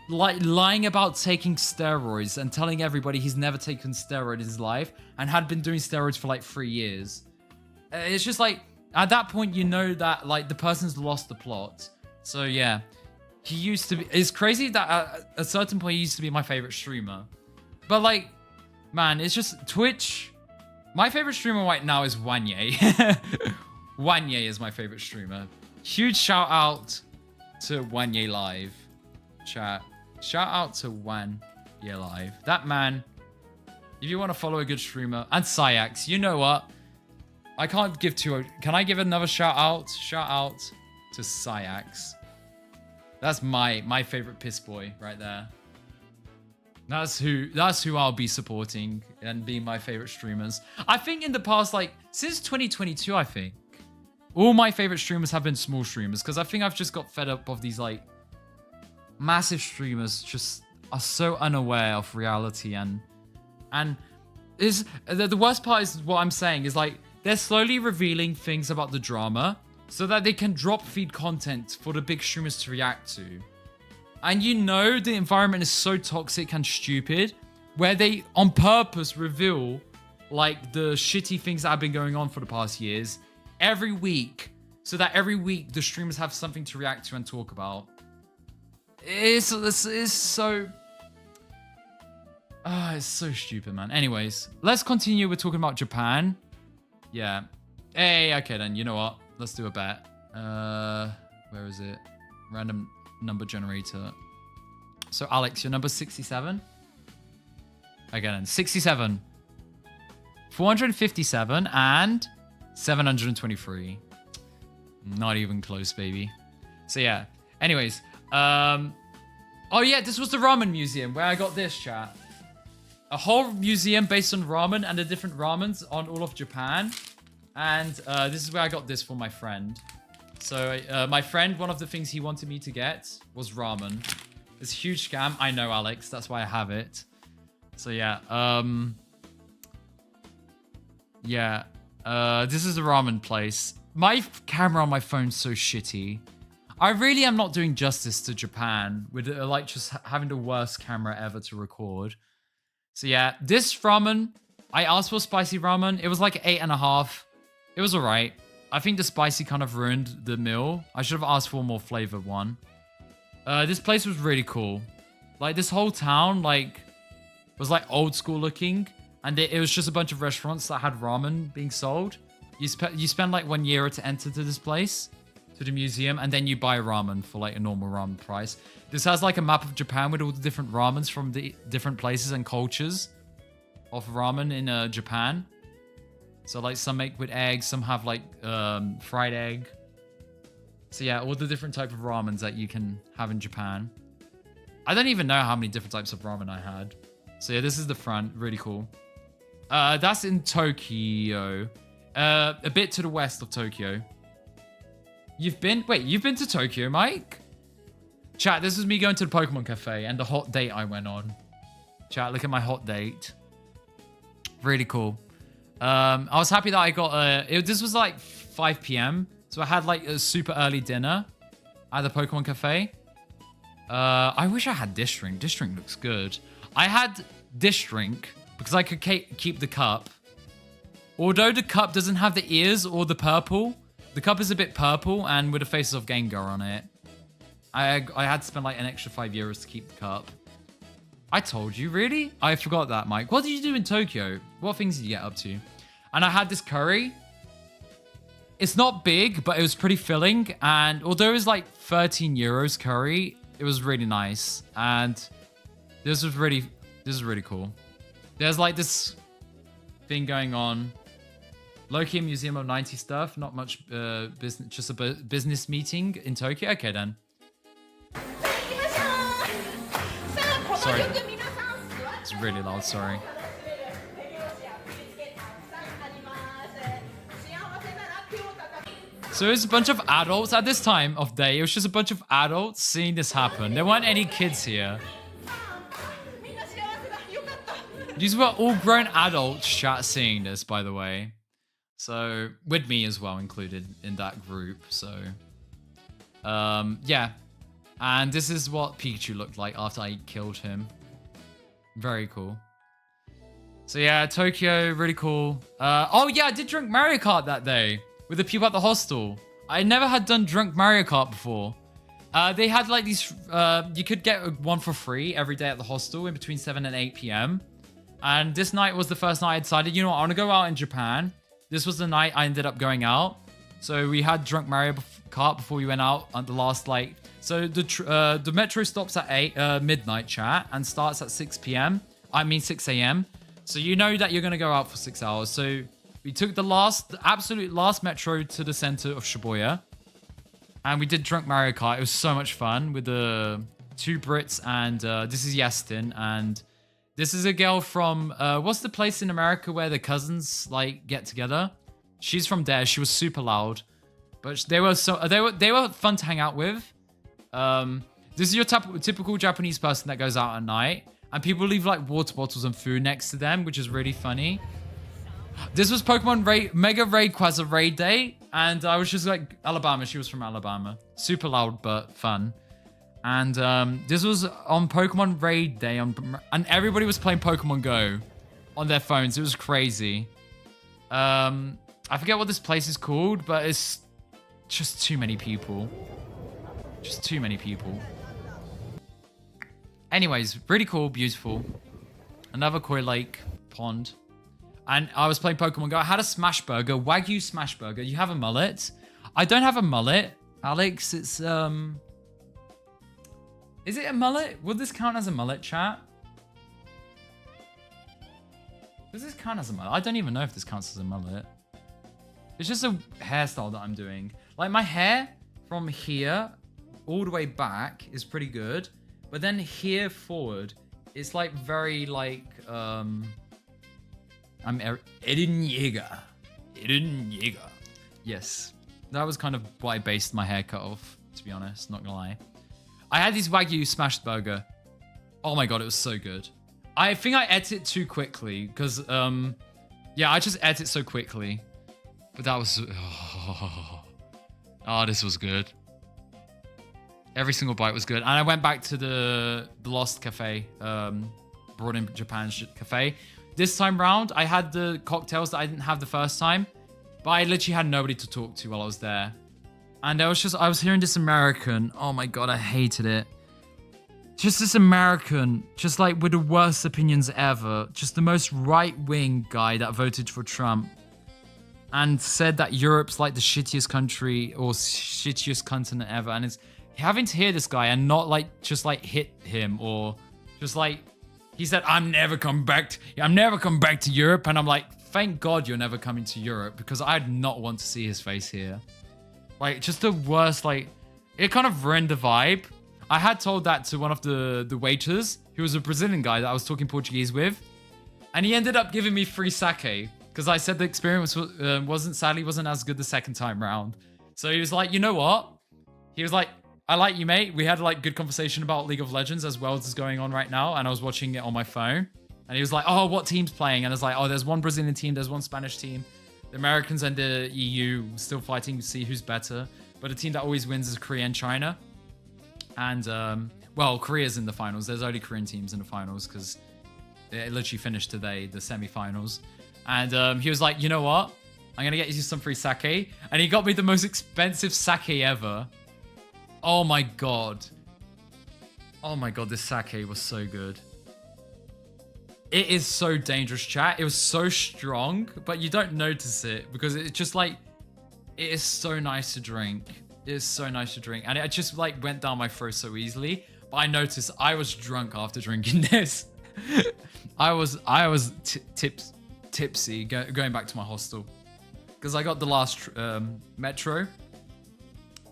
Like lying about taking steroids and telling everybody he's never taken steroids in his life and had been doing steroids for like 3 years. It's just like, at that point, you know that like the person's lost the plot. So yeah, he used to be. It's crazy that at a certain point he used to be my favorite streamer, but like, man, it's just Twitch. My favorite streamer right now is Wanye. Wanye is my favorite streamer. Huge shout out to Wanye Live chat. Shout out to Wanye Live. That man. If you want to follow a good streamer, and Syax, you know what? I can't give two. Can I give another shout out? Shout out to Syax. That's my favorite piss boy right there. That's who I'll be supporting and being my favorite streamers. I think in the past, like since 2022, I think all my favorite streamers have been small streamers, because I think I've just got fed up of these like massive streamers just are so unaware of reality, and is the worst part is what I'm saying is like, they're slowly revealing things about the drama so that they can drop feed content for the big streamers to react to. And you know the environment is so toxic and stupid, where they on purpose reveal like the shitty things that have been going on for the past years every week, so that every week the streamers have something to react to and talk about. It's so... it's so stupid, man. Anyways, let's continue. We're talking about Japan. Yeah. Hey, okay then. You know what? Let's do a bet. Where is it? Random number generator. So Alex, you're number 67? Okay then. 67. 457 and 723. Not even close, baby. So yeah. Anyways. Oh yeah, this was the ramen museum where I got this, chat. A whole museum based on ramen and the different ramens on all of Japan. And this is where I got this for my friend. So my friend, one of the things he wanted me to get was ramen. It's a huge scam. I know, Alex. That's why I have it. So yeah. This is a ramen place. My camera on my phone's so shitty. I really am not doing justice to Japan with like just having the worst camera ever to record. So yeah, this ramen, I asked for spicy ramen. It was like 8.5. It was alright. I think the spicy kind of ruined the meal. I should have asked for a more flavored one. This place was really cool. Like this whole town, like, was like old school looking, and it was just a bunch of restaurants that had ramen being sold. You spend like €1 to enter to this place. to the museum, and then you buy ramen for like a normal ramen price. This has like a map of Japan with all the different ramens from the different places and cultures of ramen in Japan. So like some make with eggs, some have like fried egg. So yeah, all the different type of ramens that you can have in Japan. I don't even know how many different types of ramen I had. So yeah, this is the front, really cool. That's in Tokyo. A bit to the west of Tokyo. You've been to Tokyo, Mike? Chat, this was me going to the Pokemon Cafe and the hot date I went on. Chat, look at my hot date. Really cool. I was happy that I got this was like 5 p.m. So I had like a super early dinner at the Pokemon Cafe. I wish I had dish drink. Dish drink looks good. I had dish drink because I could keep the cup. Although the cup doesn't have the ears or the purple, the cup is a bit purple and with the faces of Gengar on it. I had to spend like an extra €5 to keep the cup. I told you, really? I forgot that, Mike. What did you do in Tokyo? What things did you get up to? And I had this curry. It's not big, but it was pretty filling. And although it was like €13 curry, it was really nice. And this is really cool. There's like this thing going on. Low-key Museum of 90 stuff. Not much business, just a business meeting in Tokyo. Okay, then. Sorry. It's really loud, sorry. So it was a bunch of adults at this time of day. It was just a bunch of adults seeing this happen. There weren't any kids here. These were all grown adults chat seeing this, by the way. So, with me as well included in that group. So, yeah. And this is what Pikachu looked like after I killed him. Very cool. So yeah, Tokyo, really cool. Oh yeah, I did drink Mario Kart that day with the people at the hostel. I never had done drunk Mario Kart before. They had like these, you could get one for free every day at the hostel in between 7 and 8 p.m. And this night was the first night I decided, you know what, I want to go out in Japan. This was the night I ended up going out. So we had drunk Mario Kart before we went out on the last like... So the metro stops at midnight, chat, and starts at 6 p.m. I mean 6 a.m. So you know that you're going to go out for 6 hours. So we took the absolute last metro to the center of Shibuya. And we did drunk Mario Kart. It was so much fun with the two Brits and this is Yestin. And this is a girl from, what's the place in America where the cousins like get together? She's from there. She was super loud. But they were fun to hang out with. This is your typical Japanese person that goes out at night, and people leave like water bottles and food next to them, which is really funny. This was Pokemon Mega Rayquaza raid day, and I was just like Alabama. She was from Alabama. Super loud but fun. And this was on Pokemon raid day, and everybody was playing Pokemon Go on their phones. It was crazy. I forget what this place is called, but it's just too many people. Just too many people. Anyways, really cool, beautiful. Another Koi Lake pond. And I was playing Pokemon Go. I had a Smash Burger, Wagyu Smash Burger. You have a mullet. I don't have a mullet, Alex. It's, is it a mullet? Would this count as a mullet, chat? Does this count as a mullet? I don't even know if this counts as a mullet. It's just a hairstyle that I'm doing. Like my hair from here all the way back is pretty good. But then here forward, it's like very like, I'm Eren Yeager. Eren Yeager. Yes. That was kind of what I based my haircut off, to be honest, not gonna lie. I had this Wagyu smashed burger. Oh my god, it was so good. I think I ate it too quickly, because, yeah, I just ate it so quickly. But that was... Oh, this was good. Every single bite was good. And I went back to the Lost Cafe, Brought in Japan Cafe. This time round, I had the cocktails that I didn't have the first time. But I literally had nobody to talk to while I was there. And I was hearing this American. Oh my god, I hated it. Just this American, just like with the worst opinions ever. Just the most right-wing guy that voted for Trump. and said that Europe's like the shittiest country or shittiest continent ever. And it's having to hear this guy and not like just like hit him or just like he said, I'm never coming back to Europe. And I'm like, thank God you're never coming to Europe because I'd not want to see his face here. Like just the worst, like it kind of ruined the vibe. I had told that to one of the waiters, who was a Brazilian guy that I was talking Portuguese with. And he ended up giving me free sake because I said the experience wasn't as good the second time round. So he was like, you know what? He was like, I like you, mate. We had like good conversation about League of Legends as well as going on right now. And I was watching it on my phone. And he was like, oh, what team's playing? And I was like, oh, there's one Brazilian team. There's one Spanish team. The Americans and the EU still fighting to see who's better. But the team that always wins is Korea and China. And, well, Korea's in the finals. There's only Korean teams in the finals because it literally finished today, the semi-finals. And he was like, you know what? I'm going to get you some free sake. And he got me the most expensive sake ever. Oh my god. Oh my god, this sake was so good. It is so dangerous, chat. It was so strong, but you don't notice it because it's just like, it is so nice to drink. It is so nice to drink. And it just like went down my throat so easily. But I noticed I was drunk after drinking this. I was tipsy going back to my hostel. Because I got the last metro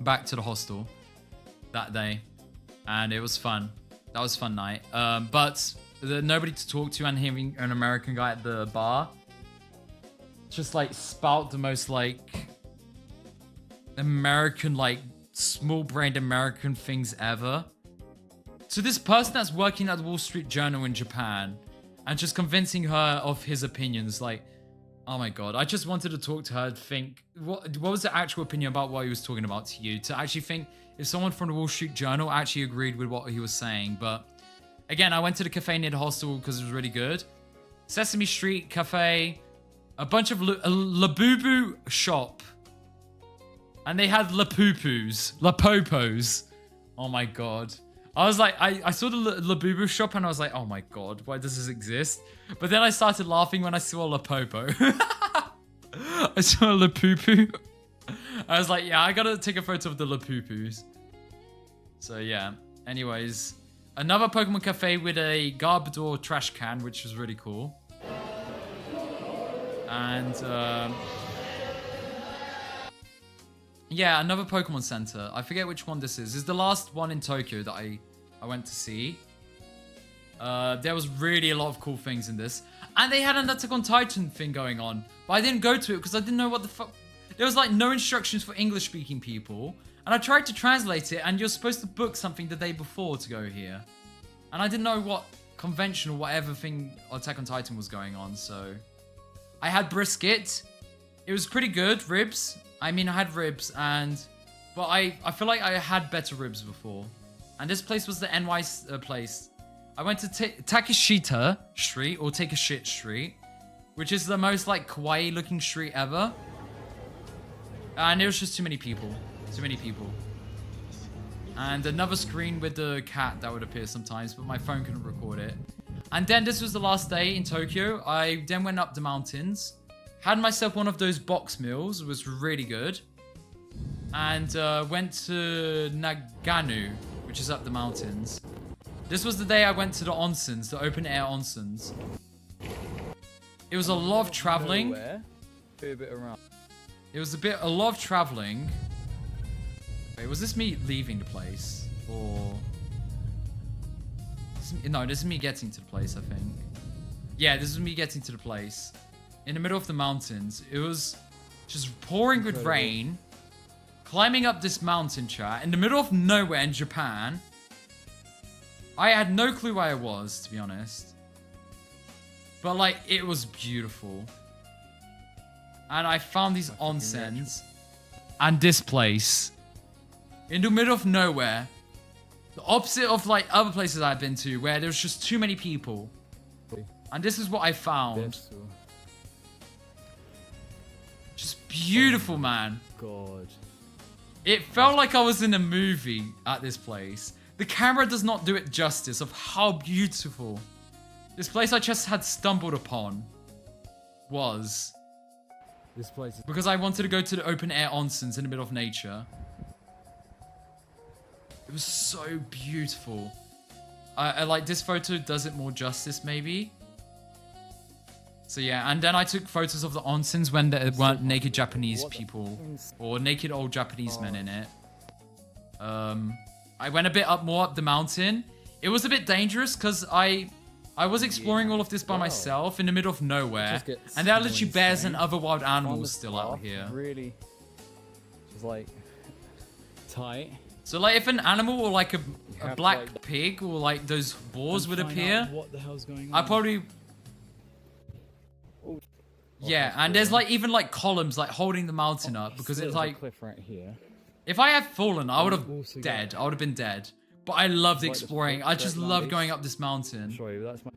back to the hostel that day, and it was fun. That was a fun night. But nobody to talk to and having an American guy at the bar just like spout the most like American, like small-brained American things ever. So this person that's working at the Wall Street Journal in Japan and just convincing her of his opinions, like, oh my god, I just wanted to talk to her, think, what was the actual opinion about what he was talking about to you? To actually think if someone from the Wall Street Journal actually agreed with what he was saying. But again, I went to the cafe near the hostel because it was really good. Sesame Street Cafe, a bunch of a Labubu shop. And they had Lapupus, Lapopos. Oh my god. I was like, I saw the Labubu shop and I was like, oh my god, why does this exist? But then I started laughing when I saw a Lapopo. I saw a Lapupu. I was like, yeah, I gotta take a photo of the Lapupus. So yeah, anyways. Another Pokemon Cafe with a Garbodor trash can, which was really cool. And, yeah, another Pokemon Center. I forget which one this is. This is the last one in Tokyo that I went to see. There was really a lot of cool things in this. And they had an Attack on Titan thing going on. But I didn't go to it because I didn't know what the fuck... There was like no instructions for English-speaking people. And I tried to translate it and you're supposed to book something the day before to go here. And I didn't know what convention or whatever thing Attack on Titan was going on, so... I had brisket. It was pretty good. Ribs. I mean, I had ribs and... But I feel like I had better ribs before. And this place was the NY place. I went to Takeshita Street, or Take a Shit Street, which is the most like kawaii looking street ever. And it was just too many people. Too many people. And another screen with the cat that would appear sometimes, but my phone couldn't record it. And then this was the last day in Tokyo. I then went up the mountains. Had myself one of those box meals. It was really good. And went to Nagano, which is up the mountains. This was the day I went to the onsens, the open air onsens. It was a lot of traveling. Be a bit around. It was a lot of traveling. Wait, was this me leaving the place? Or... No, this is me getting to the place, I think. Yeah, this is me getting to the place. In the middle of the mountains. It was just pouring with rain. Climbing up this mountain, chat. In the middle of nowhere in Japan. I had no clue where I was, to be honest. But, like, it was beautiful. And I found these onsens. And this place. In the middle of nowhere. The opposite of, like, other places I've been to. Where there was just too many people. And this is what I found. Just beautiful, man. God. It felt like I was in a movie at this place. The camera does not do it justice of how beautiful this place I just had stumbled upon was. This place is because I wanted to go to the open air onsens in the middle of nature. It was so beautiful. I like this photo does it more justice maybe. So yeah, and then I took photos of the onsens when there weren't naked Japanese people or naked old Japanese men in it. I went a bit more up the mountain. It was a bit dangerous because I was exploring all of this by myself in the middle of nowhere, and there are literally bears and other wild animals still out here. Really, just like tight. So like if an animal or like a have black to, like, pig or like those boars would Find appear, out what the hell's going on? I probably Oh, yeah. that's And there's cool. like even like columns like holding the mountain up because There's it's a like cliff right here. if I had fallen, I would have also got- dead. I would have been dead. But I loved Like the exploring. I just love Flatlands. going up this mountain. Show you. That's my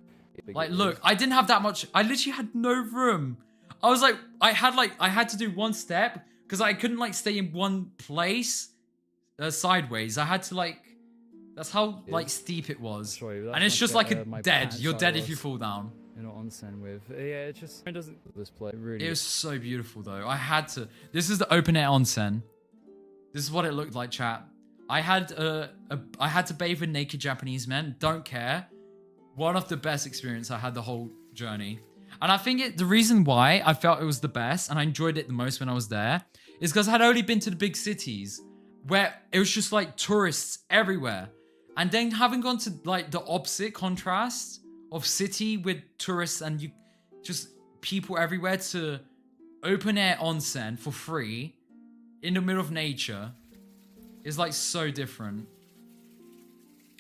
Like, look, I didn't have that much. I literally had no room. I was like, I had to do one step because I couldn't like stay in one place sideways. I had to like, that's how like steep it was. Show you. And That's it's my just like a my dead. pants You're I dead if was, you fall down. You know, onsen with. Yeah, it doesn't. This place really. It was so beautiful though. I had to. This is the open air onsen. This is what it looked like, chat. I had to bathe with naked Japanese men. Don't care. One of the best experience I had the whole journey. And I think the reason why I felt it was the best and I enjoyed it the most when I was there is because I had only been to the big cities where it was just like tourists everywhere. And then having gone to like the opposite contrast of city with tourists and you just people everywhere to open air onsen for free in the middle of nature is like so different.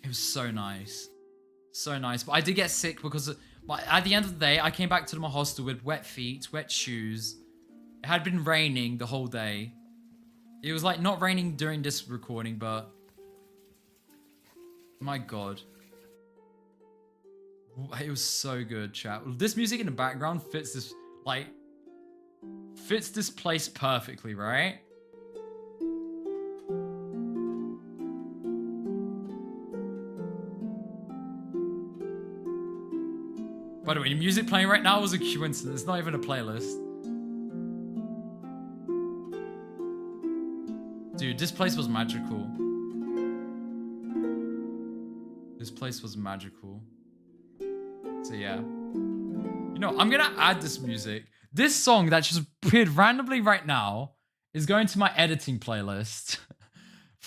It was so nice. So nice. But I did get sick because at the end of the day, I came back to my hostel with wet feet, wet shoes. It had been raining the whole day. It was like not raining during this recording, but my God. It was so good, chat. This music in the background fits this place perfectly, right? By the way, the music playing right now was a coincidence. It's not even a playlist. Dude, this place was magical. This place was magical. So yeah. You know, I'm gonna add this music. This song that just appeared randomly right now is going to my editing playlist.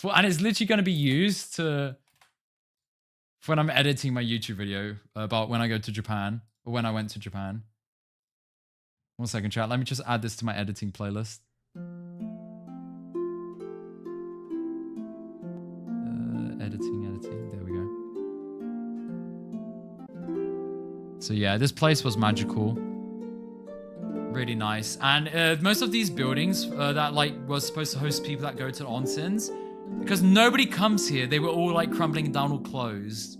And it's literally gonna be used for when I'm editing my YouTube video about when I go to Japan or when I went to Japan. 1 second, chat. Let me just add this to my editing playlist. Editing. There we go. So yeah, this place was magical. Really nice. And most of these buildings that like was supposed to host people that go to the onsens, because nobody comes here, they were all like crumbling down, all closed.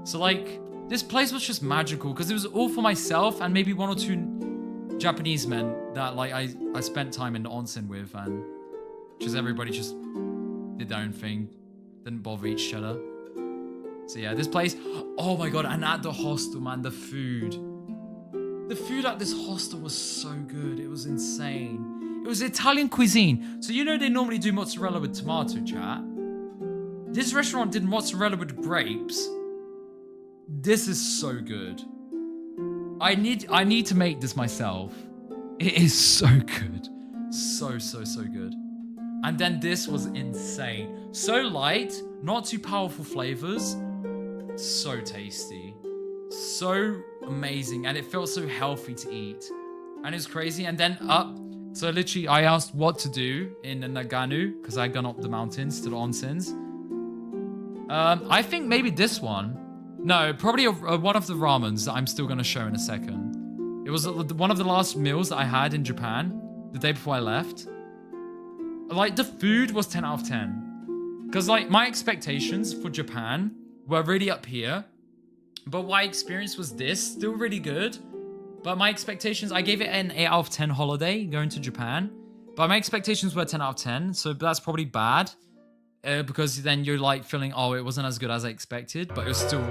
So like, this place was just magical because it was all for myself and maybe 1 or 2 Japanese men that like I spent time in the onsen with, and just everybody just did their own thing, didn't bother each other. So yeah, this place, oh my God, and at the hostel, man, the food at this hostel was so good. It was insane. It was Italian cuisine. So you know they normally do mozzarella with tomato, chat. This restaurant did mozzarella with grapes. This is so good. I need to make this myself. It is so good. So good. And then this was insane. So light, not too powerful flavors. So tasty. So amazing. And it felt so healthy to eat. And it was crazy. And then so literally I asked what to do in Nagano because I'd gone up the mountains to the onsens. I think maybe this one. No, probably one of the ramens that I'm still going to show in a second. It was one of the last meals that I had in Japan the day before I left. Like, the food was 10 out of 10. Because, like, my expectations for Japan were really up here. But what I experienced was this, still really good. But my expectations, I gave it an 8 out of 10 holiday going to Japan. But my expectations were 10 out of 10, so that's probably bad. Because then you're like feeling, oh, it wasn't as good as I expected, but it was still,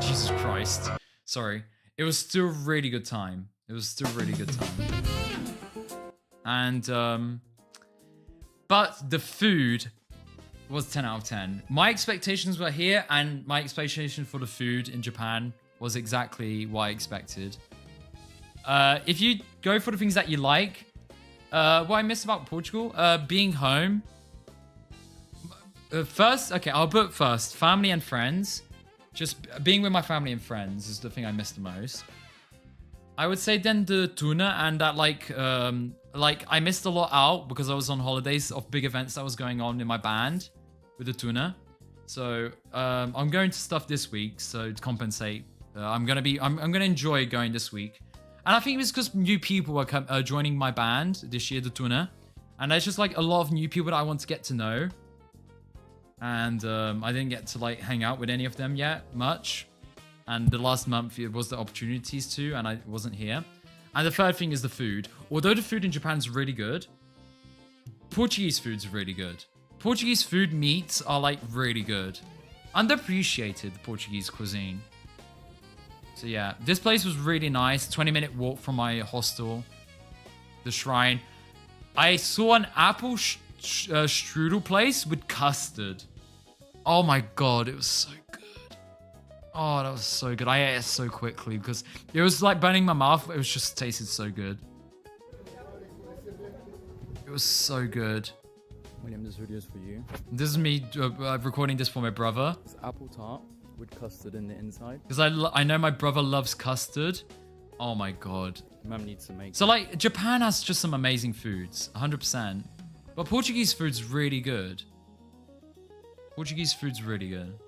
Jesus Christ. Sorry. It was still really good time. It was still really good time. and but the food was 10 out of 10. My expectations were here, and my expectation for the food in Japan was exactly what I expected. If you go for the things that you like, what I miss about Portugal, being home. First, okay, I'll put first family and friends. Just being with my family and friends is the thing I miss the most. I would say then the tuna, and that like I missed a lot out because I was on holidays of big events that was going on in my band with the tuna. So I'm going to stuff this week, so to compensate, I'm gonna enjoy going this week. And I think it was because new people were joining my band this year, the tuna, and there's just like a lot of new people that I want to get to know. And I didn't get to like hang out with any of them yet much. And the last month it was the opportunities to, and I wasn't here. And the third thing is the food. Although the food in Japan is really good, Portuguese food's really good. Portuguese food meats are like really good. Underappreciated, the Portuguese cuisine. So yeah, this place was really nice. 20-minute walk from my hostel. The shrine. I saw an apple strudel place with custard. Oh my god, it was so good. Oh, that was so good. I ate it so quickly because it was like burning my mouth, but it was just tasted so good. It was so good. William, this video is for you. This is me recording this for my brother. It's apple tart with custard in the inside. Because I know my brother loves custard. Oh my god. Mum needs to make So like, Japan has just some amazing foods, 100%. But Portuguese food's really good. Portuguese food's really good.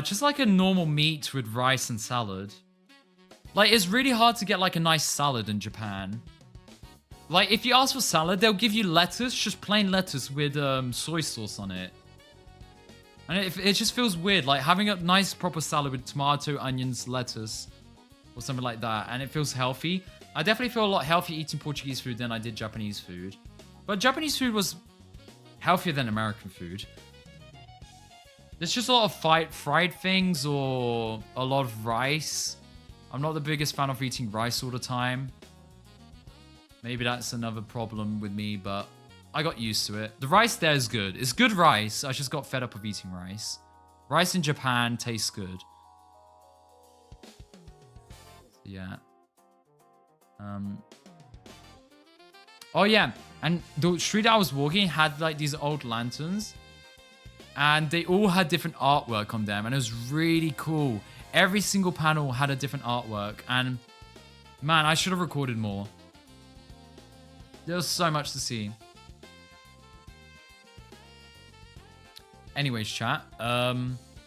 Just like a normal meat with rice and salad. Like, it's really hard to get like a nice salad in Japan. Like, if you ask for salad, they'll give you lettuce, just plain lettuce with soy sauce on it. And it just feels weird, like having a nice proper salad with tomato, onions, lettuce, or something like that, and it feels healthy. I definitely feel a lot healthier eating Portuguese food than I did Japanese food. But Japanese food was healthier than American food. There's just a lot of fried things or a lot of rice. I'm not the biggest fan of eating rice all the time. Maybe that's another problem with me, but I got used to it. The rice there is good. It's good rice. I just got fed up of eating rice. Rice in Japan tastes good. Yeah. Oh yeah, and the street I was walking had like these old lanterns, and they all had different artwork on them, and it was really cool. Every single panel had a different artwork, and man, I should have recorded more. There was so much to see. Anyways, chat.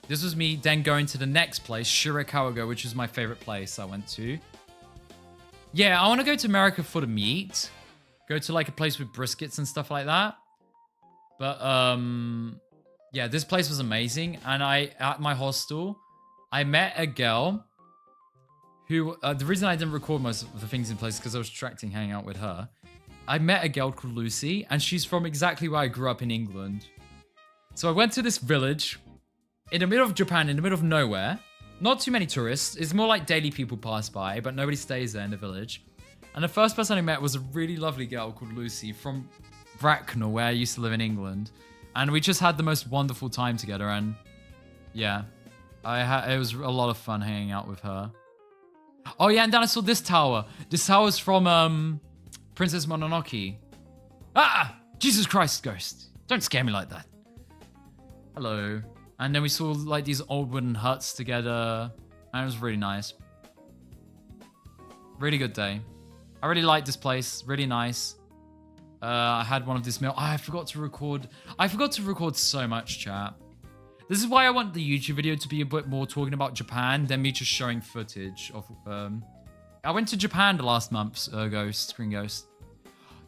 This was me then going to the next place, Shirakawa, which is my favorite place I went to. Yeah, I want to go to America for the meat. Go to like a place with briskets and stuff like that. But yeah, this place was amazing. And at my hostel, I met a girl who, the reason I didn't record most of the things in place is because I was distracting hanging out with her. I met a girl called Lucy, and she's from exactly where I grew up in England. So I went to this village in the middle of Japan, in the middle of nowhere. Not too many tourists. It's more like daily people pass by, but nobody stays there in the village. And the first person I met was a really lovely girl called Lucy from Bracknell, where I used to live in England. And we just had the most wonderful time together, and yeah, it was a lot of fun hanging out with her. Oh yeah, and then I saw this tower. This tower is from Princess Mononoke. Ah! Jesus Christ, ghost. Don't scare me like that. Hello. And then we saw like these old wooden huts together. And it was really nice. Really good day. I really liked this place. Really nice. I had one of this meal. I forgot to record. I forgot to record so much, chat. This is why I want the YouTube video to be a bit more talking about Japan than me just showing footage of... I went to Japan the last month, Green Ghost.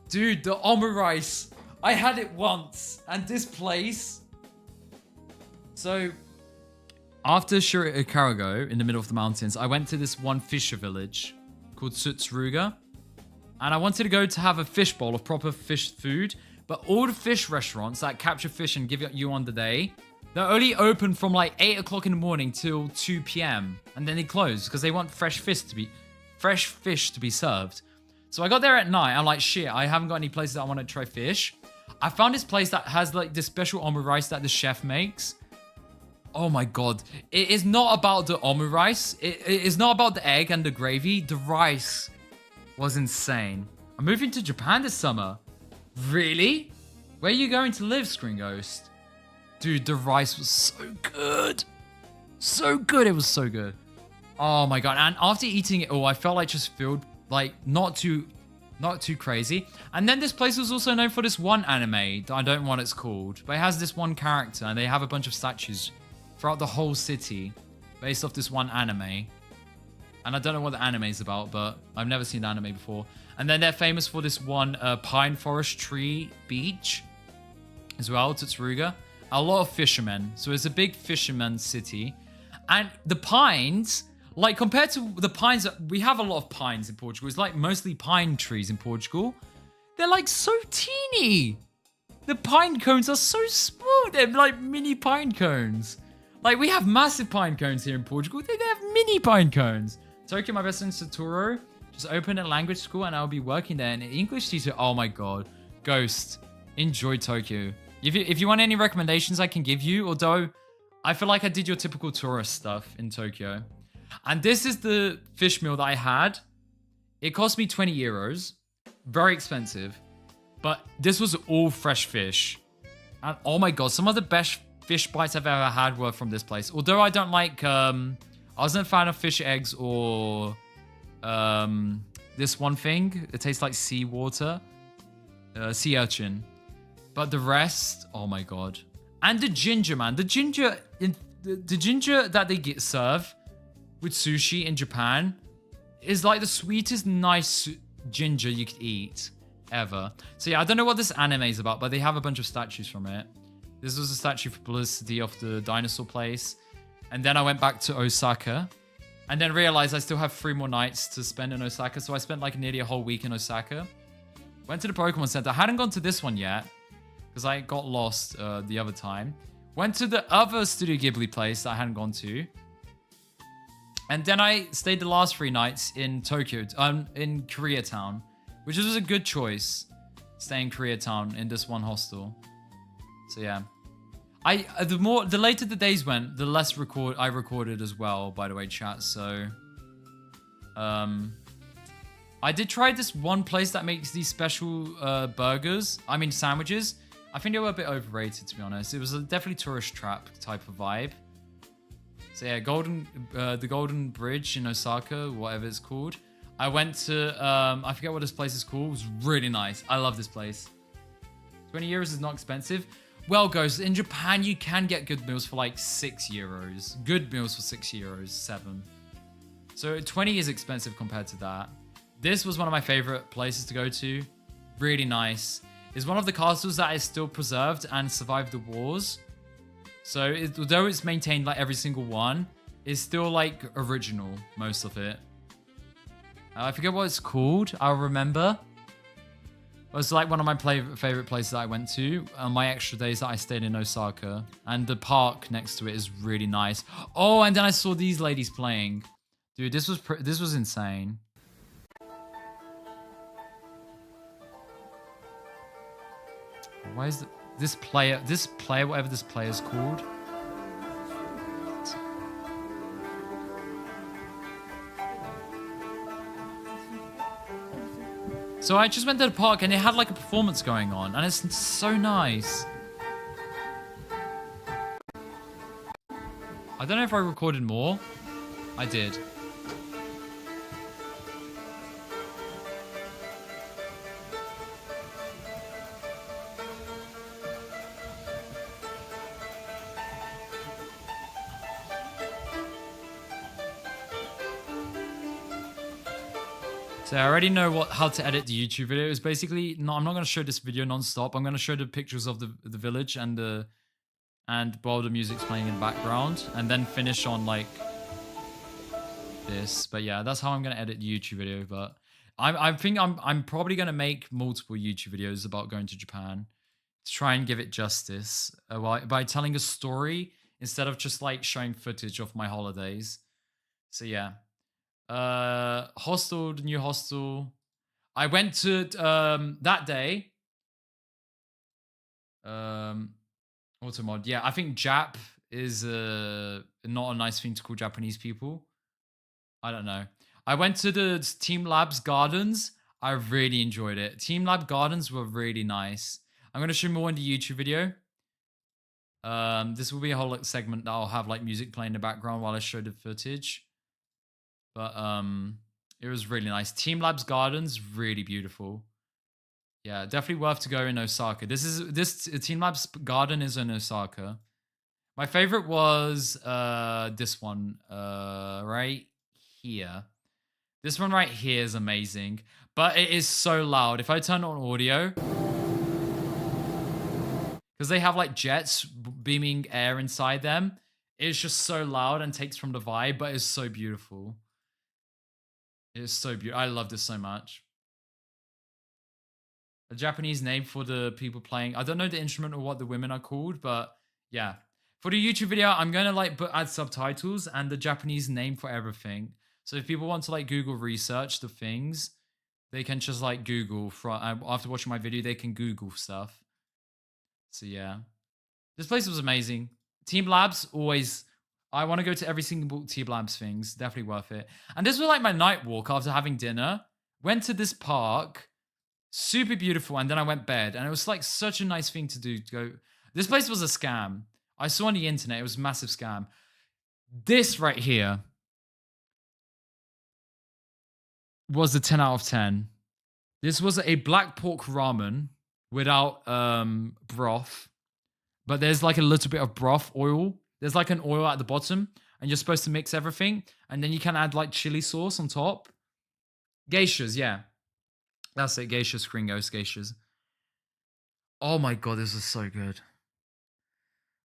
Dude, the omurice. I had it once. And this place... So, after Shirakawa, in the middle of the mountains, I went to this one fisher village called Tsutsuruga. And I wanted to go to have a fish bowl of proper fish food. But all the fish restaurants that capture fish and give it you on the day, they're only open from like 8 o'clock in the morning till 2 p.m. And then they close because they want fresh fish to be served. So I got there at night. I'm like, shit, I haven't got any places that I want to try fish. I found this place that has like this special omu rice that the chef makes. Oh my god. It is not about the omu rice. It is not about the egg and the gravy. The rice was insane. I'm moving to Japan this summer. Really? Where are you going to live, Screen Ghost? Dude, the rice was so good. So good. It was so good. Oh my god. And after eating it all, I felt like just filled, like not too crazy. And then this place was also known for this one anime. I don't know what it's called, but it has this one character and they have a bunch of statues throughout the whole city based off this one anime. And I don't know what the anime is about, but I've never seen the anime before. And then they're famous for this one pine forest tree beach as well, Totsuruga. A lot of fishermen. So it's a big fisherman city. And the pines, like compared to the pines, we have a lot of pines in Portugal. It's like mostly pine trees in Portugal. They're like so teeny. The pine cones are so small. They're like mini pine cones. Like we have massive pine cones here in Portugal. They have mini pine cones. Tokyo, my best friend Satoru, just opened a language school and I'll be working there. And an English teacher, oh my god. Ghost, enjoy Tokyo. If you want any recommendations I can give you, although I feel like I did your typical tourist stuff in Tokyo. And this is the fish meal that I had. It cost me 20 euros. Very expensive. But this was all fresh fish. And oh my god, some of the best fish bites I've ever had were from this place. Although I don't like, I wasn't a fan of fish eggs or this one thing. It tastes like seawater. Sea urchin. But the rest, oh my god. And the ginger, man. The ginger that they serve with sushi in Japan is like the sweetest, nice ginger you could eat ever. So yeah, I don't know what this anime is about, but they have a bunch of statues from it. This was a statue for publicity of the dinosaur place. And then I went back to Osaka and then realized I still have 3 more nights to spend in Osaka. So I spent like nearly a whole week in Osaka. Went to the Pokemon Center. I hadn't gone to this one yet because I got lost the other time. Went to the other Studio Ghibli place that I hadn't gone to. And then I stayed the last 3 nights in Tokyo, in Koreatown, which was a good choice, staying in Koreatown in this one hostel. So yeah. The later the days went, the less I recorded as well, by the way, chat. So I did try this one place that makes these special sandwiches. I think they were a bit overrated, to be honest. It was definitely tourist trap type of vibe. So yeah, the Golden Bridge in Osaka, whatever it's called. I went to, I forget what this place is called. It was really nice. I love this place. 20 euros is not expensive. Well, guys, in Japan, you can get good meals for like 6 euros. Good meals for 6 euros, 7. So 20 is expensive compared to that. This was one of my favorite places to go to. Really nice. It's one of the castles that is still preserved and survived the wars. So although it's maintained like every single one, it's still like original, most of it. I forget what it's called. I'll remember. It was like one of my favorite places that I went to on my extra days that I stayed in Osaka. And the park next to it is really nice. Oh, and then I saw these ladies playing. Dude, this was insane. Why is this player, whatever this player is called? So I just went to the park and it had like a performance going on and it's so nice. I don't know if I recorded more. I did. So I already know how to edit the YouTube video. It's basically, no, I'm not going to show this video non-stop. I'm going to show the pictures of the village and while the music's playing in the background, and then finish on like this. But yeah, that's how I'm going to edit the YouTube video. But I think I'm probably going to make multiple YouTube videos about going to Japan to try and give it justice by telling a story instead of just like showing footage of my holidays. So yeah. Hostel, the new hostel. I went to that day. Automod. Yeah, I think Jap is not a nice thing to call Japanese people. I don't know. I went to the Team Labs Gardens. I really enjoyed it. Team Lab Gardens were really nice. I'm going to show more in the YouTube video. This will be a whole segment that I'll have like music playing in the background while I show the footage. But it was really nice. Team Labs Gardens, really beautiful. Yeah, definitely worth to go in Osaka. This Team Labs Garden is in Osaka. My favorite was this one right here. This one right here is amazing, but it is so loud. If I turn on audio, because they have like jets beaming air inside them, it's just so loud and takes from the vibe, but it's so beautiful. It's so beautiful. I love this so much. A Japanese name for the people playing. I don't know the instrument or what the women are called, but yeah. For the YouTube video, I'm going to like add subtitles and the Japanese name for everything. So if people want to like Google research the things, they can just like Google. After watching my video, they can Google stuff. So yeah. This place was amazing. Team Labs, always... I want to go to every single Team Labs things. Definitely worth it. And this was like my night walk after having dinner. Went to this park. Super beautiful. And then I went bed. And it was like such a nice thing to do. To go. This place was a scam. I saw on the internet. It was a massive scam. This right here was a 10 out of 10. This was a black pork ramen without broth. But there's like a little bit of broth oil. There's like an oil at the bottom. And you're supposed to mix everything. And then you can add like chili sauce on top. Geishas, yeah. That's it. Geishas, Kringos, geishas. Oh my god, this was so good.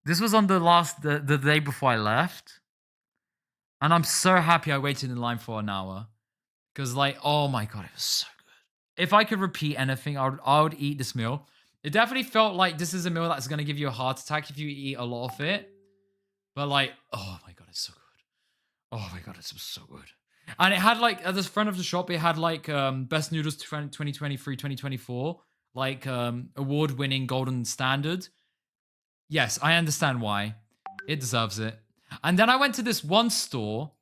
This was on the day before I left. And I'm so happy I waited in line for an hour. Because like, oh my god, it was so good. If I could repeat anything, I would eat this meal. It definitely felt like this is a meal that's going to give you a heart attack if you eat a lot of it. But like, oh my god, it's so good. Oh my god, it's so good. And it had like, at the front of the shop, it had like Best Noodles 2023-2024. Like award-winning golden standard. Yes, I understand why. It deserves it. And then I went to this one store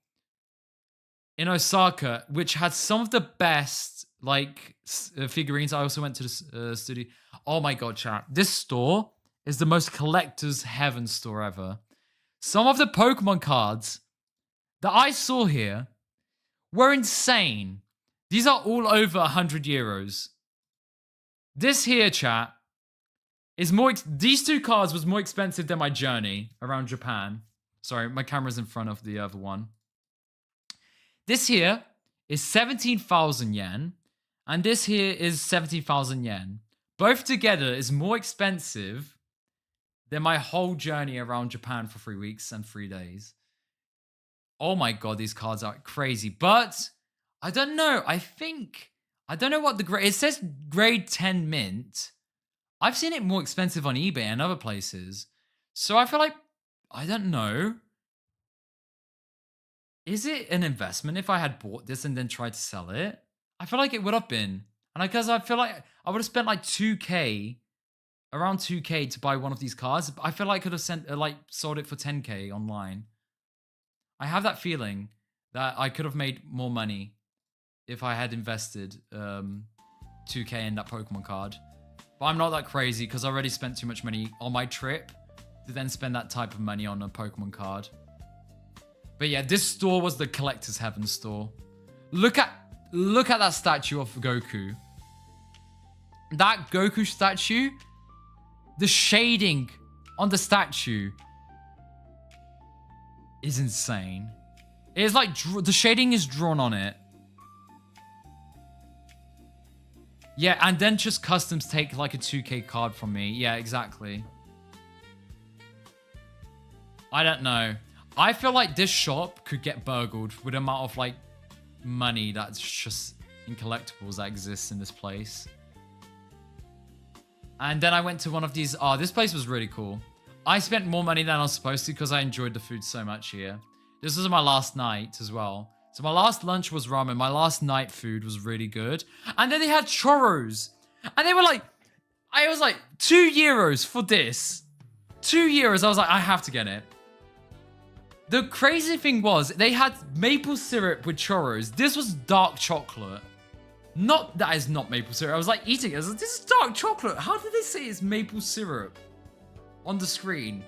in Osaka, which had some of the best like figurines. I also went to the studio. Oh my god, chat. This store is the most collector's heaven store ever. Some of the Pokemon cards that I saw here were insane. These are all over 100 euros. This here, chat, is more... These two cards was more expensive than my journey around Japan. Sorry, my camera's in front of the other one. This here is 17,000 yen. And this here is 70,000 yen. Both together is more expensive than my whole journey around Japan for 3 weeks and 3 days. Oh my god, these cards are crazy. But I don't know. I don't know what the grade... It says grade 10 mint. I've seen it more expensive on eBay and other places. So I feel like... I don't know. Is it an investment if I had bought this and then tried to sell it? I feel like it would have been. And because I feel like I would have spent like 2k, around 2k to buy one of these cards. I feel like I could have sold it for 10k online. I have that feeling that I could have made more money if I had invested 2k in that Pokemon card. But I'm not that crazy because I already spent too much money on my trip to then spend that type of money on a Pokemon card. But yeah, this store was the collector's heaven store. Look at that statue of Goku. That Goku statue, the shading on the statue is insane. It's like the shading is drawn on it. Yeah, and then just customs take like a 2k card from me. Yeah, exactly. I don't know. I feel like this shop could get burgled with the amount of like money that's just in collectibles that exists in this place. And then I went to one of these. Oh, this place was really cool. I spent more money than I was supposed to because I enjoyed the food so much here. This was my last night as well. So my last lunch was ramen. My last night food was really good. And then they had churros. And they were like, I was like, €2 for this. €2. I was like, I have to get it. The crazy thing was, they had maple syrup with churros. This was dark chocolate. That is not maple syrup. I was like eating it. I was like, this is dark chocolate. How did they say it's maple syrup on the screen?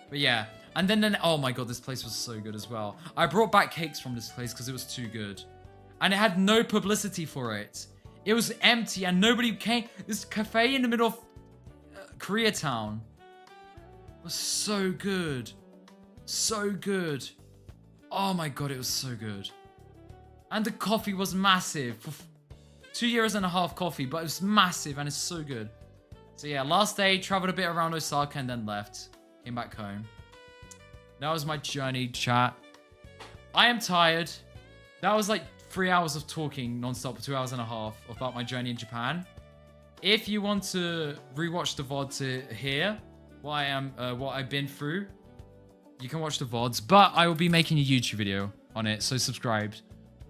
But yeah. And then, oh my god, this place was so good as well. I brought back cakes from this place because it was too good. And it had no publicity for it. It was empty and nobody came. This cafe in the middle of Koreatown was so good. So good. Oh my god, it was so good. And the coffee was massive. For €2.50 coffee, but it was massive and it's so good. So yeah, last day, traveled a bit around Osaka and then left. Came back home. That was my journey, chat. I am tired. That was like 3 hours of talking non-stop for 2.5 hours about my journey in Japan. If you want to rewatch the VOD to hear what I've been through, you can watch the VODs, but I will be making a YouTube video on it, so subscribe.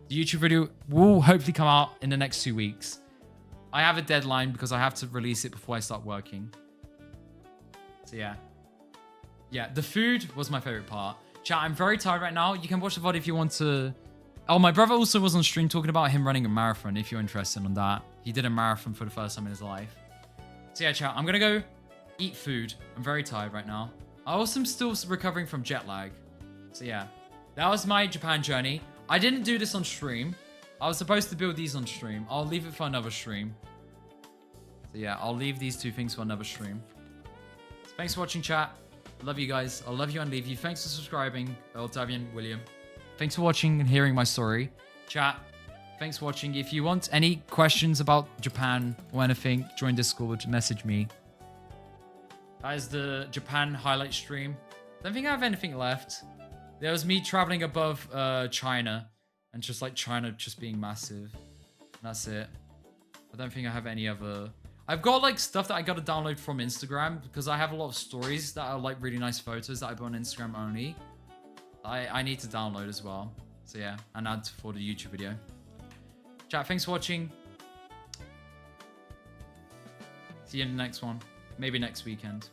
The YouTube video will hopefully come out in the next 2 weeks. I have a deadline because I have to release it before I start working. So yeah. Yeah, the food was my favorite part. Chat, I'm very tired right now. You can watch the VOD if you want to. Oh, my brother also was on stream talking about him running a marathon, if you're interested in that. He did a marathon for the first time in his life. So yeah, chat, I'm gonna go eat food. I'm very tired right now. I also am still recovering from jet lag. So yeah, that was my Japan journey. I didn't do this on stream. I was supposed to build these on stream. I'll leave it for another stream. So yeah, I'll leave these two things for another stream. So thanks for watching, chat. Love you guys. I'll love you and leave you. Thanks for subscribing, Octavian, William. Thanks for watching and hearing my story. Chat, thanks for watching. If you want any questions about Japan or anything, join Discord, message me. That is the Japan highlight stream. Don't think I have anything left. There was me traveling above China and just like China just being massive. And that's it. I don't think I have any other... I've got like stuff that I got to download from Instagram because I have a lot of stories that are like really nice photos that I put on Instagram only. I need to download as well. So yeah, and add for the YouTube video. Chat, thanks for watching. See you in the next one. Maybe next weekend.